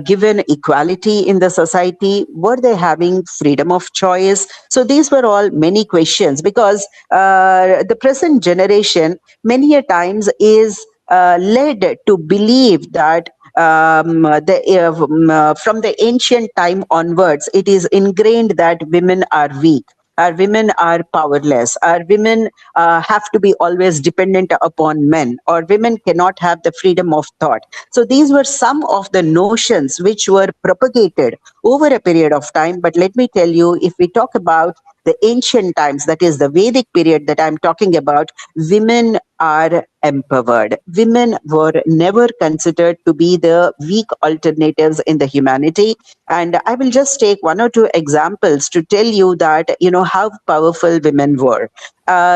given equality in the society? Were they having freedom of choice? So these were all many questions, because the present generation many a times is led to believe that from the ancient time onwards, it is ingrained that women are weak. Our women are powerless. Our women have to be always dependent upon men, or women cannot have the freedom of thought. So these were some of the notions which were propagated over a period of time. But let me tell you, if we talk about the ancient times, that is the Vedic period that I'm talking about, women are empowered. Women were never considered to be the weak alternatives in the humanity. And I will just take one or two examples to tell you that, how powerful women were.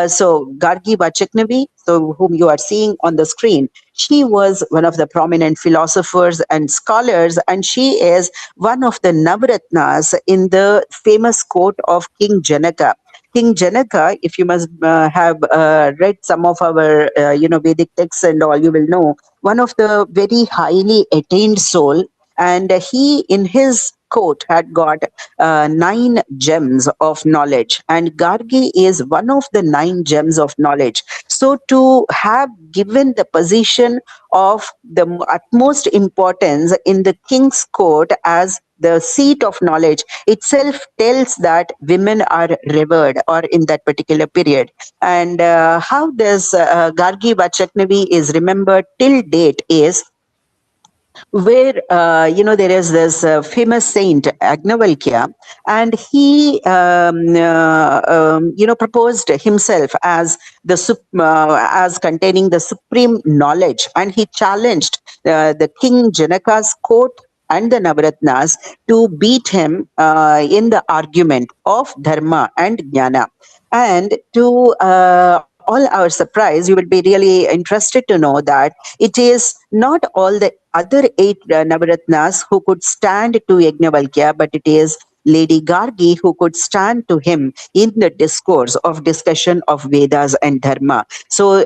So Gargi Vachaknavi, so whom you are seeing on the screen, she was one of the prominent philosophers and scholars, and she is one of the Navratnas in the famous court of King Janaka. King Janaka, if you must have read some of our, Vedic texts and all, you will know, one of the very highly attained soul, and he in his court had got 9 gems of knowledge, and Gargi is one of the 9 gems of knowledge. So to have given the position of the utmost importance in the king's court as the seat of knowledge itself tells that women are revered, or in that particular period. And how does Gargi Vachaknavi is remembered till date is where there is this famous saint Agnavalkya, and he proposed himself as as containing the supreme knowledge, and he challenged the king Janaka's court and the Navaratnas to beat him in the argument of dharma and jnana. And to all our surprise, you would be really interested to know that it is not all the other eight Navaratnas who could stand to Yajnavalkya, but it is Lady Gargi who could stand to him in the discourse of discussion of Vedas and Dharma. So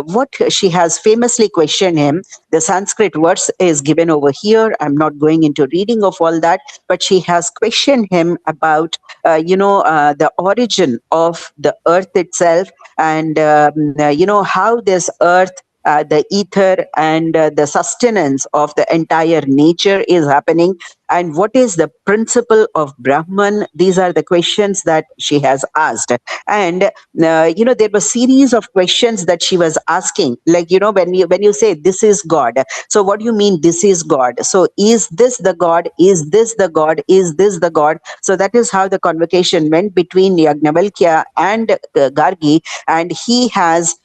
what she has famously questioned him, the Sanskrit verse is given over here. I'm not going into reading of all that, but she has questioned him about the origin of the earth itself, and how this earth, the ether, and the sustenance of the entire nature is happening, and what is the principle of Brahman. These are the questions that she has asked. And there were series of questions that she was asking, like, when you say this is God, so what do you mean this is God? So is this the God? Is this the God? Is this the God? So that is how the convocation went between Yagnavalkya and Gargi, and he has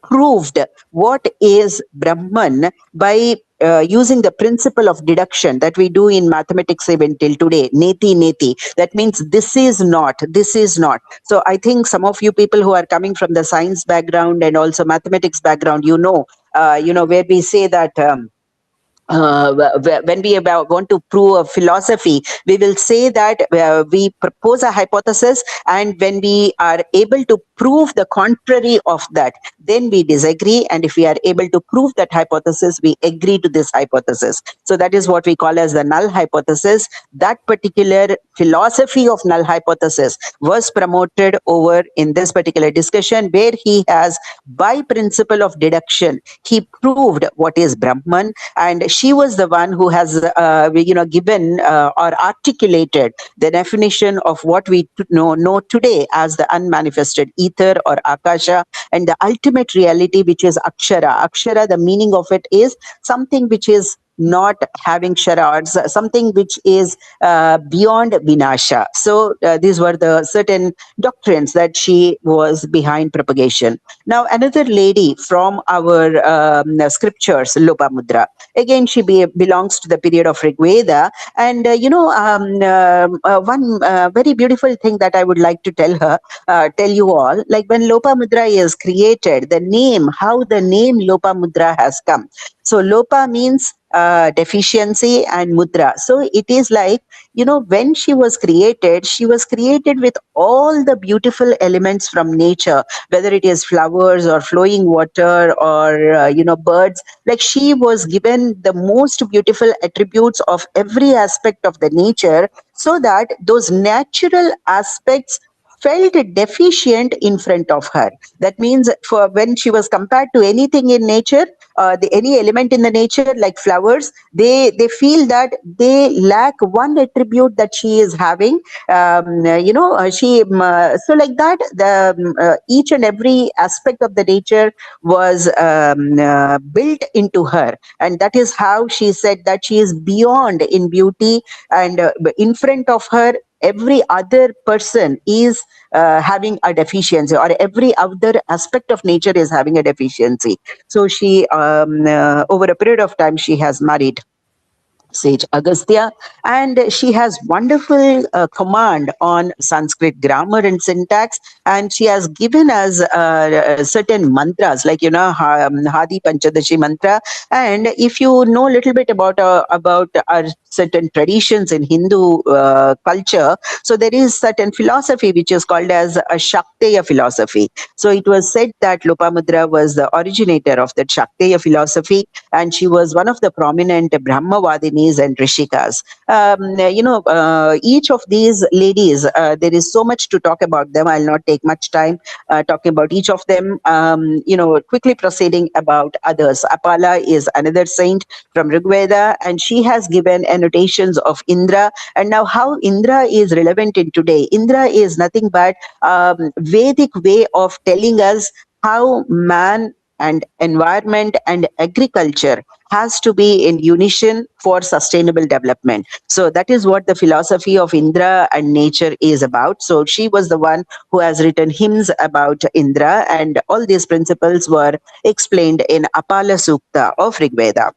proved what is Brahman by using the principle of deduction that we do in mathematics even till today, neti neti. That means this is not, this is not. So I think some of you people who are coming from the science background and also mathematics background, where we say that when we want to prove a philosophy, we will say that we propose a hypothesis, and when we are able to prove the contrary of that, then we disagree, and if we are able to prove that hypothesis, we agree to this hypothesis. So that is what we call as the null hypothesis. That particular philosophy of null hypothesis was promoted over in this particular discussion, where he has, by principle of deduction, he proved what is Brahman, and she was the one who has given or articulated the definition of what we know today as the unmanifested ether or akasha, and the ultimate reality, which is akshara. The meaning of it is something which is not having shards, something which is beyond vinasha. So these were the certain doctrines that she was behind propagation. Now another lady from our scriptures, Lopamudra. Again, she belongs to the period of Rigveda. And, one very beautiful thing that I would like to tell you all, like when Lopamudra is created, the name, how the name Lopamudra has come. So Lopa means deficiency, and Mudra. So it is like, when she was created with all the beautiful elements from nature, whether it is flowers or flowing water or, birds. Like, she was given the most beautiful attributes of every aspect of the nature, so that those natural aspects felt deficient in front of her. That means for when she was compared to anything in nature, any element in the nature, like flowers, they feel that they lack one attribute that she is having. So like that, the each and every aspect of the nature was built into her, and that is how she said that she is beyond in beauty, and in front of her every other person is having a deficiency, or every other aspect of nature is having a deficiency. So she over a period of time, she has married sage Agastya, and she has wonderful command on Sanskrit grammar and syntax, and she has given us certain mantras, like Hadi Panchadashi mantra. And if you know a little bit about our certain traditions in Hindu culture, so there is certain philosophy which is called as a Shakteya philosophy. So it was said that Lopamudra was the originator of that Shakteya philosophy, and she was one of the prominent Brahmavadinis and Rishikas. Each of these ladies, there is so much to talk about them. I'll not take much time talking about each of them. Quickly proceeding about others. Apala is another saint from Rigveda, and she has given annotations of Indra. And now how Indra is relevant in today. Indra is nothing but Vedic way of telling us how man and environment and agriculture has to be in unison for sustainable development. So that is what the philosophy of Indra and nature is about. So she was the one who has written hymns about Indra, and all these principles were explained in Apala Sukta of Rigveda.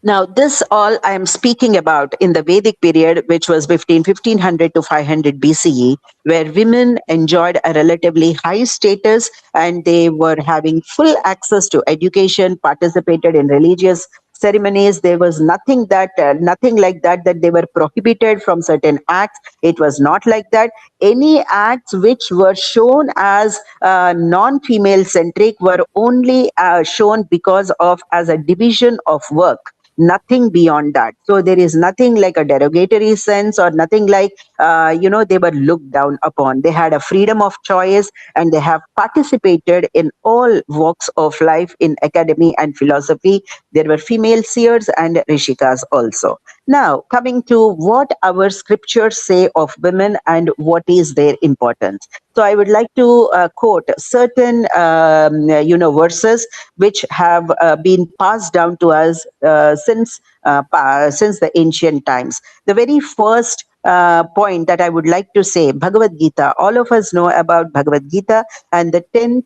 Now, this all I am speaking about in the Vedic period, which was between 1500 to 500 BCE, where women enjoyed a relatively high status and they were having full access to education, participated in religious ceremonies. There was nothing like that they were prohibited from certain acts. It was not like that. Any acts which were shown as non-female centric were only shown because of as a division of work, nothing beyond that. So there is nothing like a derogatory sense or nothing like they were looked down upon. They had a freedom of choice and they have participated in all walks of life in academy and philosophy. There were female seers and rishikas also. Now, coming to what our scriptures say of women and what is their importance. So I would like to quote certain verses which have been passed down to us since the ancient times. The very first point that I would like to say, Bhagavad Gita. All of us know about Bhagavad Gita and the 10th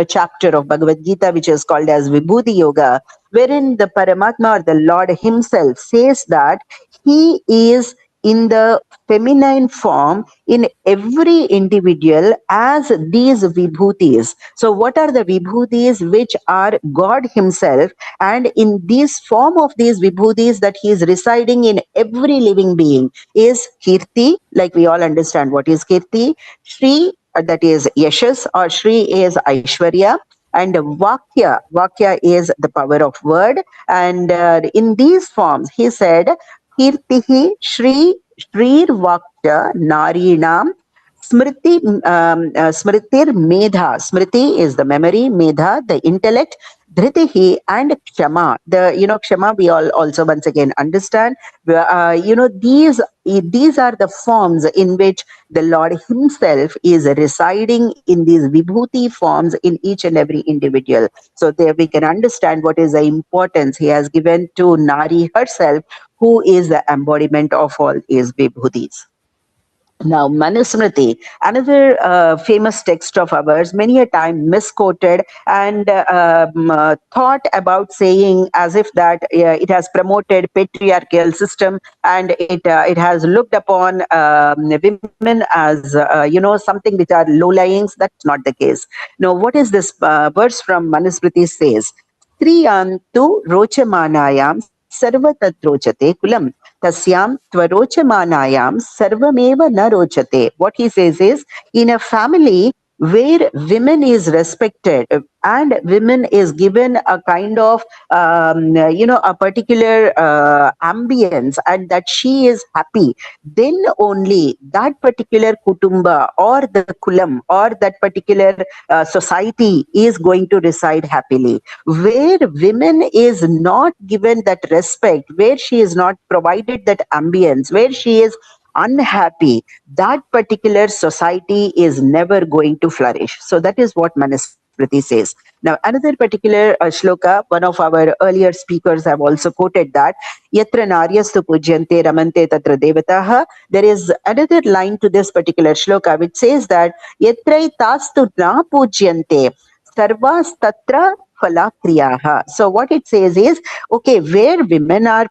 chapter of Bhagavad Gita, which is called as Vibhuti Yoga, wherein the Paramatma or the Lord himself says that he is in the feminine form in every individual as these vibhutis. So what are the vibhutis? Which are God himself, and in this form of these vibhutis that he is residing in every living being is Kirti, like we all understand what is Kirti, Shri, that is Yashas, or Shri is Aishwarya, and Vakya is the power of word. And in these forms, he said, Kirtihi Shri Shrir Vakya Narinam Smritir Medha. Smriti is the memory, Medha, the intellect, Dhritihi and Kshama. Kshama we all also once again understand. These are the forms in which the Lord himself is residing in these vibhuti forms in each and every individual. So there we can understand what is the importance he has given to Naari herself, who is the embodiment of all these vibhutis. Now, Manusmriti, another famous text of ours, many a time misquoted and thought about saying as if that it has promoted patriarchal system and it has looked upon women as something which are low-lyings. That's not the case. Now, what is this verse from Manusmriti says? Striyantu rochamanayam sarvatat rochate kulam. Tasyam tvarochamanayam sarvameva na rochate. What he says is, in a family where women is respected and women is given a kind of a particular ambience and that she is happy, then only that particular kutumba or the kulam or that particular society is going to reside happily. Where women is not given that respect, where she is not provided that ambience, where she is unhappy, that particular society is never going to flourish. So that is what Manusmriti says. Now, another particular shloka, one of our earlier speakers have also quoted that, Yatra naryastu pujyante ramante tatra devataha. There is another line to this particular shloka which says that, Yatrai tastu na pujyante sarvas tatra falakriyaha. So what it says is, okay, where women are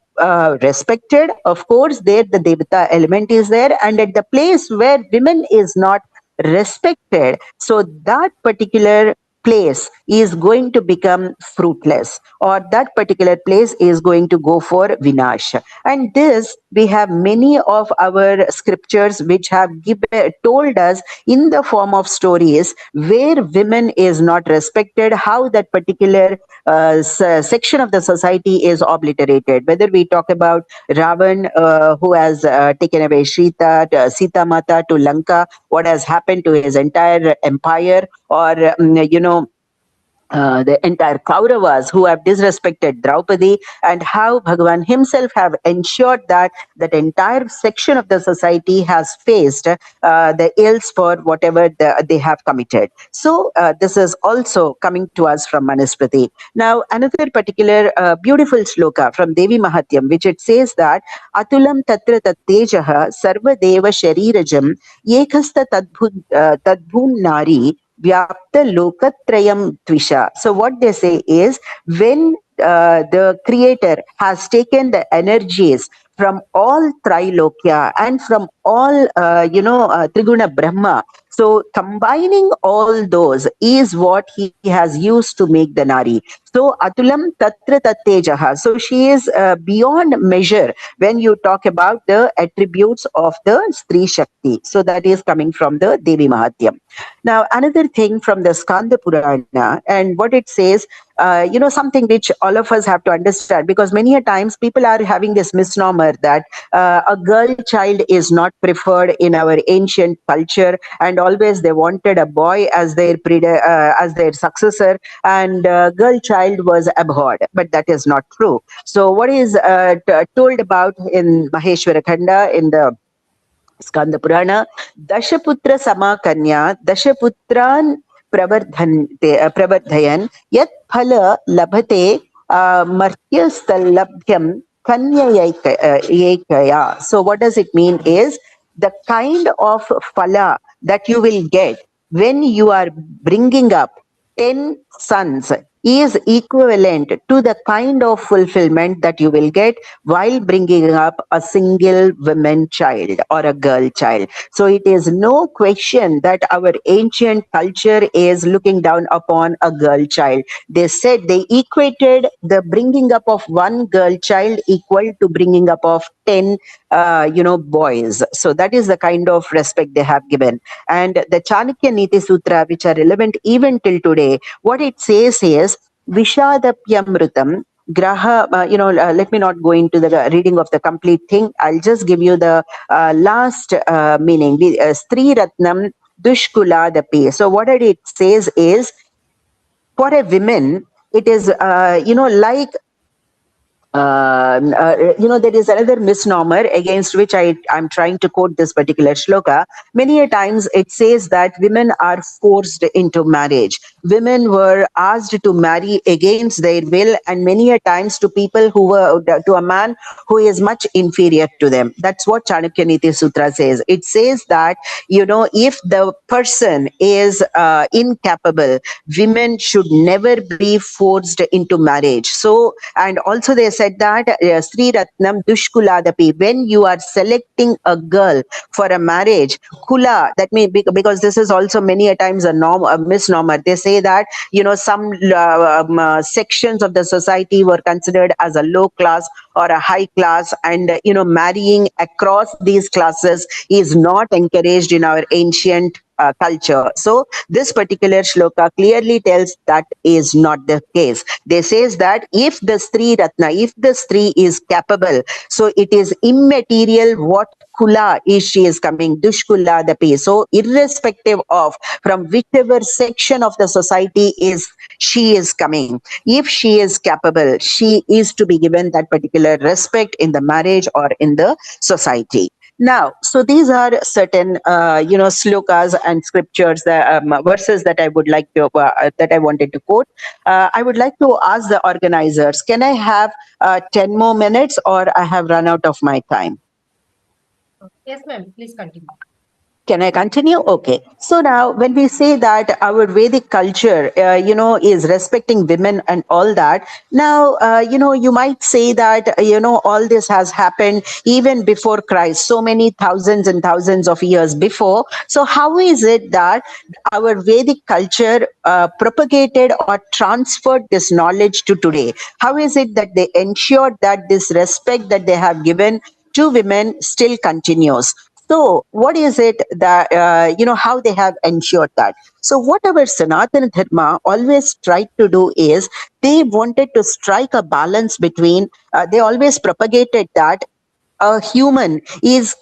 respected, of course, there the Devata element is there, and at the place where women is not respected, so that particular place is going to become fruitless, or that particular place is going to go for vinash. And this, we have many of our scriptures which have told us in the form of stories where women is not respected, how that particular section of the society is obliterated. Whether we talk about Ravan, who has taken away Sita Mata to Lanka, what has happened to his entire empire, or the entire Kauravas who have disrespected Draupadi, and how Bhagavan himself have ensured that that entire section of the society has faced the ills for whatever they have committed. So this is also coming to us from Manusmriti. Now another particular beautiful sloka from Devi Mahatyam, which it says that Atulam tatra tattejaha sarva deva sharirajam yekhasta tadbhun nari Vyapta Lokatrayam Tvisha. So what they say is when the creator has taken the energies from all Trilokya and from all, Triguna Brahma. So combining all those is what he has used to make the Nari. So Atulam Tatra Tattejaha. So she is beyond measure when you talk about the attributes of the Stri Shakti. So that is coming from the Devi Mahatyam. Now, another thing from the Skanda Purana, and what it says, something which all of us have to understand, because many a times people are having this misnomer that a girl child is not preferred in our ancient culture, and always they wanted a boy as their successor, and girl child was abhorred. But that is not true. So, what is told about in Maheshwara Khanda in the Skanda Purana, Dashaputra Samakanya, Dashaputran Pravardhayan, Yat Phala Labhate Martyastallabhyam Kanya. So, what does it mean is the kind of phala that you will get when you are bringing up 10 sons is equivalent to the kind of fulfillment that you will get while bringing up a single woman child or a girl child. So it is no question that our ancient culture is looking down upon a girl child. They said they equated the bringing up of one girl child equal to bringing up of 10 boys. So that is the kind of respect they have given. And the Chanakya Niti Sutra, which are relevant even till today, what it says is Vishadapyamrutam Graha, let me not go into the reading of the complete thing. I'll just give you the last meaning. Stri Ratnam Dushkuladapi. So what it says is, for a woman, it is, like there is another misnomer against which I'm trying to quote this particular shloka. Many a times it says that women are forced into marriage. Women were asked to marry against their will, and many a times to people to a man who is much inferior to them. That's what Chanakya Niti Sutra says. It says that, if the person is incapable, women should never be forced into marriage. So, and also they said that Sri Ratnam Dushkuladapi, when you are selecting a girl for a marriage, Kula, that may be because this is also many a times a misnomer. They say that, some sections of the society were considered as a low class or a high class, and, marrying across these classes is not encouraged in our ancient culture. So this particular shloka clearly tells that is not the case. They says that if the Stri Ratna, if the Stri is capable, so it is immaterial what kula is she is coming, dushkula dapi. So irrespective of from whichever section of the society is she is coming, if she is capable, she is to be given that particular respect in the marriage or in the society. Now, so these are certain, slokas and scriptures, verses that I would like to, that I wanted to quote. I would like to ask the organizers, can I have 10 more minutes, or I have run out of my time? Yes, ma'am. Please continue. Can I continue? Okay. So now when we say that our Vedic culture, is respecting women and all that, now, you might say that, all this has happened even before Christ, so many thousands and thousands of years before. So how is it that our Vedic culture propagated or transferred this knowledge to today? How is it that they ensured that this respect that they have given to women still continues? So what is it that, how they have ensured that? So what our Sanatana Dharma always tried to do is they wanted to strike a balance between, they always propagated that a human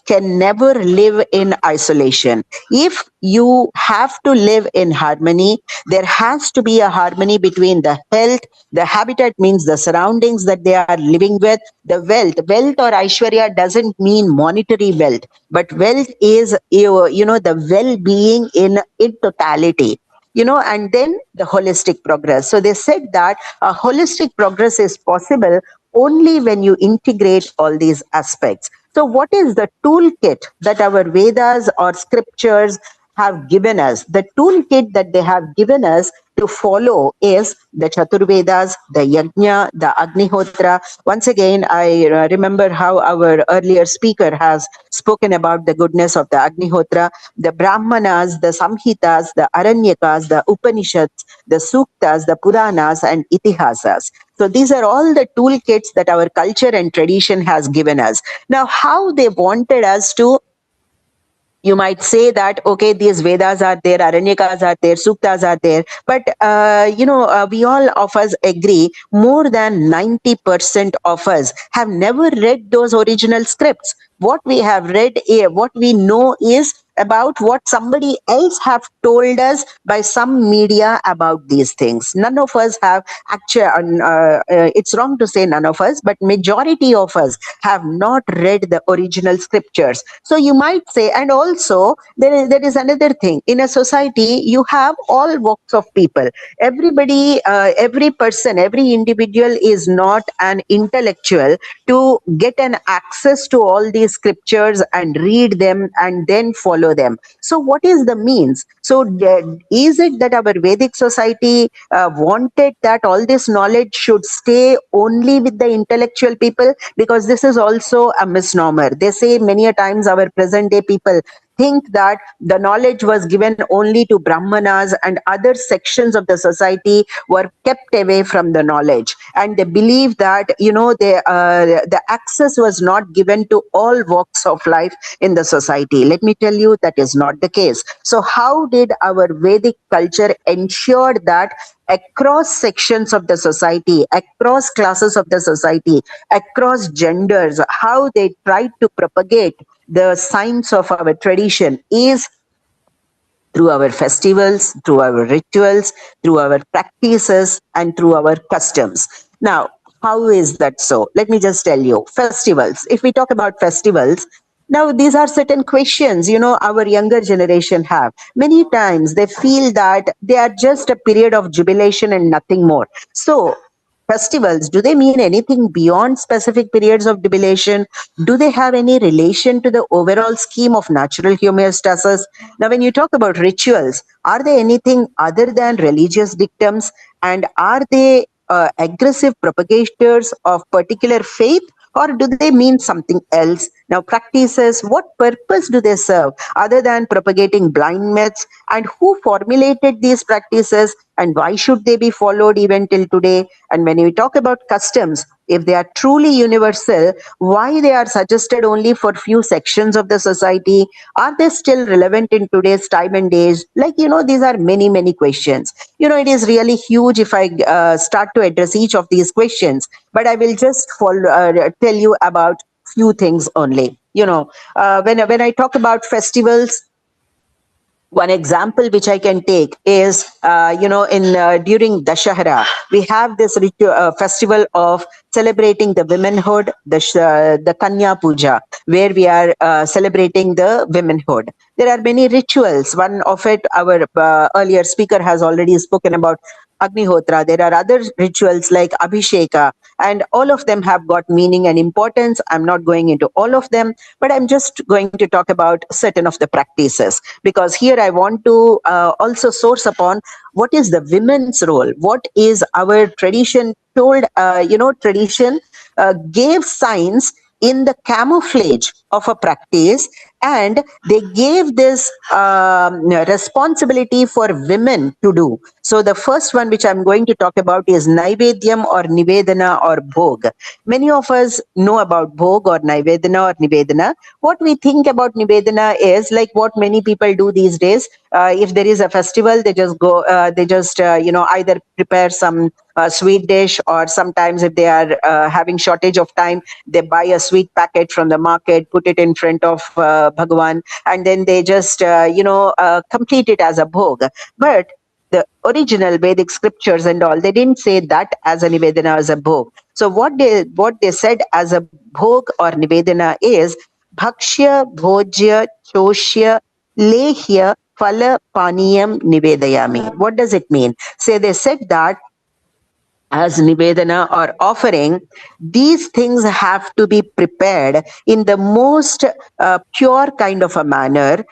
can never live in isolation. If you have to live in harmony, there has to be a harmony between the health, the habitat means the surroundings that they are living with, the wealth. Wealth or Aishwarya doesn't mean monetary wealth, but wealth is, the well-being in totality. And then the holistic progress. So they said that a holistic progress is possible only when you integrate all these aspects. So what is the toolkit that our Vedas or scriptures have given us? The toolkit that they have given us to follow is the Chaturvedas, the Yajna, the Agnihotra. Once again, I remember how our earlier speaker has spoken about the goodness of the Agnihotra, the Brahmanas, the Samhitas, the Aranyakas, the Upanishads, the Suktas, the Puranas, and Itihasas. So these are all the toolkits that our culture and tradition has given us. Now, how they wanted us to, you might say that, okay, these Vedas are there, Aranyakas are there, Suktas are there, but, we all of us agree more than 90% of us have never read those original scripts. What we have read, what we know is about what somebody else have told us by some media about these things. None of us have actually, it's wrong to say none of us, but majority of us have not read the original scriptures. So you might say, and also there is another thing. In a society, you have all walks of people. Everybody, every person, every individual is not an intellectual to get an access to all these scriptures and read them and then follow them. So what is the means? So is it that our Vedic society wanted that all this knowledge should stay only with the intellectual people? Because this is also a misnomer. They say many a times our present day people think that the knowledge was given only to Brahmanas and other sections of the society were kept away from the knowledge. And they believe that, the access was not given to all walks of life in the society. Let me tell you, that is not the case. So how did our Vedic culture ensure that across sections of the society, across classes of the society, across genders, how they tried to propagate the science of our tradition is through our festivals, through our rituals, through our practices, and through our customs. Now, how is that so? Let me just tell you. Festivals. If we talk about festivals, now these are certain questions, our younger generation have. Many times they feel that they are just a period of jubilation and nothing more. So, festivals, do they mean anything beyond specific periods of jubilation? Do they have any relation to the overall scheme of natural homeostasis? Now, when you talk about rituals, are they anything other than religious dictums? And are they aggressive propagators of particular faith? Or do they mean something else? Now, practices, what purpose do they serve other than propagating blind myths? And who formulated these practices? And why should they be followed even till today? And when we talk about customs, if they are truly universal, why they are suggested only for few sections of the society? Are they still relevant in today's time and age? These are many, many questions. It is really huge if I start to address each of these questions, but I will just tell you about few things only. When I talk about festivals, one example which I can take is, during Dashahara, we have this festival of celebrating the womanhood, the Kanya Puja, where we are celebrating the womanhood. There are many rituals. One of it, our earlier speaker has already spoken about Agnihotra. There are other rituals like Abhisheka, and all of them have got meaning and importance. I'm not going into all of them, but I'm just going to talk about certain of the practices, because here I want to also source upon what is the women's role, what is our tradition told, tradition gave signs in the camouflage of a practice, and they gave this responsibility for women to do. So the first one which I'm going to talk about is Naivedyam or Nivedana or Bhog. Many of us know about Bhog or Nivedana. What we think about Nivedana is like what many people do these days. If there is a festival, they just go, either prepare some sweet dish, or sometimes if they are having shortage of time, they buy a sweet packet from the market, put it in front of Bhagwan, and then they just, complete it as a bhog. But the original Vedic scriptures and all, they didn't say that as a Nivedana, as a bhog. So what they said as a bhog or Nivedana is Bhakshya, Bhojya, Choshya, Lehya, Phala, Paniyam, Nivedayami. What does it mean? Say they said that as Nivedana or offering, these things have to be prepared in the most pure kind of a manner,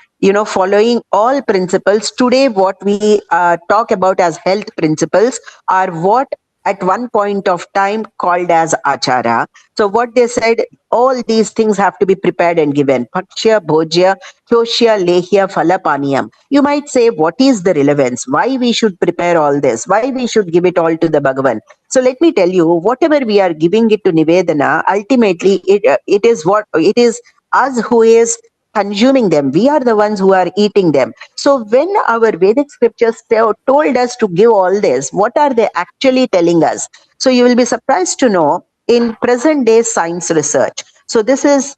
following all principles. Today, what we talk about as health principles are what at one point of time called as achara. So what they said, all these things have to be prepared and given. Bhakshya, Bhojya, Choshya, Lehya, Phala, Paniyam. You might say, what is the relevance? Why we should prepare all this? Why we should give it all to the Bhagavan? So let me tell you, whatever we are giving it to Nivedana, ultimately it is us who is consuming them. We are the ones who are eating them. So when our Vedic scriptures told us to give all this, what are they actually telling us? So you will be surprised to know in present day science research. So this is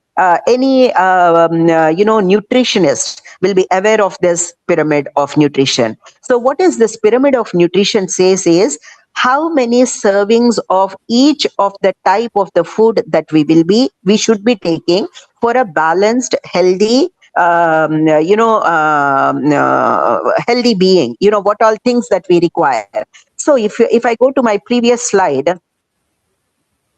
any nutritionist will be aware of this pyramid of nutrition. So what is this pyramid of nutrition says is how many servings of each of the type of the food that we should be taking for a balanced, healthy, healthy being. What all things that we require. So if I go to my previous slide,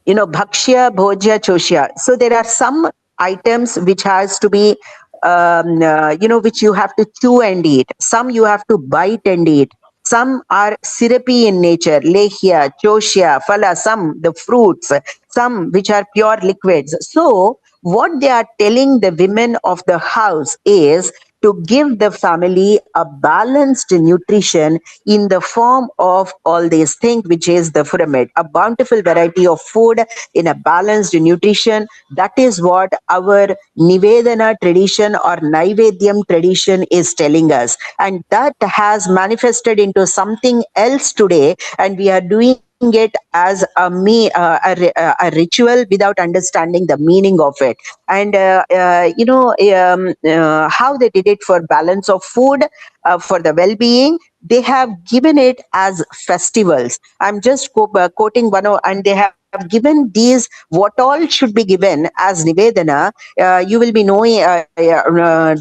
Bhakshya, Bhojya, Choshya. So there are some items which has to be, which you have to chew and eat. Some you have to bite and eat. Some are syrupy in nature, Lehya, Choshya, Phala, some the fruits, some which are pure liquids. So what they are telling the women of the house is to give the family a balanced nutrition in the form of all these things, which is the pyramid, a bountiful variety of food in a balanced nutrition. That is what our Nivedana tradition or Naivedyam tradition is telling us. And that has manifested into something else today, and we are doing it as a ritual without understanding the meaning of it. And how they did it for balance of food, for the well-being, they have given it as festivals. I'm just quoting one, and they have given these what all should be given as Nivedana. You will be knowing,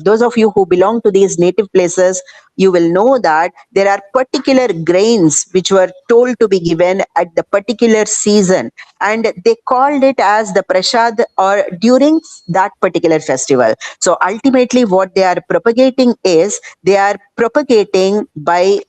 those of you who belong to these native places, you will know that there are particular grains which were told to be given at the particular season, and they called it as the prasad or during that particular festival. So ultimately what they are propagating is they are propagating by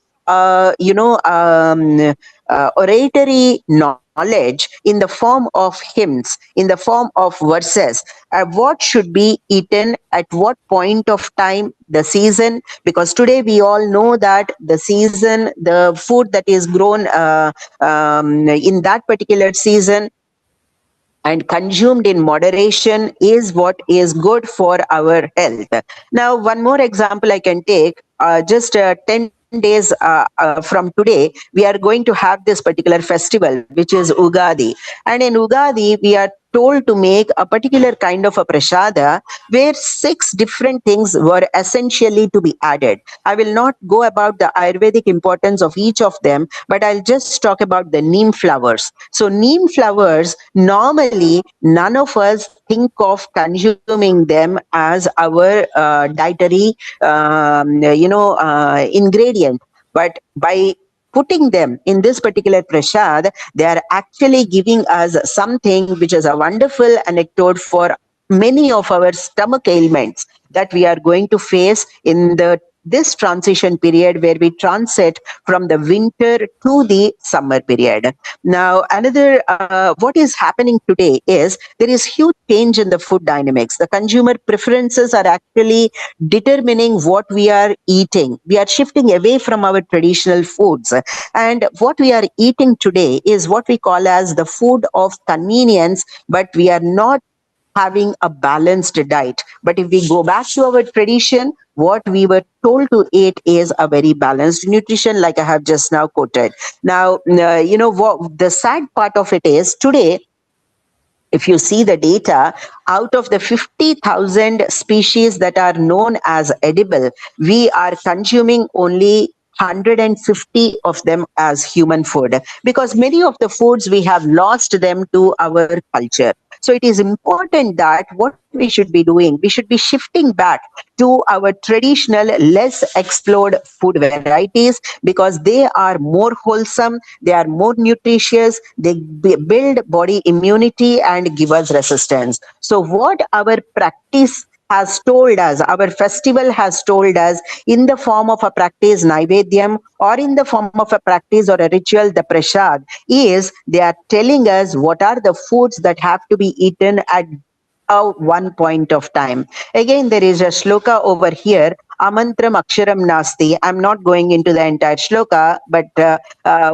oratory knowledge in the form of hymns, in the form of verses, what should be eaten at what point of time, the season, because today we all know that the season, the food that is grown in that particular season and consumed in moderation is what is good for our health. Now, one more example I can take, just 10 days from today, we are going to have this particular festival, which is Ugadi. And in Ugadi, we are told to make a particular kind of a prasada where 6 different things were essentially to be added. I will not go about the Ayurvedic importance of each of them, but I'll just talk about the neem flowers. So neem flowers, normally none of us think of consuming them as our dietary ingredient, but by putting them in this particular prasad, they are actually giving us something which is a wonderful anecdote for many of our stomach ailments that we are going to face in the this transition period where we transit from the winter to the summer period. Now, another what is happening today is there is huge change in the food dynamics. The consumer preferences are actually determining what we are eating. We are shifting away from our traditional foods, and what we are eating today is what we call as the food of convenience, but we are not having a balanced diet. But if we go back to our tradition, what we were told to eat is a very balanced nutrition, like I have just now quoted. Now, what the sad part of it is today, if you see the data, out of the 50,000 species that are known as edible, we are consuming only 150 of them as human food, because many of the foods we have lost them to our culture. So it is important that what we should be doing, we should be shifting back to our traditional, less explored food varieties, because they are more wholesome, they are more nutritious, they build body immunity and give us resistance. So what our practice has told us, our festival has told us in the form of a practice Naivedyam, or in the form of a practice or a ritual, the Prasad, is they are telling us what are the foods that have to be eaten at one point of time. Again, there is a shloka over here, Amantram Aksharam Nasti. I'm not going into the entire shloka, but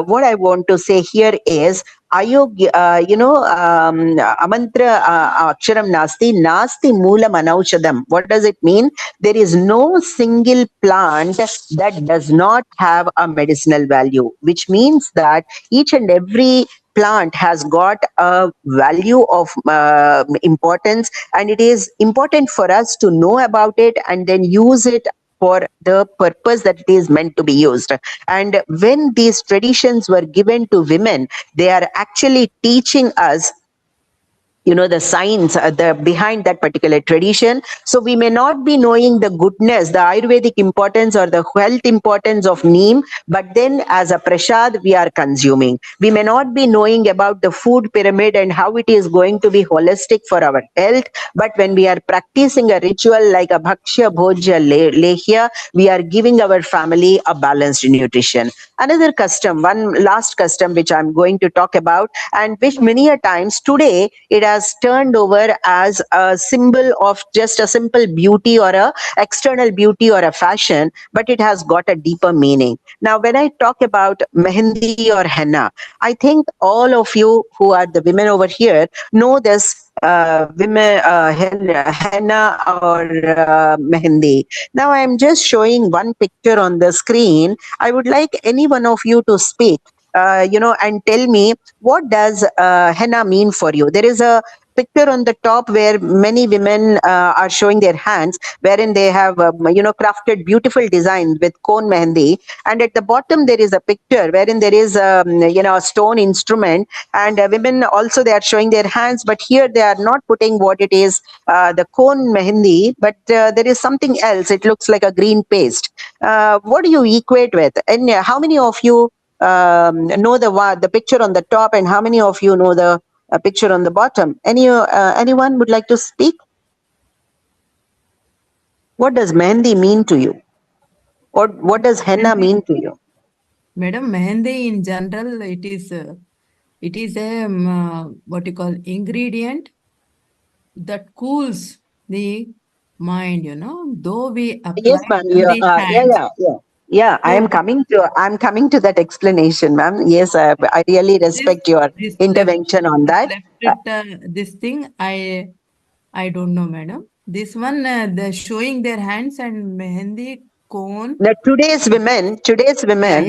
what I want to say here is, Amantra Aksharam Nasti, Nasti Moolam Anaushadam. What does it mean? There is no single plant that does not have a medicinal value, which means that each and every plant has got a value of importance, and it is important for us to know about it and then use it for the purpose that it is meant to be used. And when these traditions were given to women, they are actually teaching us the science the behind that particular tradition. So we may not be knowing the goodness, the Ayurvedic importance or the health importance of neem, but then as a prasad we are consuming. We may not be knowing about the food pyramid and how it is going to be holistic for our health, but when we are practicing a ritual like a bhakshya bhojya lehya, we are giving our family a balanced nutrition. Another custom, one last custom which I'm going to talk about, and which many a times today it has turned over as a symbol of just a simple beauty or a external beauty or a fashion, but it has got a deeper meaning. Now, when I talk about mehendi or henna, I think all of you who are the women over here know this henna or mehendi. Now, I am just showing one picture on the screen. I would like any one of you to speak, and tell me, what does henna mean for you? There is a picture on the top where many women are showing their hands, wherein they have crafted beautiful designs with cone mehendi, and at the bottom there is a picture wherein there is a stone instrument, and women also, they are showing their hands, but here they are not putting what it is, the cone mehendi, but there is something else. It looks like a green paste. What do you equate with, and how many of you know the picture on the top, and how many of you know the picture on the bottom? Anyone would like to speak? What does mehendi mean to you, or what does henna mean to you? Madam, mehendi in general, it is a what you call ingredient that cools the mind, though we apply Yes, ma'am. on the hands. Yeah, I'm coming to that explanation, ma'am. Yes, I really respect your intervention on that. This thing, I don't know, madam. This one, the showing their hands and mehendi cone. Today's women,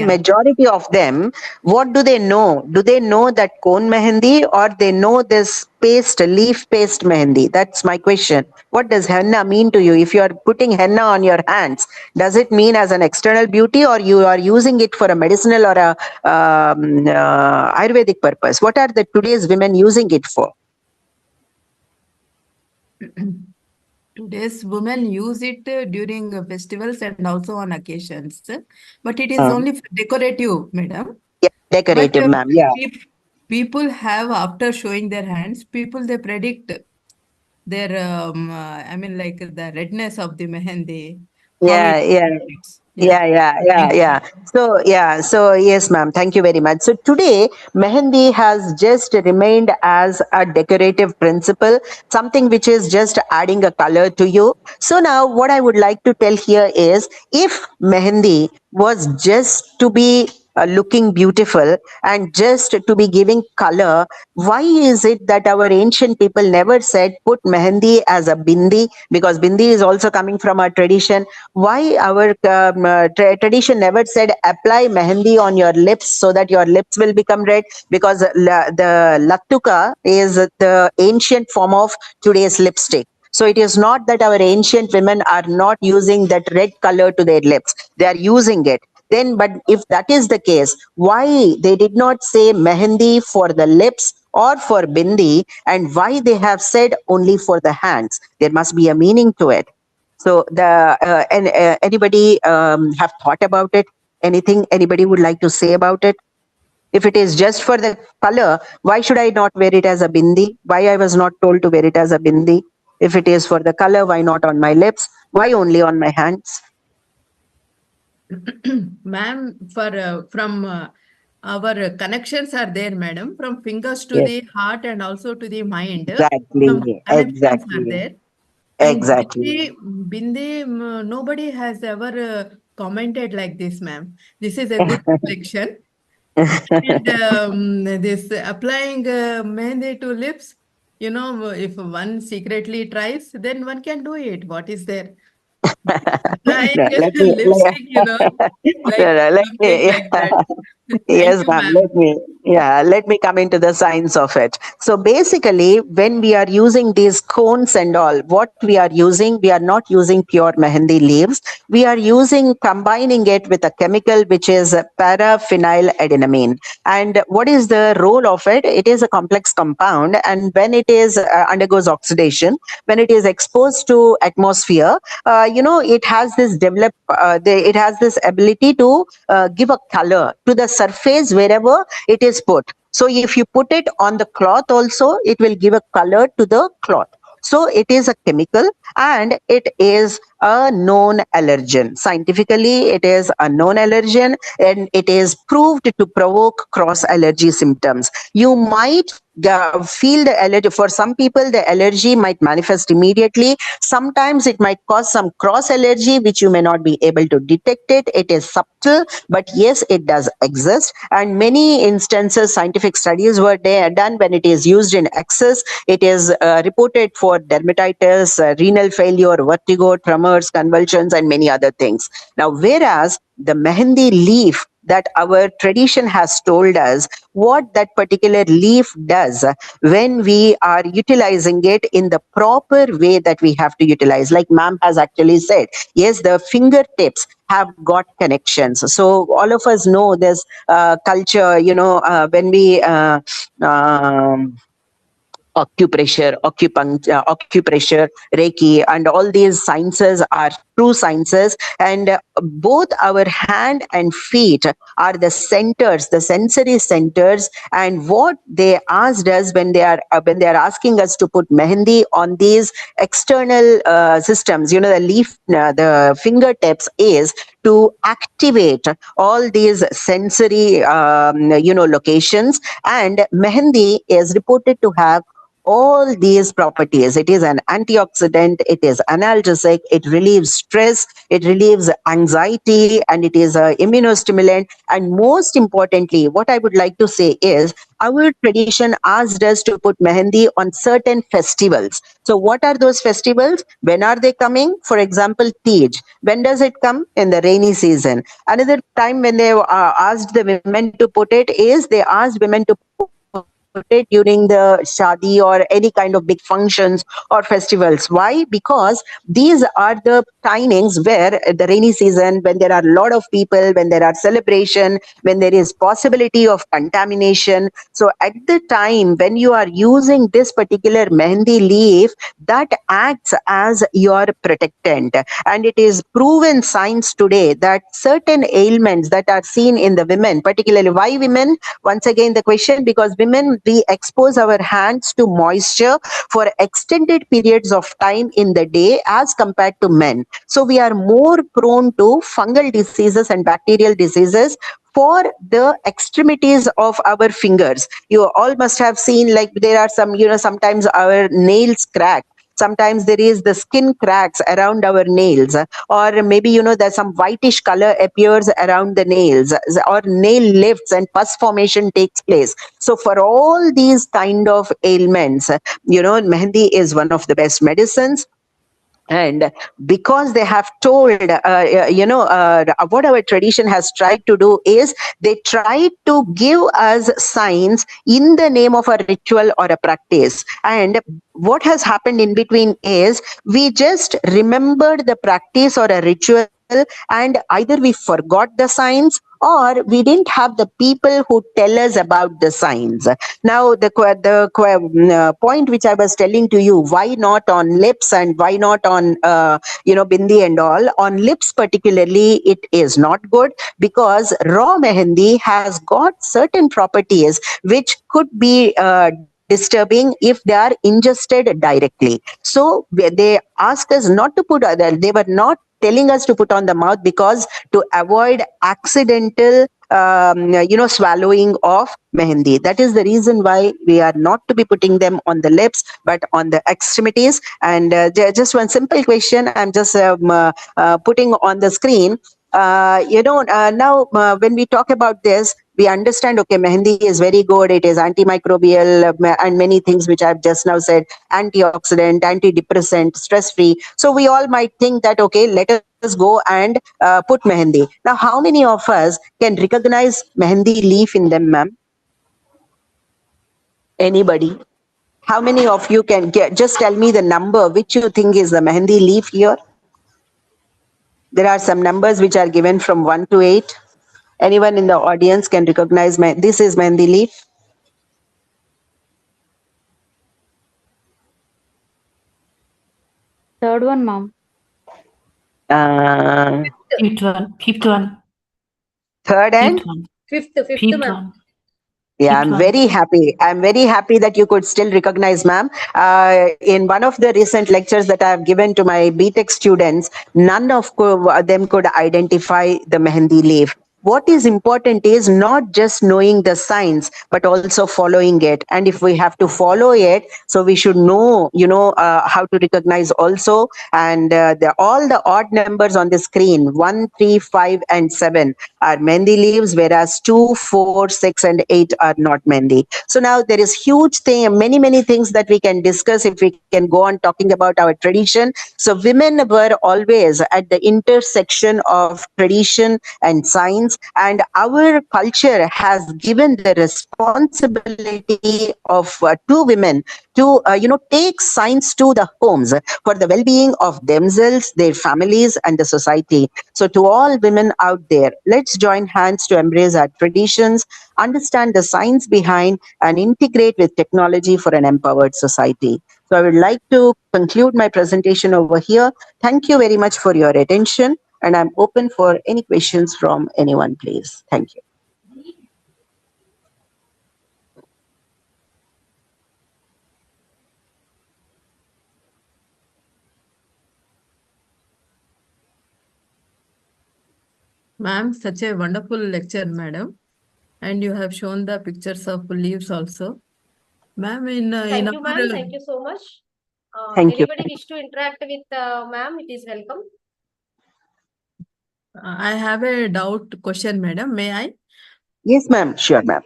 majority of them, what do they know? Do they know that cone mehendi, or they know this leaf paste mehendi? That's my question. What does henna mean to you? If you are putting henna on your hands, does it mean as an external beauty, or you are using it for a medicinal or a Ayurvedic purpose? What are the today's women using it for? Today's women use it during festivals and also on occasions, but it is only for decorative, madam. Yeah, decorative, But, ma'am. Yeah. people have, after showing their hands, they predict their, like the redness of the mehendi, Yeah, yeah. So yes, ma'am. Thank you very much. So today, mehendi has just remained as a decorative principle, something which is just adding a color to you. So now, what I would like to tell here is, if mehendi was just to be looking beautiful and just to be giving color, why is it that our ancient people never said put mehendi as a bindi? Because bindi is also coming from our tradition. Why our tradition never said apply mehendi on your lips so that your lips will become red? Because the lattuka is the ancient form of today's lipstick. So it is not that our ancient women are not using that red color to their lips. They are using it. Then, but if that is the case, why they did not say mehendi for the lips or for bindi, and why they have said only for the hands? There must be a meaning to it. So anybody have thought about it? Anything anybody would like to say about it? If it is just for the color, why should I not wear it as a bindi? Why I was not told to wear it as a bindi? If it is for the color, why not on my lips? Why only on my hands? Ma'am, from our connections are there, madam, from fingers to Yes, the heart and also to the mind. Some exactly, connections are exactly, there. And exactly. Bindi, nobody has ever commented like this, ma'am. This is a good reflection. And this applying mehendi to lips, if one secretly tries, then one can do it. What is there? Applying No, let me, lipstick, like no, no, let something me, like that. Thank yes, you, ma'am. ma'am. Let me come into the science of it. So basically, when we are using these cones and all, what we are not using pure mehendi leaves. We are combining it with a chemical which is paraphenyladenamine. And what is the role of it? It is a complex compound, and when it is undergoes oxidation, when it is exposed to atmosphere, it has it has this ability to give a color to the surface wherever it is put. So if you put it on the cloth also, it will give a color to the cloth. So it is a chemical, and it is a known allergen. Scientifically, it is a known allergen, and it is proved to provoke cross allergy symptoms. You might feel the allergy. For some people, the allergy might manifest immediately. Sometimes it might cause some cross allergy, which you may not be able to detect it. It is subtle, but yes, it does exist. And many instances, scientific studies were done when it is used in excess. It is reported for dermatitis, renal failure, vertigo, tremors, convulsions, and many other things. Now, whereas the mehendi leaf that our tradition has told us what that particular leaf does when we are utilizing it in the proper way that we have to utilize, like ma'am has actually said, yes, the fingertips have got connections. So all of us know this culture, when we acupressure, Reiki, and all these sciences are true sciences. And both our hand and feet are the centers, the sensory centers. And what they asked us when they are asking us to put mehendi on these external systems, the leaf, the fingertips, is to activate all these sensory, locations. And mehendi is reported to have all these properties. It is an antioxidant, it is analgesic, it relieves stress, it relieves anxiety, and it is a immunostimulant. And most importantly, what I would like to say is, our tradition asked us to put mehendi on certain festivals. So what are those festivals? When are they coming? For example, Tej. When does it come? In the rainy season. Another time when they asked the women to put it is, they asked women to put it during the shadi or any kind of big functions or festivals. Why? Because these are the timings where the rainy season, when there are a lot of people, when there are celebration, when there is possibility of contamination. So at the time when you are using this particular mehendi leaf, that acts as your protectant. And it is proven science today that certain ailments that are seen in the women, particularly why women, once again the question, because women, we expose our hands to moisture for extended periods of time in the day as compared to men. So we are more prone to fungal diseases and bacterial diseases for the extremities of our fingers. You all must have seen, like, there are some, sometimes our nails crack. Sometimes there is the skin cracks around our nails, or maybe, there's some whitish color appears around the nails, or nail lifts and pus formation takes place. So for all these kind of ailments, mehendi is one of the best medicines. And because they have told, what our tradition has tried to do is they tried to give us signs in the name of a ritual or a practice. And what has happened in between is we just remembered the practice or a ritual, and either we forgot the signs or we didn't have the people who tell us about the signs. Now, the point which I was telling to you, why not on lips and why not on, bindi and all? On lips particularly, it is not good because raw mehendi has got certain properties which could be disturbing if they are ingested directly. So they asked us not to put, they were not telling us to put on the mouth because to avoid accidental swallowing of mehendi. That is the reason why we are not to be putting them on the lips but on the extremities. And just one simple question I'm just putting on the screen. Now when we talk about this, we understand, okay, mehendi is very good. It is antimicrobial and many things which I've just now said, antioxidant, antidepressant, stress-free. So we all might think that, okay, let us go and put mehendi. Now, how many of us can recognize mehendi leaf in them, ma'am? Anybody? How many of you can just tell me the number which you think is the mehendi leaf here? There are some numbers which are given from 1 to 8. Anyone in the audience can recognize this is mehendi leaf? Third one, ma'am. Fifth one. Third and? Fifth, Fifth ma'am. one. Yeah, I'm very happy. I'm very happy that you could still recognize, ma'am. In one of the recent lectures that I've given to my BTech students, none of them could identify the mehendi leaf. What is important is not just knowing the signs, but also following it. And if we have to follow it, so we should know, how to recognize also. And all the odd numbers on the screen, 1, 3, 5, and 7 are mehendi leaves, whereas 2, 4, 6, and 8 are not mehendi. So now there is huge thing, many things that we can discuss if we can go on talking about our tradition. So women were always at the intersection of tradition and science, and our culture has given the responsibility of to women to take science to the homes for the well-being of themselves, their families, and the society. So to all women out there, let's join hands to embrace our traditions, understand the science behind, and integrate with technology for an empowered society. So I would like to conclude my presentation over here. Thank you very much for your attention, and I'm open for any questions from anyone, please. Thank you. Ma'am, such a wonderful lecture, madam. And you have shown the pictures of leaves also. Ma'am, Thank you, ma'am. Thank you so much. Thank you. Anybody wish to interact with ma'am? It is welcome. I have a doubt question, madam. May I? Yes, ma'am. Sure, ma'am.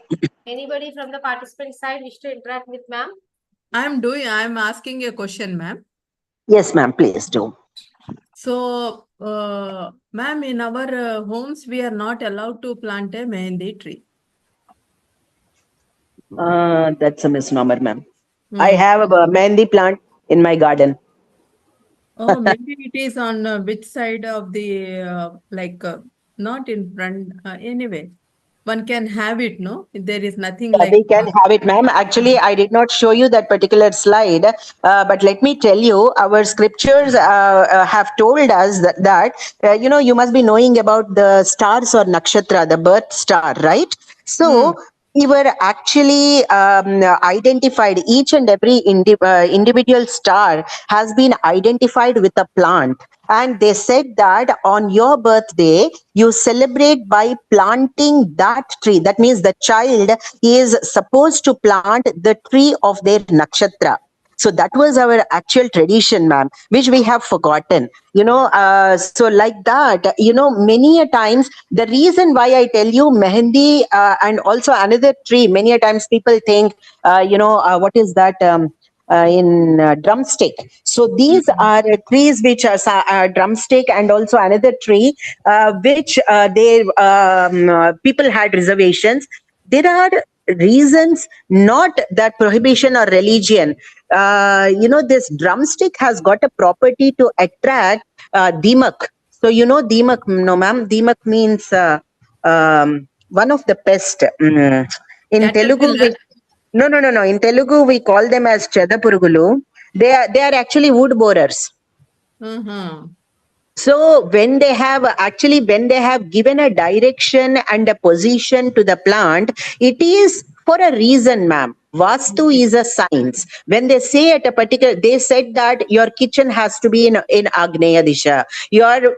Anybody from the participant side wish to interact with ma'am? I'm asking a question, ma'am. Yes, ma'am. Please do. So, ma'am, in our homes, we are not allowed to plant a mehendi tree. That's a misnomer, ma'am. I have a mehendi plant in my garden. Oh, maybe it is on which side of the, not in front, anyway. One can have it, no? There is nothing like... We can have it, ma'am. Actually, I did not show you that particular slide, but let me tell you, our scriptures have told us that you must be knowing about the stars or nakshatra, the birth star, right? So we were actually identified, each and every individual star has been identified with a plant. And they said that on your birthday, you celebrate by planting that tree. That means the child is supposed to plant the tree of their nakshatra. So that was our actual tradition, ma'am, which we have forgotten. So like that, many a times, the reason why I tell you mehendi and also another tree, many a times people think, what is that? In drumstick. So these are trees which are drumstick, and also another tree which people had reservations. There are reasons, not that prohibition or religion. This drumstick has got a property to attract dimak. So dimak, no ma'am, dimak means one of the pest. In Telugu, no. In Telugu, we call them as chedapurugulu. They are actually wood borers. So when they have given a direction and a position to the plant, it is for a reason, ma'am. Vastu is a science. When they say at a particular, they said that your kitchen has to be in Agneya Disha. Your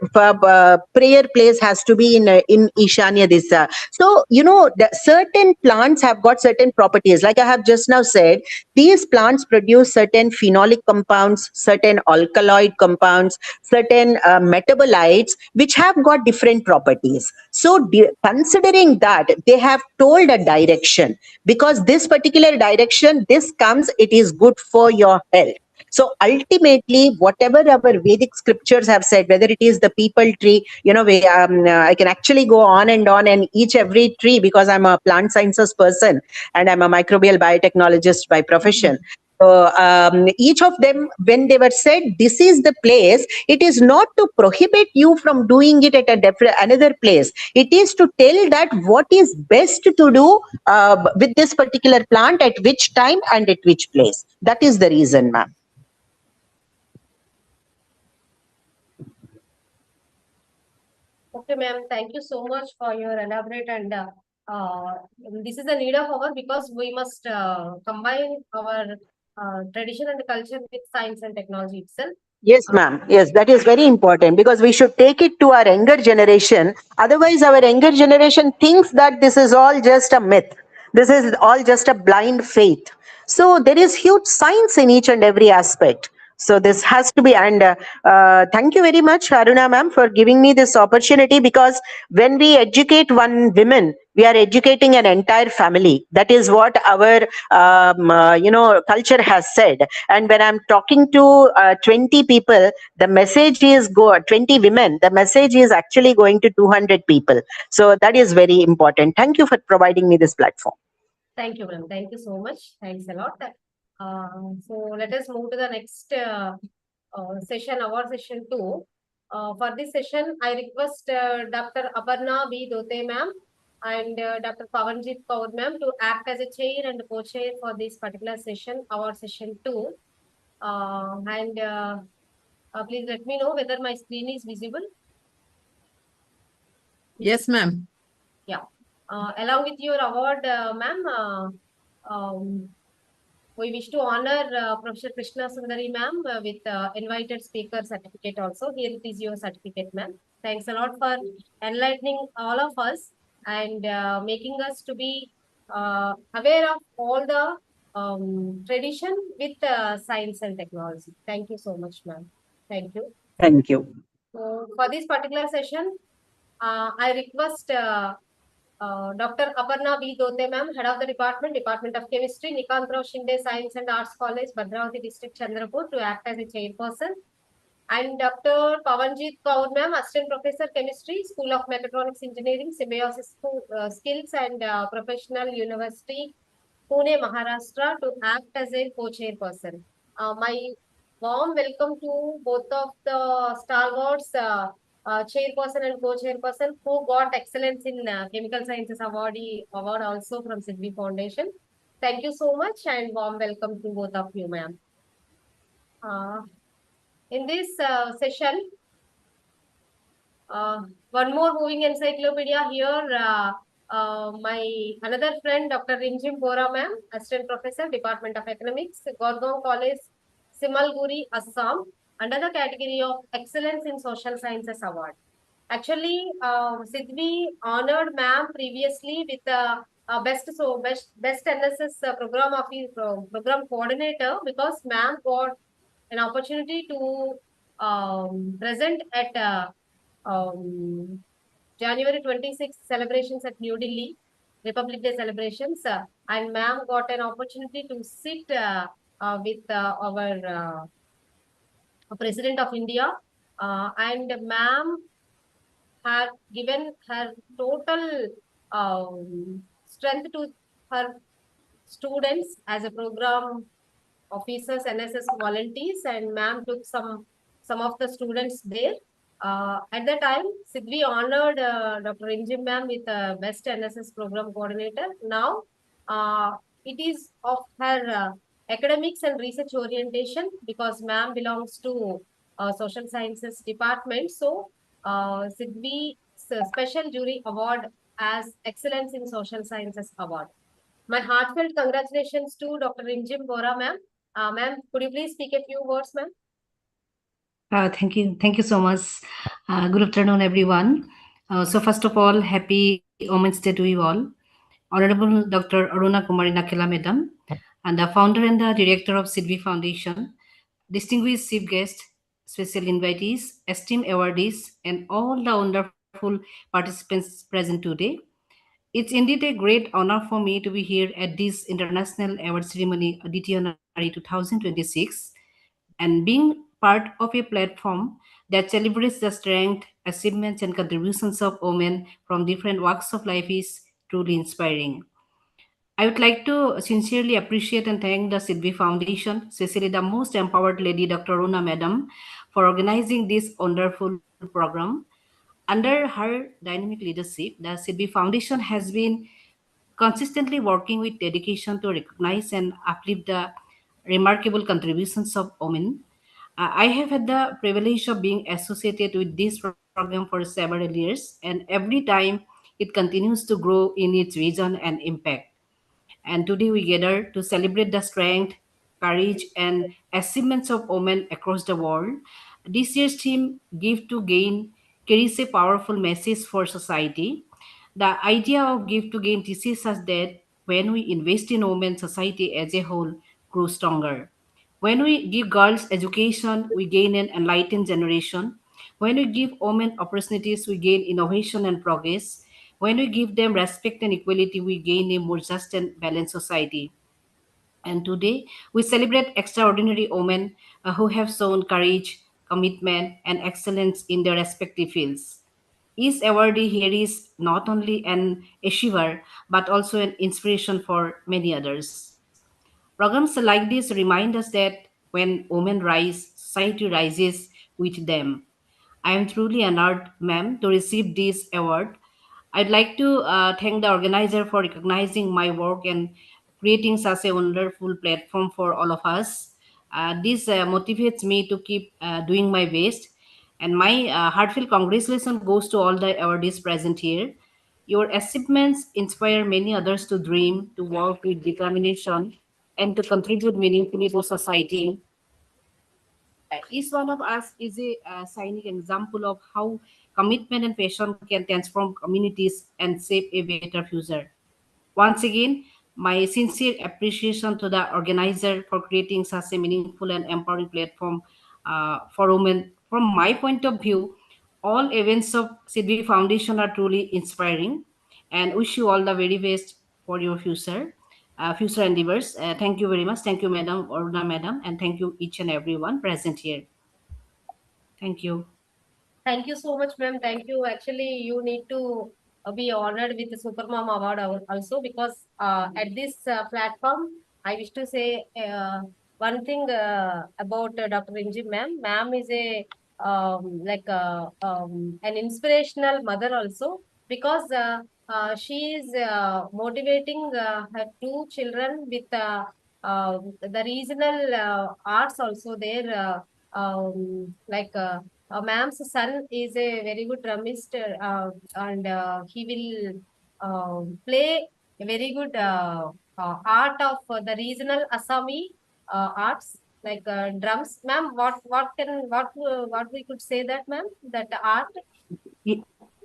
prayer place has to be in Ishanya Disha. So, the certain plants have got certain properties. Like I have just now said, these plants produce certain phenolic compounds, certain alkaloid compounds, certain metabolites, which have got different properties. So considering that, they have told a direction, because this particular direction, this comes, it is good for your health. So ultimately, whatever our Vedic scriptures have said, whether it is the people tree, I can actually go on, and each every tree, because I'm a plant sciences person and I'm a microbial biotechnologist by profession. So each of them, when they were said, this is the place, it is not to prohibit you from doing it at another place. It is to tell that what is best to do with this particular plant, at which time and at which place. That is the reason, ma'am. Okay, ma'am. Thank you so much for your elaborate and this is a need of our, because we must combine our tradition and culture with science and technology itself. Yes, ma'am. Yes, that is very important, because we should take it to our younger generation. Otherwise, our younger generation thinks that this is all just a myth. This is all just a blind faith. So there is huge science in each and every aspect. So this has to be, and thank you very much, Aruna ma'am, for giving me this opportunity, because when we educate one woman, we are educating an entire family. That is what our culture has said. And when I'm talking to 20 people, the message is 20 women, the message is actually going to 200 people. So that is very important. Thank you for providing me this platform. Thank you, ma'am. Thank you so much. Thanks a lot. So let us move to the next session, our session 2. For this session, I request Dr. Aparna B. Dote ma'am and Dr. Pavanjit Kaur ma'am to act as a chair and co-chair for this particular session, our session 2. Please let me know whether my screen is visible. Yes, ma'am. Yeah. Along with your award, ma'am, we wish to honor Professor Krishna Sundari ma'am with invited speaker certificate also. Here it is your certificate, ma'am. Thanks a lot for enlightening all of us and making us to be aware of all the tradition with science and technology. Thank you so much, ma'am. Thank you. Thank you. So for this particular session, I request Dr. Aparna B. Dote ma'am, Head of the Department of Chemistry, Nikantrao Shinde Science and Arts College, Bhadravati District, Chandrapur, to act as a chairperson. And Dr. Pavanjit Kaur ma'am, Assistant Professor Chemistry, School of Mechatronics Engineering, Symbiosis Skills and Professional University, Pune, Maharashtra, to act as a co-chairperson. My warm welcome to both of the stalwarts, chairperson and co-chairperson, who got excellence in chemical sciences award also from Sidvi Foundation. Thank you so much and warm welcome to both of you, ma'am. In this session, one more moving encyclopedia here. my another friend, Dr. Rinjim Bora ma'am, Assistant Professor, Department of Economics, Gorgaon College, Simalguri, Assam, under the category of Excellence in Social Sciences Award. Actually, Sidvi honored ma'am previously with the best NSS program program coordinator, because ma'am got an opportunity to present at January 26th celebrations at New Delhi, Republic Day celebrations, and ma'am got an opportunity to sit with our President of India, and ma'am had given her total strength to her students as a program officers, NSS volunteers, and ma'am took some of the students there. At the time, Sidvi honored Dr. Injim ma'am with Best NSS Program Coordinator. Now, it is of her academics and research orientation, because ma'am belongs to Social Sciences Department. So, Sidvi Special Jury Award as Excellence in Social Sciences Award. My heartfelt congratulations to Dr. Rinjim Bora ma'am. Ma'am, could you please speak a few words, ma'am? Thank you. Thank you so much. Good afternoon, everyone. So first of all, happy Women's Day to you all. Honorable Dr. Aruna Kumari Nakela Madam, and the founder and the director of Sidvi Foundation, distinguished chief guests, special invitees, esteemed awardees, and all the wonderful participants present today. It's indeed a great honor for me to be here at this International Award Ceremony, Adwitiyah Naari 2026, and being part of a platform that celebrates the strength, achievements, and contributions of women from different walks of life is truly inspiring. I would like to sincerely appreciate and thank the Sidvi Foundation, especially the most empowered lady, Dr. Runa Madam, for organizing this wonderful program. Under her dynamic leadership, the Sidvi Foundation has been consistently working with dedication to recognize and uplift the remarkable contributions of women. I have had the privilege of being associated with this program for several years, and every time it continues to grow in its vision and impact. And today we gather to celebrate the strength, courage, and achievements of women across the world. This year's theme, Give to Gain, carries a powerful message for society. The idea of Give to Gain teaches us that when we invest in women, society as a whole grows stronger. When we give girls education, we gain an enlightened generation. When we give women opportunities, we gain innovation and progress. When we give them respect and equality, we gain a more just and balanced society. And today, we celebrate extraordinary women who have shown courage, commitment, and excellence in their respective fields. Each awardee here is not only an achiever, but also an inspiration for many others. Programs like this remind us that when women rise, society rises with them. I am truly honored, ma'am, to receive this award. I'd like to thank the organizer for recognizing my work and creating such a wonderful platform for all of us. This motivates me to keep doing my best. And my heartfelt congratulations goes to all the awardees present here. Your achievements inspire many others to dream, to work with determination, and to contribute meaningfully to society. Each one of us is a shining example of how commitment and passion can transform communities and shape a better future. Once again, my sincere appreciation to the organizer for creating such a meaningful and empowering platform for women. From my point of view, all events of Sidvi Foundation are truly inspiring, and wish you all the very best for your future endeavors. Thank you very much. Thank you, Madam Oruna, Madam, and thank you each and everyone present here. Thank you. Thank you so much, ma'am. Thank you. Actually, you need to be honored with the Supermom Award also, because at this platform, I wish to say one thing about Dr. Inji ma'am. Ma'am is a an inspirational mother also, because she is motivating her two children with the regional arts also there. Ma'am's son is a very good drummist, and he will play a very good art of the regional Assami arts like drums. Ma'am, what we could say that, ma'am, that art?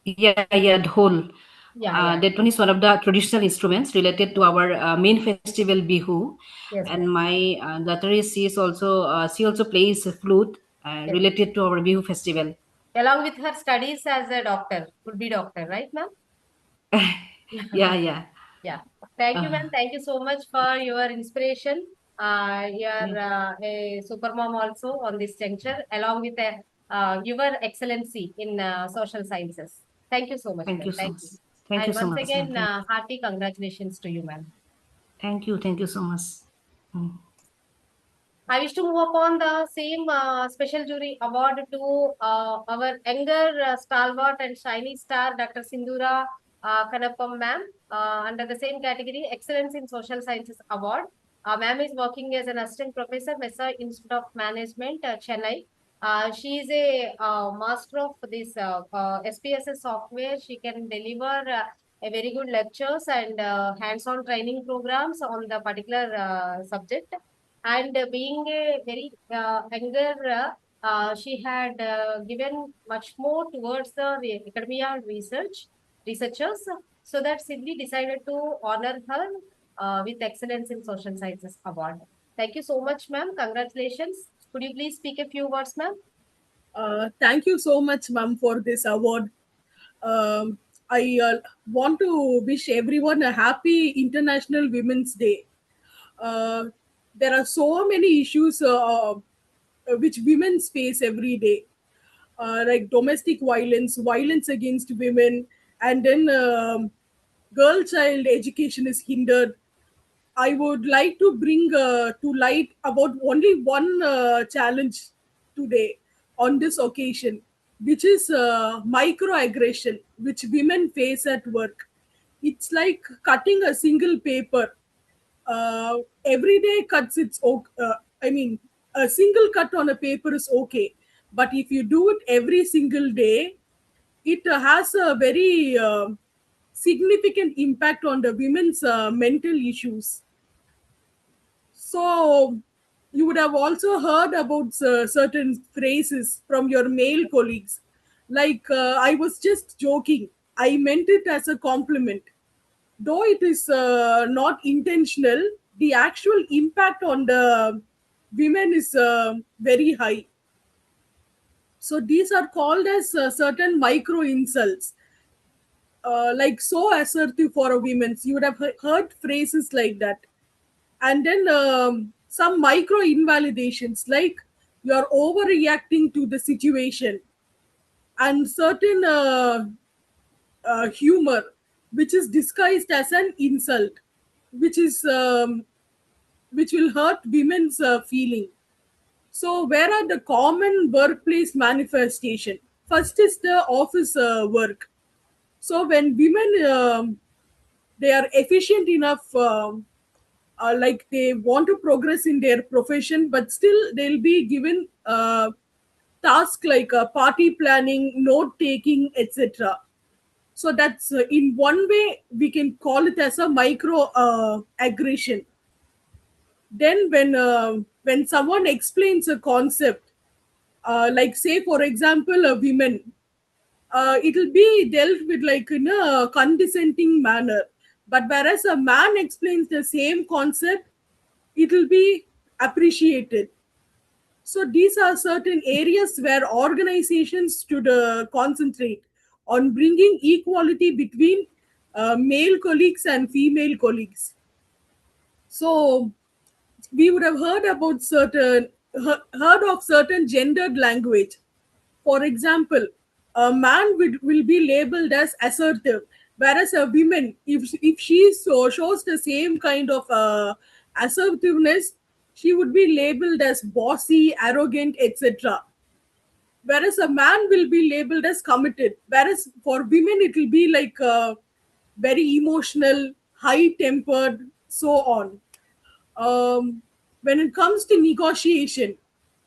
Yeah, dhol. Yeah. That one is one of the traditional instruments related to our main festival Bihu. Yes, And ma'am. my daughter is she also plays flute Yes. related to our Bihu festival. Along with her studies as a doctor, could be doctor, right, ma'am? Yeah. Yeah. Thank you, ma'am. Thank you so much for your inspiration. You're a super mom also on this juncture, along with your excellency in social sciences. Thank you so much, Thank ma'am. you so Thank much. you. Thank you And so once much, ma'am. again, hearty congratulations to you, ma'am. Thank you so much. I wish to move upon the same special jury award to our younger stalwart and shiny star, Dr. Sindura Kanappam ma'am, under the same category, Excellence in Social Sciences Award. Ma'am is working as an assistant professor, Mesa Institute of Management, Chennai. She is a master of this SPSS software. She can deliver a very good lectures and hands-on training programs on the particular subject. And being a very younger, she had given much more towards the academia and researchers. So that Sidvi decided to honor her with Excellence in Social Sciences Award. Thank you so much, ma'am. Congratulations. Could you please speak a few words, ma'am? Thank you so much, ma'am, for this award. I want to wish everyone a happy International Women's Day. There are so many issues which women face every day, like domestic violence, violence against women, and then girl child education is hindered. I would like to bring to light about only one challenge today on this occasion, which is microaggression, which women face at work. It's like cutting a single paper. Every day cuts I mean, a single cut on a paper is okay, but if you do it every single day, it has a very significant impact on the women's mental issues. So you would have also heard about certain phrases from your male colleagues, like I was just joking, I meant it as a compliment. Though it is not intentional, the actual impact on the women is very high. So these are called as certain micro insults, like so assertive for a woman. You would have heard phrases like that. And then some micro invalidations, like you're overreacting to the situation, and certain humor, which is disguised as an insult, which is which will hurt women's feeling. So, where are the common workplace manifestation? First is the office work. So, when women they are efficient enough, like they want to progress in their profession, but still they'll be given tasks like party planning, note taking, etc. So that's in one way we can call it as a micro aggression. Then when someone explains a concept, like say for example a women, it'll be dealt with like in a condescending manner. But whereas a man explains the same concept, it'll be appreciated. So these are certain areas where organizations should concentrate on bringing equality between male colleagues and female colleagues. So we would have heard of certain gendered language. For example, a man will be labeled as assertive, whereas a woman, if she shows the same kind of assertiveness, she would be labeled as bossy, arrogant, etc. Whereas a man will be labeled as committed, whereas for women it will be like very emotional, high tempered, so on. When it comes to negotiation,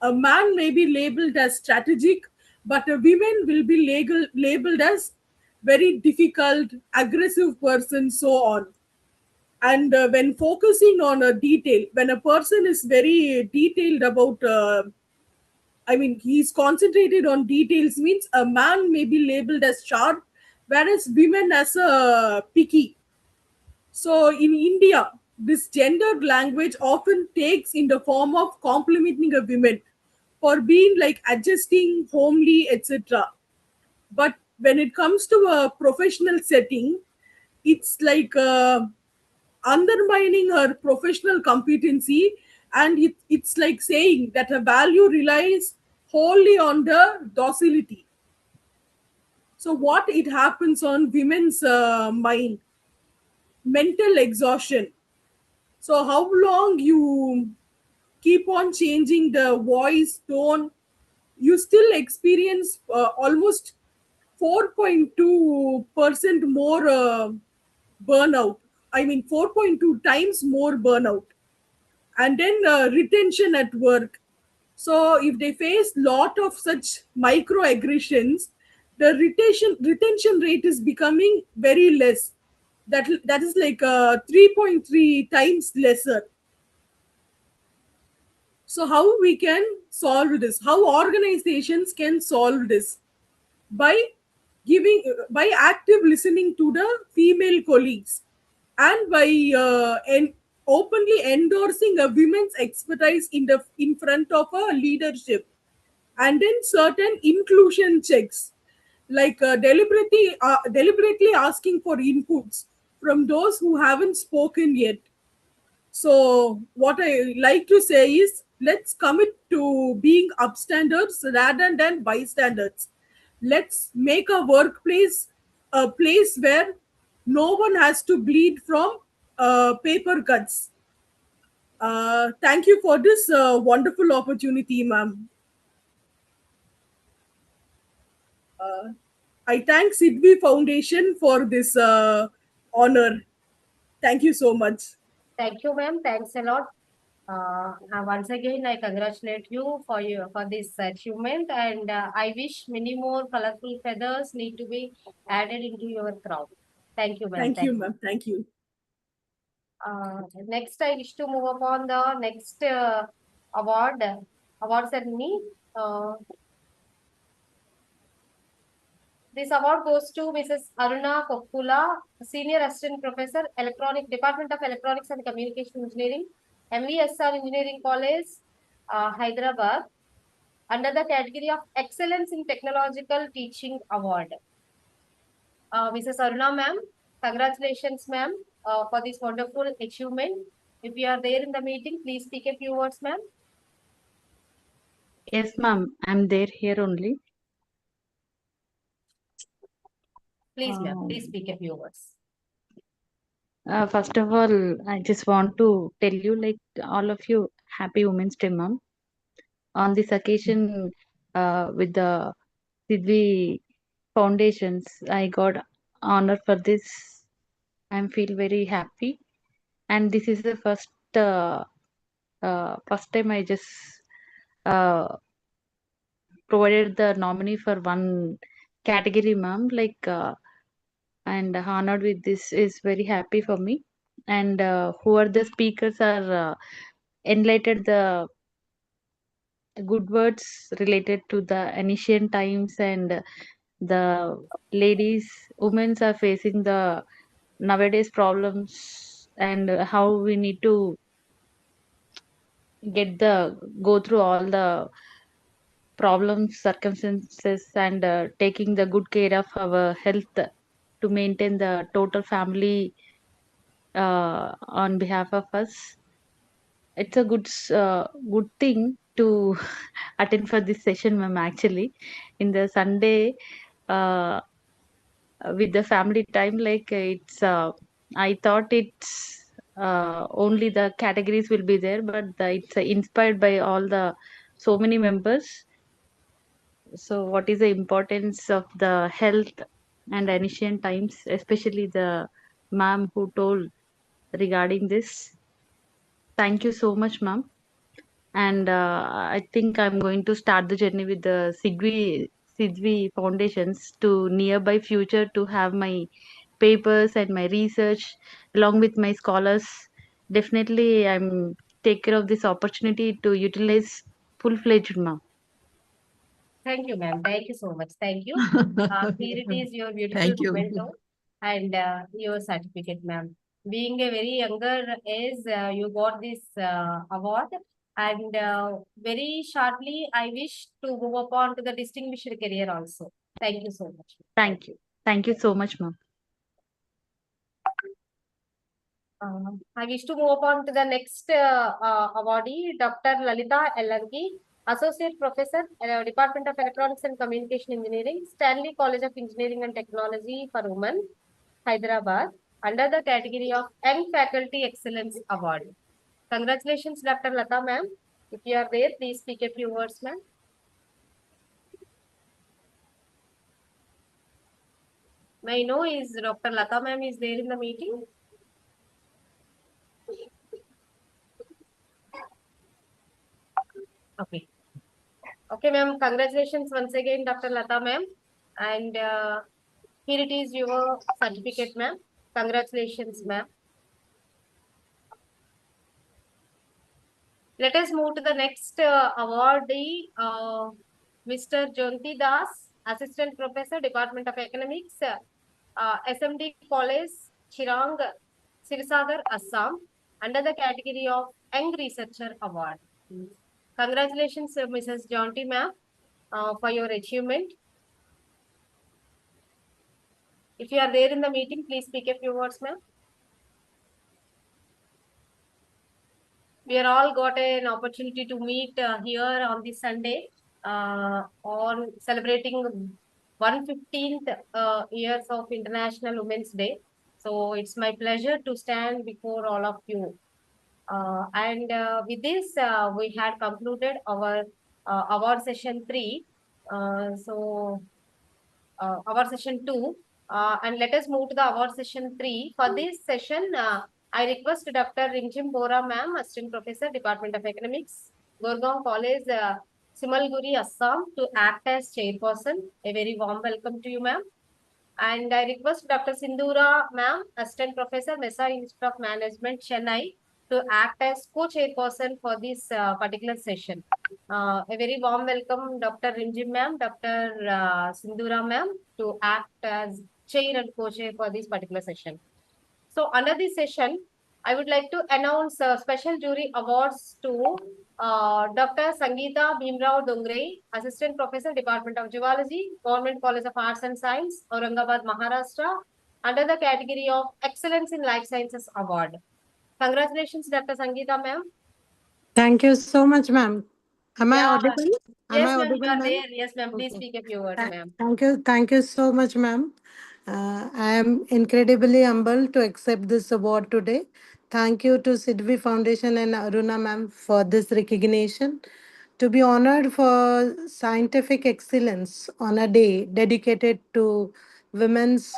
a man may be labeled as strategic, but a woman will be labeled as very difficult, aggressive person, so on. And when focusing on a detail, when a person is very detailed about, he's concentrated on details, means a man may be labeled as sharp, whereas women as a picky. So in India, this gendered language often takes in the form of complimenting a woman for being like adjusting, homely, etc. But when it comes to a professional setting, it's like undermining her professional competency, and it's like saying that her value relies wholly on the docility. So what it happens on women's mind? Mental exhaustion. So how long you keep on changing the voice tone, you still experience almost 4.2% more burnout. 4.2 times more burnout. And then retention at work. So if they face lot of such microaggressions, the retention rate is becoming very less. That is like 3.3 times lesser. So how we can solve this? How organizations can solve this? By active listening to the female colleagues, and by openly endorsing a women's expertise in front of a leadership, and then certain inclusion checks, like deliberately asking for inputs from those who haven't spoken yet. So what I like to say is, let's commit to being upstanders rather than bystanders. Let's make a workplace a place where no one has to bleed from paper cuts. Thank you for this wonderful opportunity, ma'am. I thank Sidvi Foundation for this honor. Thank you so much. Thank you, ma'am. Thanks a lot. Once again, I congratulate you for this achievement, and I wish many more colorful feathers need to be added into your crown. Thank you, ma'am. Thank you, ma'am. Thank you. Next, I wish to move upon the next award ceremony. This award goes to Mrs. Aruna Kokkula, Senior Assistant Professor, Department of Electronics and Communication Engineering, MVSR Engineering College, Hyderabad, under the category of Excellence in Technological Teaching Award. Mrs. Aruna ma'am, congratulations ma'am for this wonderful achievement. If you are there in the meeting, please speak a few words, ma'am. Yes, ma'am. I'm there here only. Please, ma'am. Please speak a few words. First of all, I just want to tell you, like, all of you, happy Women's Day, ma'am. On this occasion, with the Sidvi Foundations, I got honor for this. I feel very happy, and this is the first time I just provided the nominee for one category, ma'am. Like, and honored with this is very happy for me. And who are the speakers are enlightened the good words related to the ancient times, and the women are facing the nowadays problems, and how we need to go through all the problems, circumstances, and taking the good care of our health to maintain the total family on behalf of us. It's a good thing to attend for this session, ma'am. Actually, in the Sunday, with the family time, like, it's I thought it's only the categories will be there, but it's inspired by all the so many members. So what is the importance of the health and ancient times, especially the ma'am who told regarding this. Thank you so much, ma'am. And I think I'm going to start the journey with the Sidvi Sidvi foundations to nearby future to have my papers and my research along with my scholars. Definitely, I'm take care of this opportunity to utilize full-fledged, ma'am. Thank you, ma'am. Thank you so much. Thank you. Here it is your beautiful Thank you. memento and your certificate, ma'am. Being a very younger age, you got this award. And very shortly, I wish to move upon to the distinguished career also. Thank you so much. Thank you. Thank you so much, ma'am. I wish to move on to the next awardee, Dr. Lalita Ellanki, Associate Professor, Department of Electronics and Communication Engineering, Stanley College of Engineering and Technology for Women, Hyderabad, under the category of Young Faculty Excellence Award. Congratulations, Dr. Lata ma'am. If you are there, please speak a few words, ma'am. May I know is Dr. Lata ma'am is there in the meeting? Okay. Okay, ma'am. Congratulations once again, Dr. Lata ma'am. And here it is your certificate, ma'am. Congratulations, ma'am. Let us move to the next awardee, Mr. Jonti Das, Assistant Professor, Department of Economics, SMD College, Chirang, Sirsagar, Assam, under the category of Young Researcher Award. Congratulations, Mrs. Jonti ma'am, for your achievement. If you are there in the meeting, please speak a few words, ma'am. We are all got an opportunity to meet here on this Sunday on celebrating 115th years of International Women's Day. So it's my pleasure to stand before all of you. And with this, we had concluded our award session 3. Award session 2. And let us move to the award session 3. For this session, I request Dr. Rimjim Bora ma'am, Assistant Professor, Department of Economics, Gurgaon College, Simalguri, Assam, to act as chairperson. A very warm welcome to you, ma'am. And I request Dr. Sindura ma'am, Assistant Professor, Mesa Institute of Management, Chennai, to act as co-chairperson for this particular session. A very warm welcome, Dr. Rimjim ma'am, Dr. Sindura ma'am, to act as chair and co-chair for this particular session. So under this session, I would like to announce special jury awards to Dr. Sangeeta Bhimrao Dongre, Assistant Professor, Department of Zoology, Government College of Arts and Science, Aurangabad, Maharashtra, under the category of Excellence in Life Sciences Award. Congratulations, Dr. Sangeeta ma'am. Thank you so much, ma'am. Am I Yeah. audible? Am Yes, I ma'am, you audible, are ma'am? there. Yes, ma'am. Please Okay. speak a few words, ma'am. Thank you so much, ma'am. I am incredibly humbled to accept this award today. Thank you to Sidvi Foundation and Aruna ma'am for this recognition. To be honored for scientific excellence on a day dedicated to women's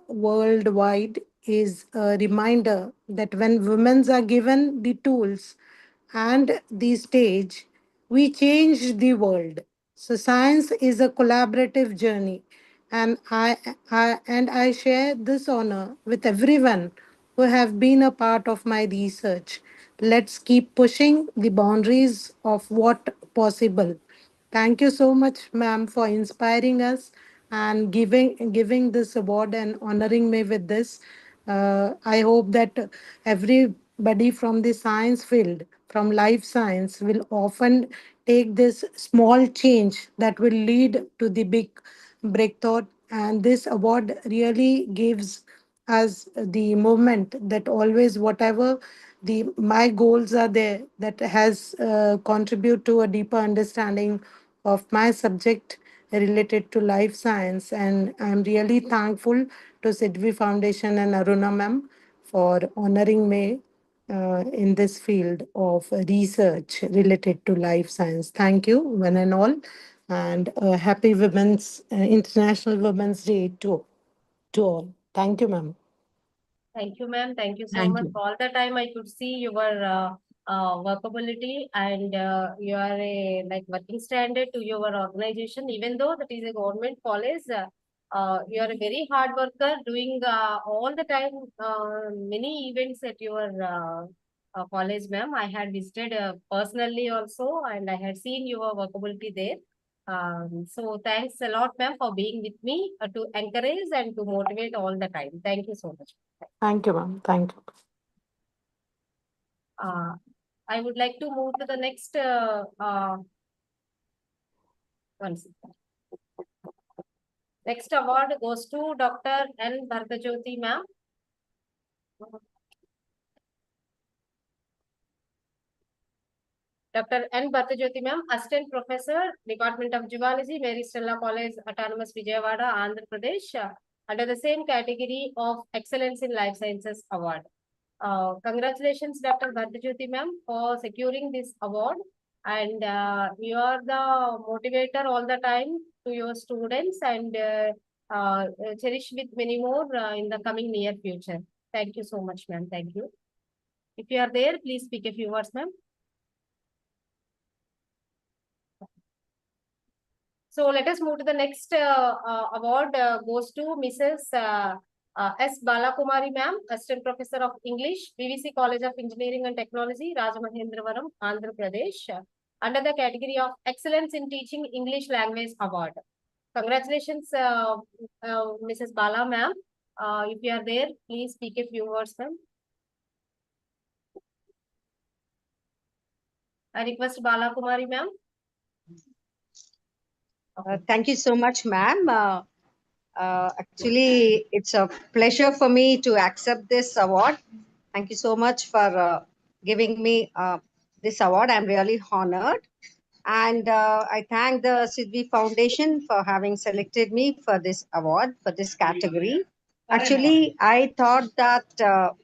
worldwide is a reminder that when women are given the tools and the stage, we change the world. So science is a collaborative journey, and I share this honor with everyone who have been a part of my research. Let's keep pushing the boundaries of what possible. Thank you so much, ma'am, for inspiring us and giving this award and honoring me with this. I hope that everybody from the science field, from life science, will often take this small change that will lead to the big breakthrough. And this award really gives us the moment that always whatever the my goals are there that has contribute to a deeper understanding of my subject related to life science. And I'm really thankful to Sidvi Foundation and Aruna ma'am for honoring me in this field of research related to life science. Thank you, one and all, and happy Women's International Women's Day to all. Thank you, ma'am. Thank you, ma'am. Thank you so Thank much. you. All the time I could see your workability, and you are a like working standard to your organization. Even though that is a government college, you are a very hard worker, doing all the time many events at your college, ma'am. I had visited personally also, and I had seen your workability there. So thanks a lot, ma'am, for being with me to encourage and to motivate all the time. Thank you so much. Thank you, ma'am. Thank you. I would like to move to the next one second. Next award goes to Dr. N. Bhartajyoti, ma'am. Dr. N. Bhartajyoti, ma'am, Assistant Professor, Department of Zoology, Mary Stella College, Autonomous Vijayawada, Andhra Pradesh, under the same category of Excellence in Life Sciences Award. Congratulations, Dr. Bhartajyoti, ma'am, for securing this award. And you are the motivator all the time to your students, and cherish with many more in the coming near future. Thank you so much, ma'am. Thank you. If you are there, please speak a few words, ma'am. So let us move to the next award goes to Mrs. S. Balakumari, ma'am, Assistant Professor of English, BBC College of Engineering and Technology, Rajamahendravaram, Andhra Pradesh, under the category of Excellence in Teaching English Language Award. Congratulations, Mrs. Bala, ma'am. If you are there, please speak a few words, ma'am. I request Balakumari, ma'am. Thank you so much, ma'am. Actually, it's a pleasure for me to accept this award. Thank you so much for giving me this award. I'm really honored. And I thank the Sidvi Foundation for having selected me for this award, for this category. Actually, I thought that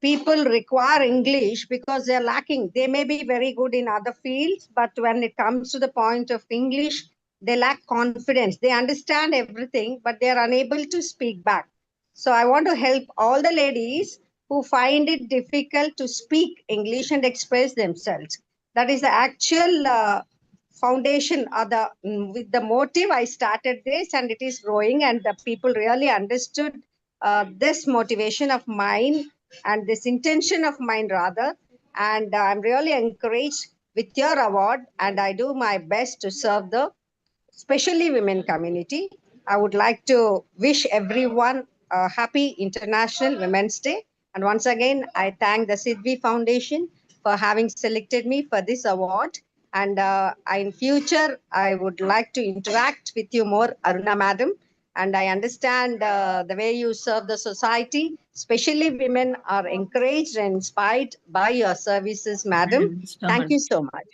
people require English because they're lacking. They may be very good in other fields, but when it comes to the point of English, they lack confidence. They understand everything, but they're unable to speak back. So I want to help all the ladies who find it difficult to speak English and express themselves. That is the actual foundation, or with the motive I started this, and it is growing, and the people really understood this motivation of mine and this intention of mine rather. And I'm really encouraged with your award, and I do my best to serve the especially women community. I would like to wish everyone a happy International Women's Day. And once again, I thank the Sidvi Foundation for having selected me for this award. And in future, I would like to interact with you more, Aruna Madam. And I understand the way you serve the society, especially women are encouraged and inspired by your services, Madam. Thank you so much.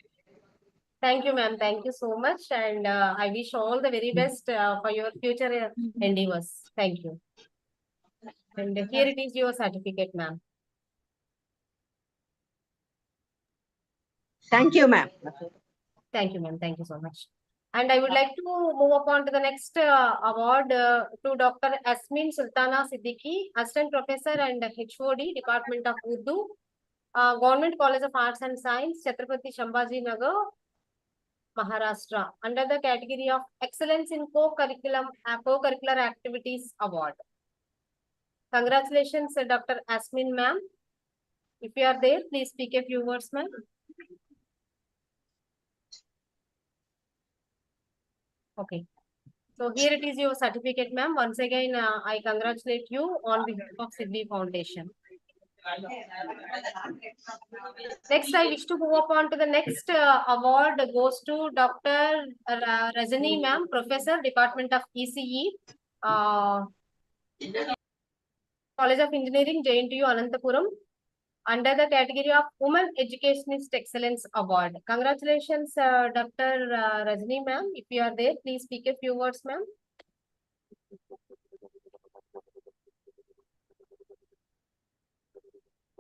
Thank you, ma'am. Thank you so much. And I wish all the very best for your future endeavors. Thank you. And here it is your certificate, ma'am. Thank you, ma'am. Thank you, ma'am. Thank you so much. And I would like to move upon to the next award to Dr. Asmin Sultana Siddiqui, Assistant Professor and HOD, Department of Urdu, Government College of Arts and Science, Chhatrapati Sambhaji Nagar, Maharashtra, under the category of Excellence in Co-Curricular Activities Award. Congratulations, Dr. Asmin, ma'am. If you are there, please speak a few words, ma'am. Okay. So here it is your certificate, ma'am. Once again, I congratulate you on behalf of Sidvi Foundation. Next, I wish to move upon to the next award goes to Dr. Rajani, ma'am, Professor, Department of ECE, College of Engineering, JNTU, Anantapuram, under the category of Women Educationist Excellence Award. Congratulations, Dr. Rajani, ma'am. If you are there, please speak a few words, ma'am.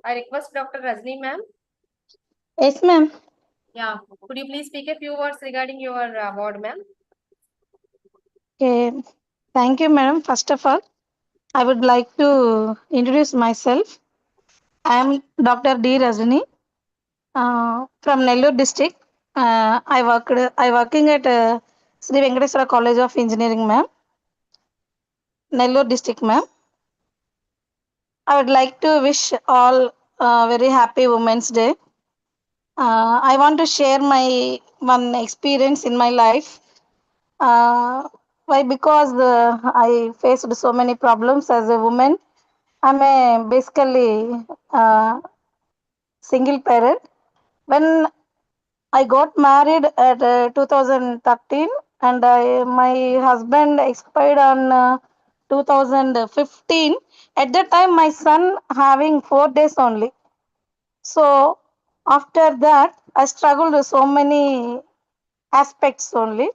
I request Dr. Rajani, ma'am. Yes, ma'am. Yeah, could you please speak a few words regarding your award, ma'am? Okay. Thank you, madam. First of all, I would like to introduce myself. I am Dr. D. Rajani from Nellore district. I working at Sri Venkateswara College of Engineering, ma'am. Nellore district, ma'am. I would like to wish all very happy Women's Day. I want to share my one experience in my life. Why? Because I faced so many problems as a woman. I'm a basically single parent. When I got married at 2013, and my husband expired on 2015. At that time, my son having 4 days only. So after that, I struggled with so many aspects only.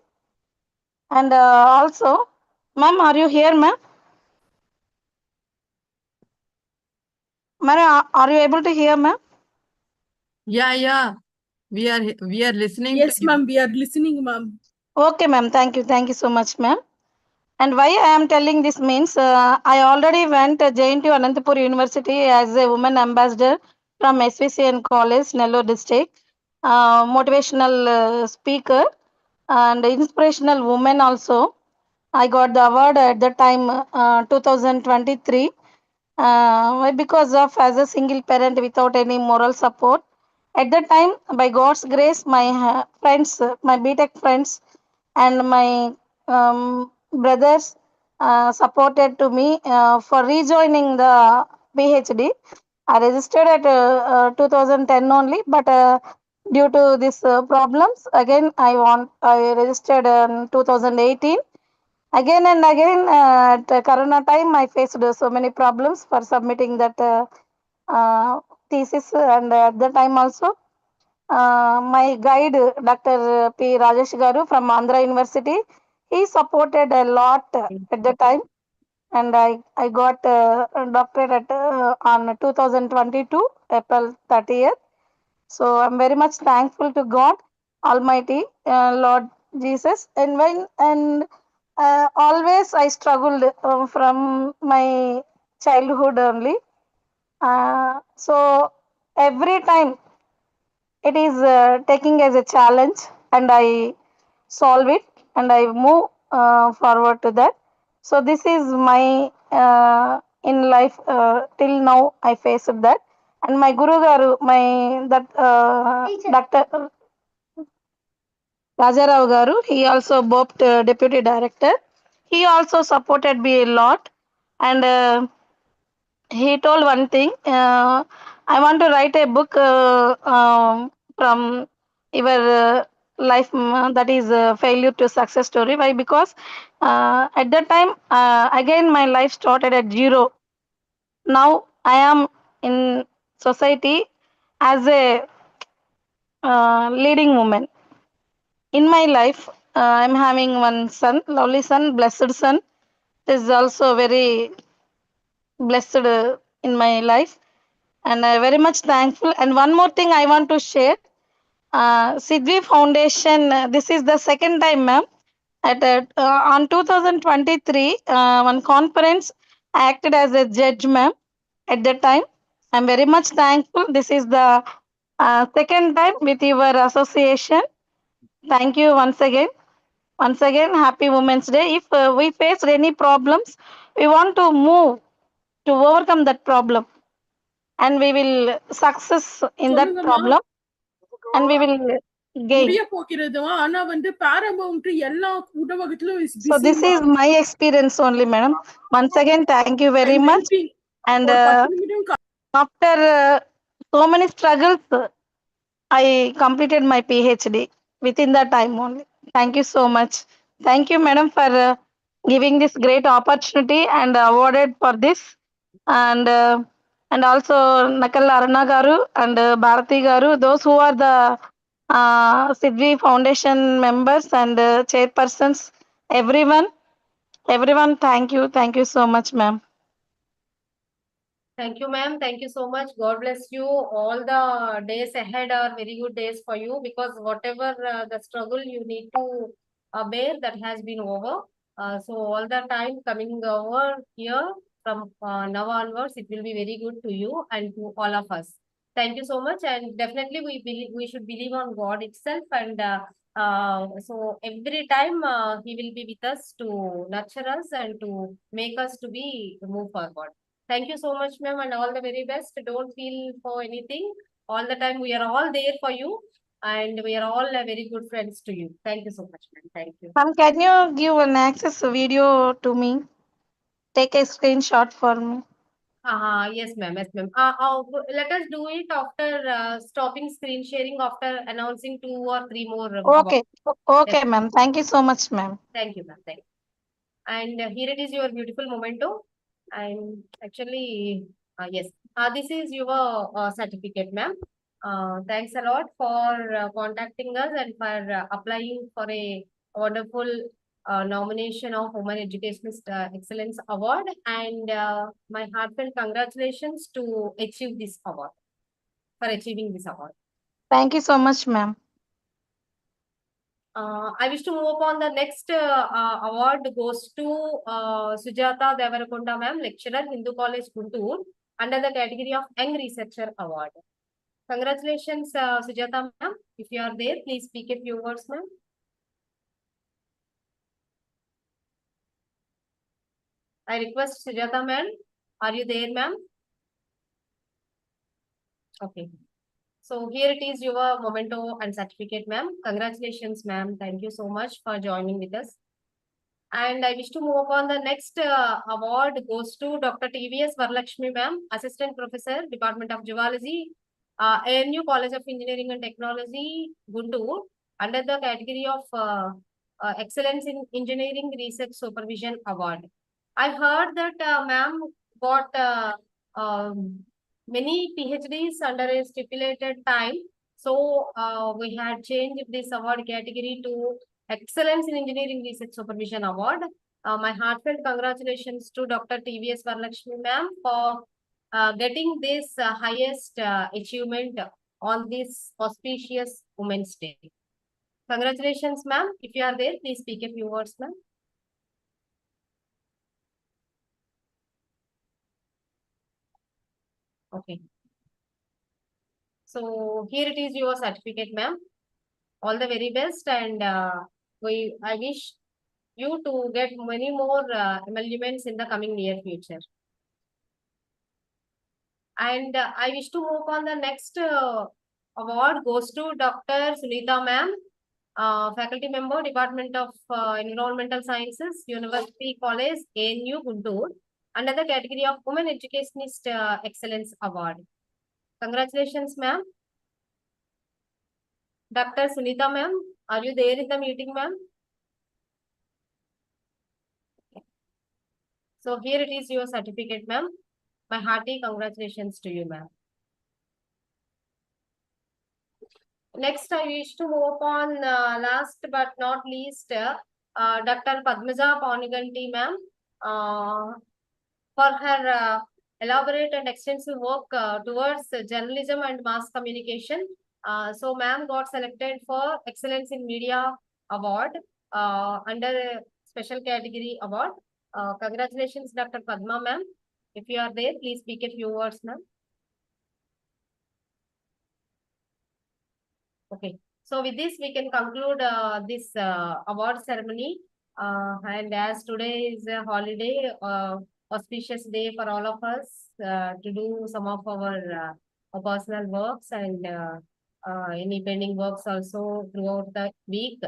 And also, ma'am, are you here, ma'am? Ma'am, are you able to hear, ma'am? Yeah. We are listening to Yes, you. ma'am. We are listening, ma'am. Okay, ma'am. Thank you. Thank you so much, ma'am. And why I am telling this means I already went to JNT Anantapur University as a woman ambassador from SVCN College, Nellore district, motivational speaker and inspirational woman also. I got the award at the time 2023 because of as a single parent without any moral support. At that time, by God's grace, my friends, my BTech friends, and my brothers supported to me for rejoining the PhD. I registered at 2010 only, but due to these problems, again I registered in 2018. Again and again, at Corona time, I faced so many problems for submitting that thesis, and at the time also, my guide, Dr. P. Rajesh Garu from Andhra University, he supported a lot at the time, and I got a doctorate at, on 2022, April 30th. So I'm very much thankful to God Almighty, Lord Jesus, and always I struggled from my childhood only. So every time it is taking as a challenge, and I solve it, and I move forward to that. So this is my in life till now I faced that. And my guru garu, my that Dr. Rajarao garu, he also BOPT deputy director. He also supported me a lot, and he told one thing. I want to write a book from your life, that is failure to success story. Why? Because at that time, again, my life started at zero. Now I am in society as a leading woman. In my life, I'm having one son, lovely son, blessed son. Is also very blessed in my life, and I very much thankful. And one more thing I want to share, Sidvi Foundation. This is the second time, ma'am. At on 2023, one conference, I acted as a judge, ma'am. At that time, I'm very much thankful. This is the second time with your association. Thank you once again. Once again, happy Women's Day. If we faced any problems, we want to move to overcome that problem, and we will success in that சொல்லுங்கம்மா. problem, and we will gain. முடிய போகிறதுமா ஆனா வந்து paramount எல்லா உணவகத்திலும் is So busy this மா. is my experience only, madam. Once again, thank you very I'm much. helping. And ஒரு 10 நிமிடம் after so many struggles, I completed my PhD within that time only. Thank you so much. Thank you, madam, for giving this great opportunity and awarded for this. And also Nakalla Aruna Garu and Bharati Garu, those who are the Sidvi Foundation members and chairpersons, everyone, thank you so much, ma'am. Thank you, ma'am. Thank you so much. God bless you. All the days ahead are very good days for you, because whatever the struggle you need to bear, that has been over. So all the time coming over here from now onwards, it will be very good to you and to all of us. Thank you so much. And definitely we should believe on God itself. And so every time he will be with us to nurture us and to make us to be move forward. Thank you so much, ma'am, and all the very best. Don't feel for anything. All the time we are all there for you, and we are all very good friends to you. Thank you so much, ma'am. Thank you. Ma'am, can you give an access video to me? Take a screenshot for me. Yes, ma'am. Yes, ma'am. Let us do it after stopping screen sharing, after announcing 2 or 3 more awards. Okay. Okay, ma'am. Thank you so much, ma'am. Thank you, ma'am. Thank you. And here it is your beautiful memento. And actually, yes, this is your certificate, ma'am. Thanks a lot for contacting us and for applying for a wonderful nomination of Women Educationist Excellence Award. And my heartfelt congratulations to achieve this award, for achieving this award. Thank you so much, ma'am. I wish to move upon the next award goes to Sujata Devarakonda ma'am, lecturer, Hindu College, Guntur, under the category of Young Researcher Award. Congratulations, Sujata ma'am. If you are there, please speak a few words, ma'am. I request Sujata ma'am. Are you there, ma'am? Okay. So here it is your memento and certificate, ma'am. Congratulations, ma'am. Thank you so much for joining with us. And I wish to move on the next award goes to Dr. TVS Varalakshmi ma'am, Assistant Professor, Department of Zoology, ANU College of Engineering and Technology, Guntur, under the category of Excellence in Engineering Research Supervision Award. I heard that ma'am got many PhDs under a stipulated time. So we had changed this award category to Excellence in Engineering Research Supervision Award. My heartfelt congratulations to Dr. TVS Varalakshmi ma'am for getting this highest achievement on this auspicious Women's Day. Congratulations, ma'am. If you are there, please speak a few words, ma'am. Okay. So here it is your certificate, ma'am. All the very best, and I wish you to get many more emoluments in the coming near future. And I wish to move on the next award goes to Dr. Sunita ma'am, faculty member, Department of Environmental Sciences, University College, ANU, Guntur, under the category of Women Educationist Excellence Award. Congratulations, ma'am. Dr. Sunita ma'am, are you there in the meeting, ma'am? So here it is your certificate, ma'am. My hearty congratulations to you, ma'am. Next, I wish to move on last but not least, Dr. Padmaja Paniganti, ma'am, for her elaborate and extensive work towards journalism and mass communication. So, ma'am got selected for Excellence in Media Award under a special category award. Congratulations, Dr. Padma, ma'am. If you are there, please speak a few words, ma'am. Okay. So with this, we can conclude this award ceremony. And as today is a holiday, auspicious day for all of us to do some of our personal works and any pending works also throughout the week.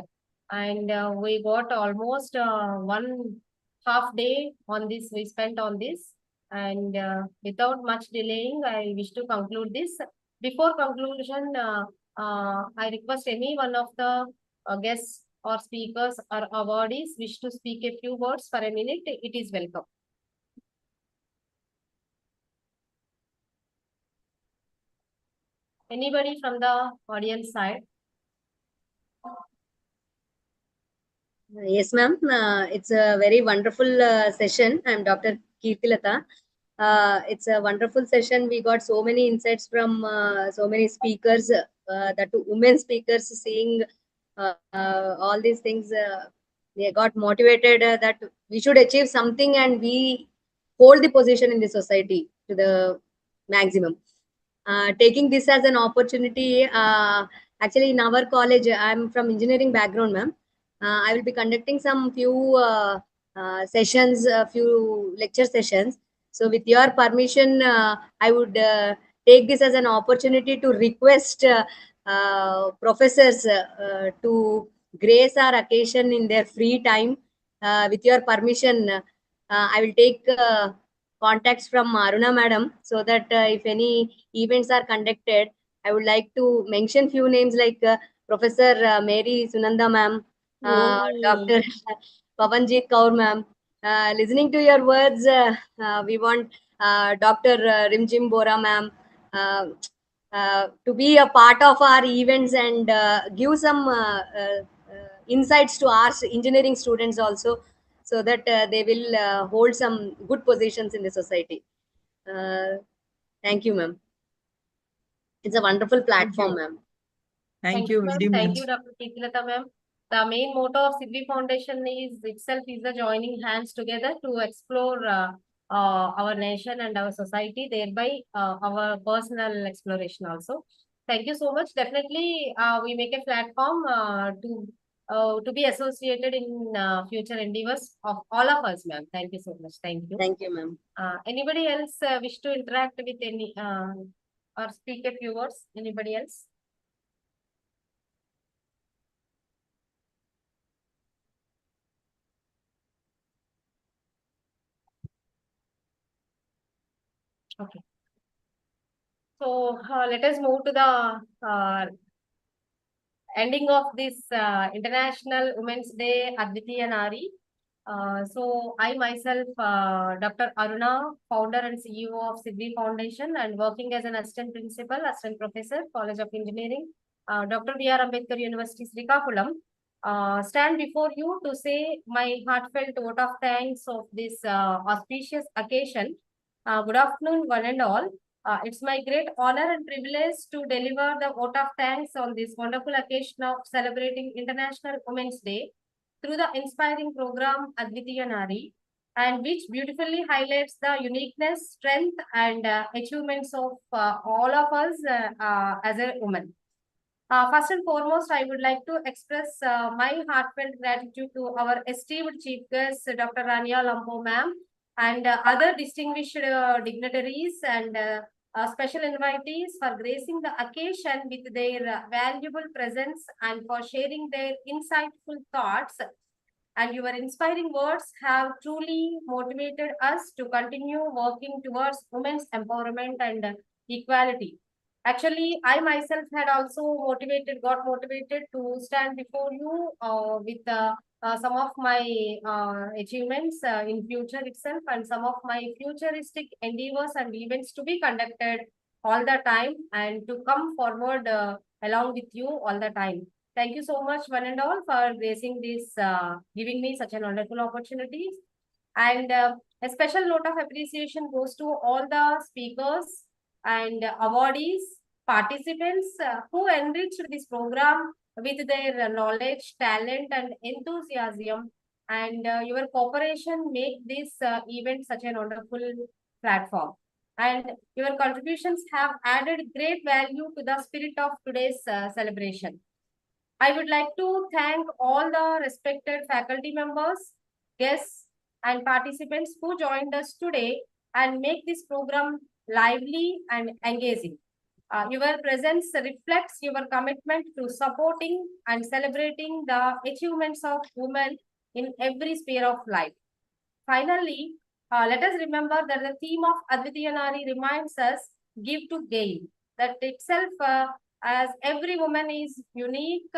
And we got almost 1.5 day on this, we spent on this. And without much delaying, I wish to conclude this. Before conclusion, I request any one of the guests or speakers or awardees wish to speak a few words for a minute. It is welcome. Anybody from the audience side? Yes, ma'am. It's a very wonderful session. I'm Dr. Kirtilata. It's a wonderful session. We got so many insights from so many speakers, the two women speakers, seeing all these things. They got motivated that we should achieve something, and we hold the position in the society to the maximum. Taking this as an opportunity, actually in our college, I'm from engineering background, ma'am. I will be conducting some few sessions, few lecture sessions. So with your permission, I would take this as an opportunity to request professors to grace our occasion in their free time. With your permission, I will take contacts from Aruna madam, so that if any events are conducted, I would like to mention few names like Professor Mary Sunanda ma'am, Dr. Pavanjit Kaur ma'am. Listening to your words, we want Dr. Rimjim Bora ma'am to be a part of our events and give some insights to our engineering students also, so that they will hold some good positions in the society. Thank you, ma'am. It's a wonderful platform, ma'am. Thank you ma'am. very Thank much. you, Dr. Ketilata ma'am. The main motto of Sidvi Foundation is the joining hands together to explore our nation and our society, thereby our personal exploration also. Thank you so much. Definitely, we make a platform to be associated in future endeavors of all of us, ma'am. Thank you so much. Thank you. Thank you, ma'am. Anybody else wish to interact with any or speak a few words? Anybody else? Okay. So let us move to the ending of this International Women's Day Adwitiyah Naari. So I myself, Dr. Aruna, founder and CEO of Sidvi Foundation and working as an assistant principal, assistant professor, College of Engineering, Dr. B.R. Ambedkar University, Srikakulam, stand before you to say my heartfelt vote of thanks of this auspicious occasion. Good afternoon, one and all. It's my great honor and privilege to deliver the vote of thanks on this wonderful occasion of celebrating International Women's Day through the inspiring program Adwitiyah Naari, and which beautifully highlights the uniqueness, strength, and achievements of all of us as a woman. First and foremost, I would like to express my heartfelt gratitude to our esteemed chief guest, Dr. Rania Lampo ma'am, and other distinguished dignitaries and special invitees for gracing the occasion with their valuable presence and for sharing their insightful thoughts. And your inspiring words have truly motivated us to continue working towards women's empowerment and equality. Actually, I myself had also got motivated to stand before you with some of my achievements in future itself and some of my futuristic endeavors and events to be conducted all the time and to come forward along with you all the time. Thank you so much, one and all, for gracing this, giving me such a wonderful opportunity. And a special note of appreciation goes to all the speakers and awardees, participants who enriched this program with their knowledge, talent, and enthusiasm. And your cooperation make this event such a wonderful platform. And your contributions have added great value to the spirit of today's celebration. I would like to thank all the respected faculty members, guests, and participants who joined us today and make this program lively and engaging. Your presence reflects your commitment to supporting and celebrating the achievements of women in every sphere of life. Finally, let us remember that the theme of Adwitiyah Naari reminds us, give to gain. That itself, as every woman is unique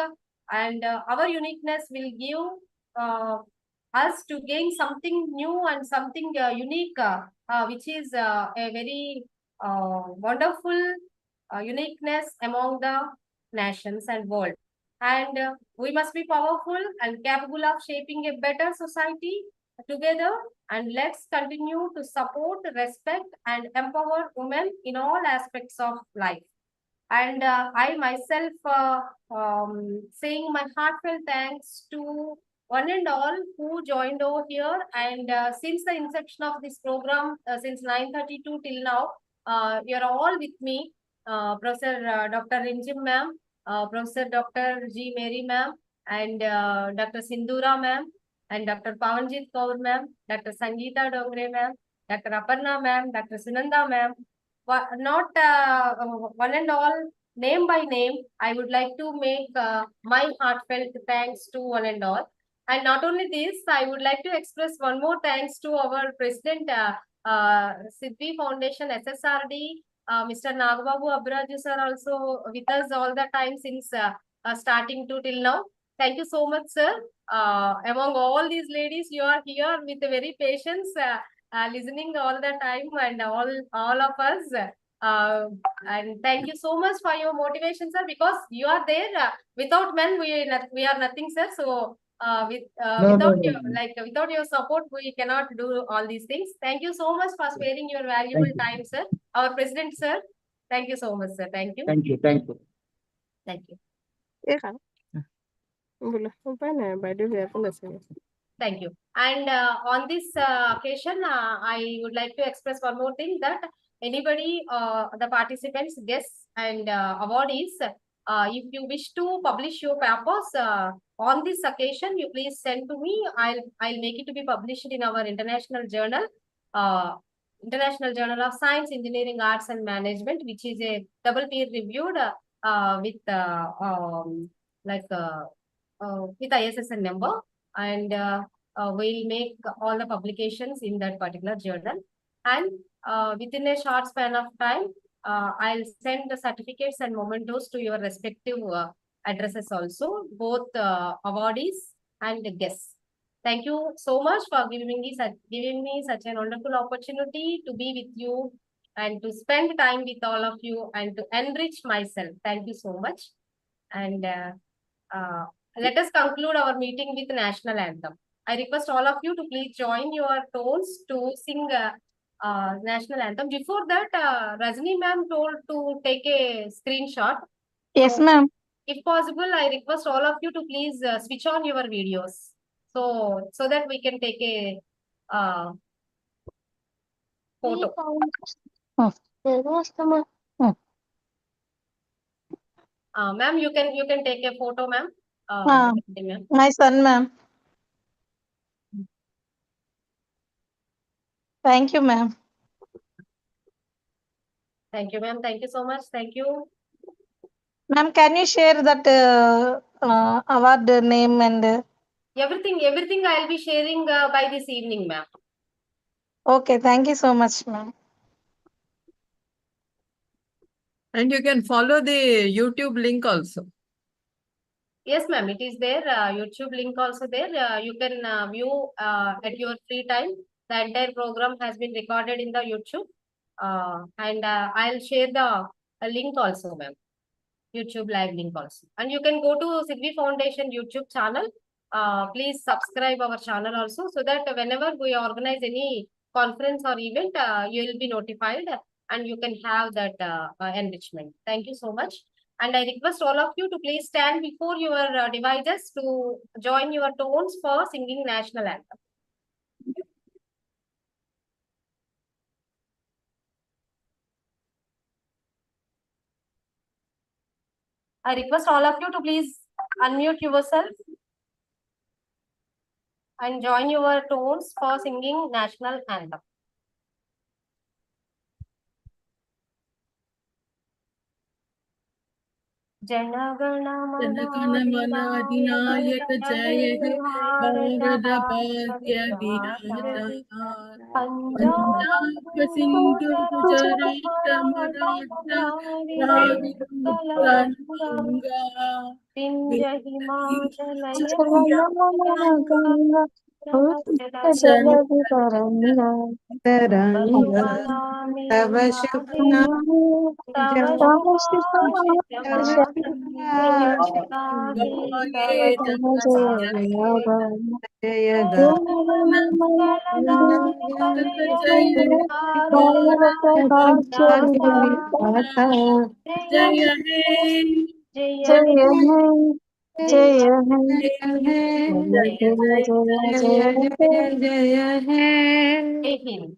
and our uniqueness will give us to gain something new and something unique, which is a very wonderful uniqueness among the nations and world. And we must be powerful and capable of shaping a better society together, and let's continue to support, respect, and empower women in all aspects of life. And I myself saying my heartfelt thanks to one and all who joined over here. And since the inception of this program, since 9:32 till now, you're all with me. Professor Dr. Rinjim ma'am, Professor Dr. G. Mary ma'am, and Dr. Sindura ma'am, and Dr. Pavanjit Kaur ma'am, Dr. Sangeeta Dongre ma'am, Dr. Aparna ma'am, Dr. Sunanda ma'am. Not one and all, name by name, I would like to make my heartfelt thanks to one and all. And not only this, I would like to express one more thanks to our President, Sidvi Foundation, SSRD, Mr. Nagbabu Abraju sir, also with us all the time since starting to till now. Thank you so much, sir. Among all these ladies, you are here with very patience, listening all the time, and all of us. And thank you so much for your motivation, sir, because you are there. Without men, we are nothing, sir. So without your support, we cannot do all these things. Thank you so much for sparing your valuable time, sir. Our president, sir. Thank you so much, sir. Thank you. Thank you. Thank you. Thank you. Thank you. And on this occasion, I would like to express one more thing, that anybody, the participants, guests, and awardees, if you wish to publish your papers on this occasion, you please send to me. I'll make it to be published in our international journal, International Journal of Science, Engineering, Arts, and Management, which is a double peer reviewed with with ISSN number, and we'll make all the publications in that particular journal. And within a short span of time, I'll send the certificates and mementos to your respective addresses also, both awardees and guests. Thank you so much for giving me such a wonderful opportunity to be with you and to spend time with all of you and to enrich myself. Thank you so much. And let us conclude our meeting with national anthem. I request all of you to please join your tones to sing national anthem. Before that, Rajni ma'am told to take a screenshot. Yes, So, ma'am. if possible, I request all of you to please switch on your videos, so that we can take a photo. Ma'am, you can take a photo, ma'am. My son, ma'am. Thank you, ma'am. Thank you, ma'am. Thank you so much. Thank you. Ma'am, can you share that award name and everything I'll be sharing by this evening, ma'am. Okay, thank you so much, ma'am. And you can follow the YouTube link also. Yes, ma'am. It is there. YouTube link also there. You can view at your free time. The entire program has been recorded in the YouTube. And I'll share the link also, ma'am. YouTube live link also. And you can go to Sidvi Foundation YouTube channel. Please subscribe our channel also, so that whenever we organize any conference or event, you will be notified and you can have that enrichment. Thank you so much. And I request all of you to please stand before your devices to join your tones for singing national anthem. I request all of you to please unmute yourself and join your tones for singing national anthem. Jana Gana Mana अधिनायक जय हे भारत भाग्य विधाता पंजाब सिंधु गुजरात मराठा द्राविड उत्कल गंगा विंध्य हिमाचल यमुना तव शुभ नाम जय जय हे जय हे जय हे जय Hind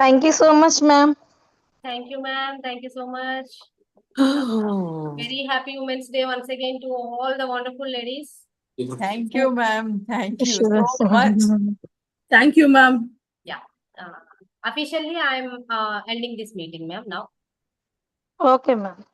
Thank you so much, ma'am. Thank you, ma'am. Thank you so much. Oh. Very happy Women's Day once again to all the wonderful ladies. Thank you, ma'am. Thank you Sure, so much. Thank you, ma'am. Yeah. Officially, I'm ending this meeting, ma'am, now. Okay, ma'am.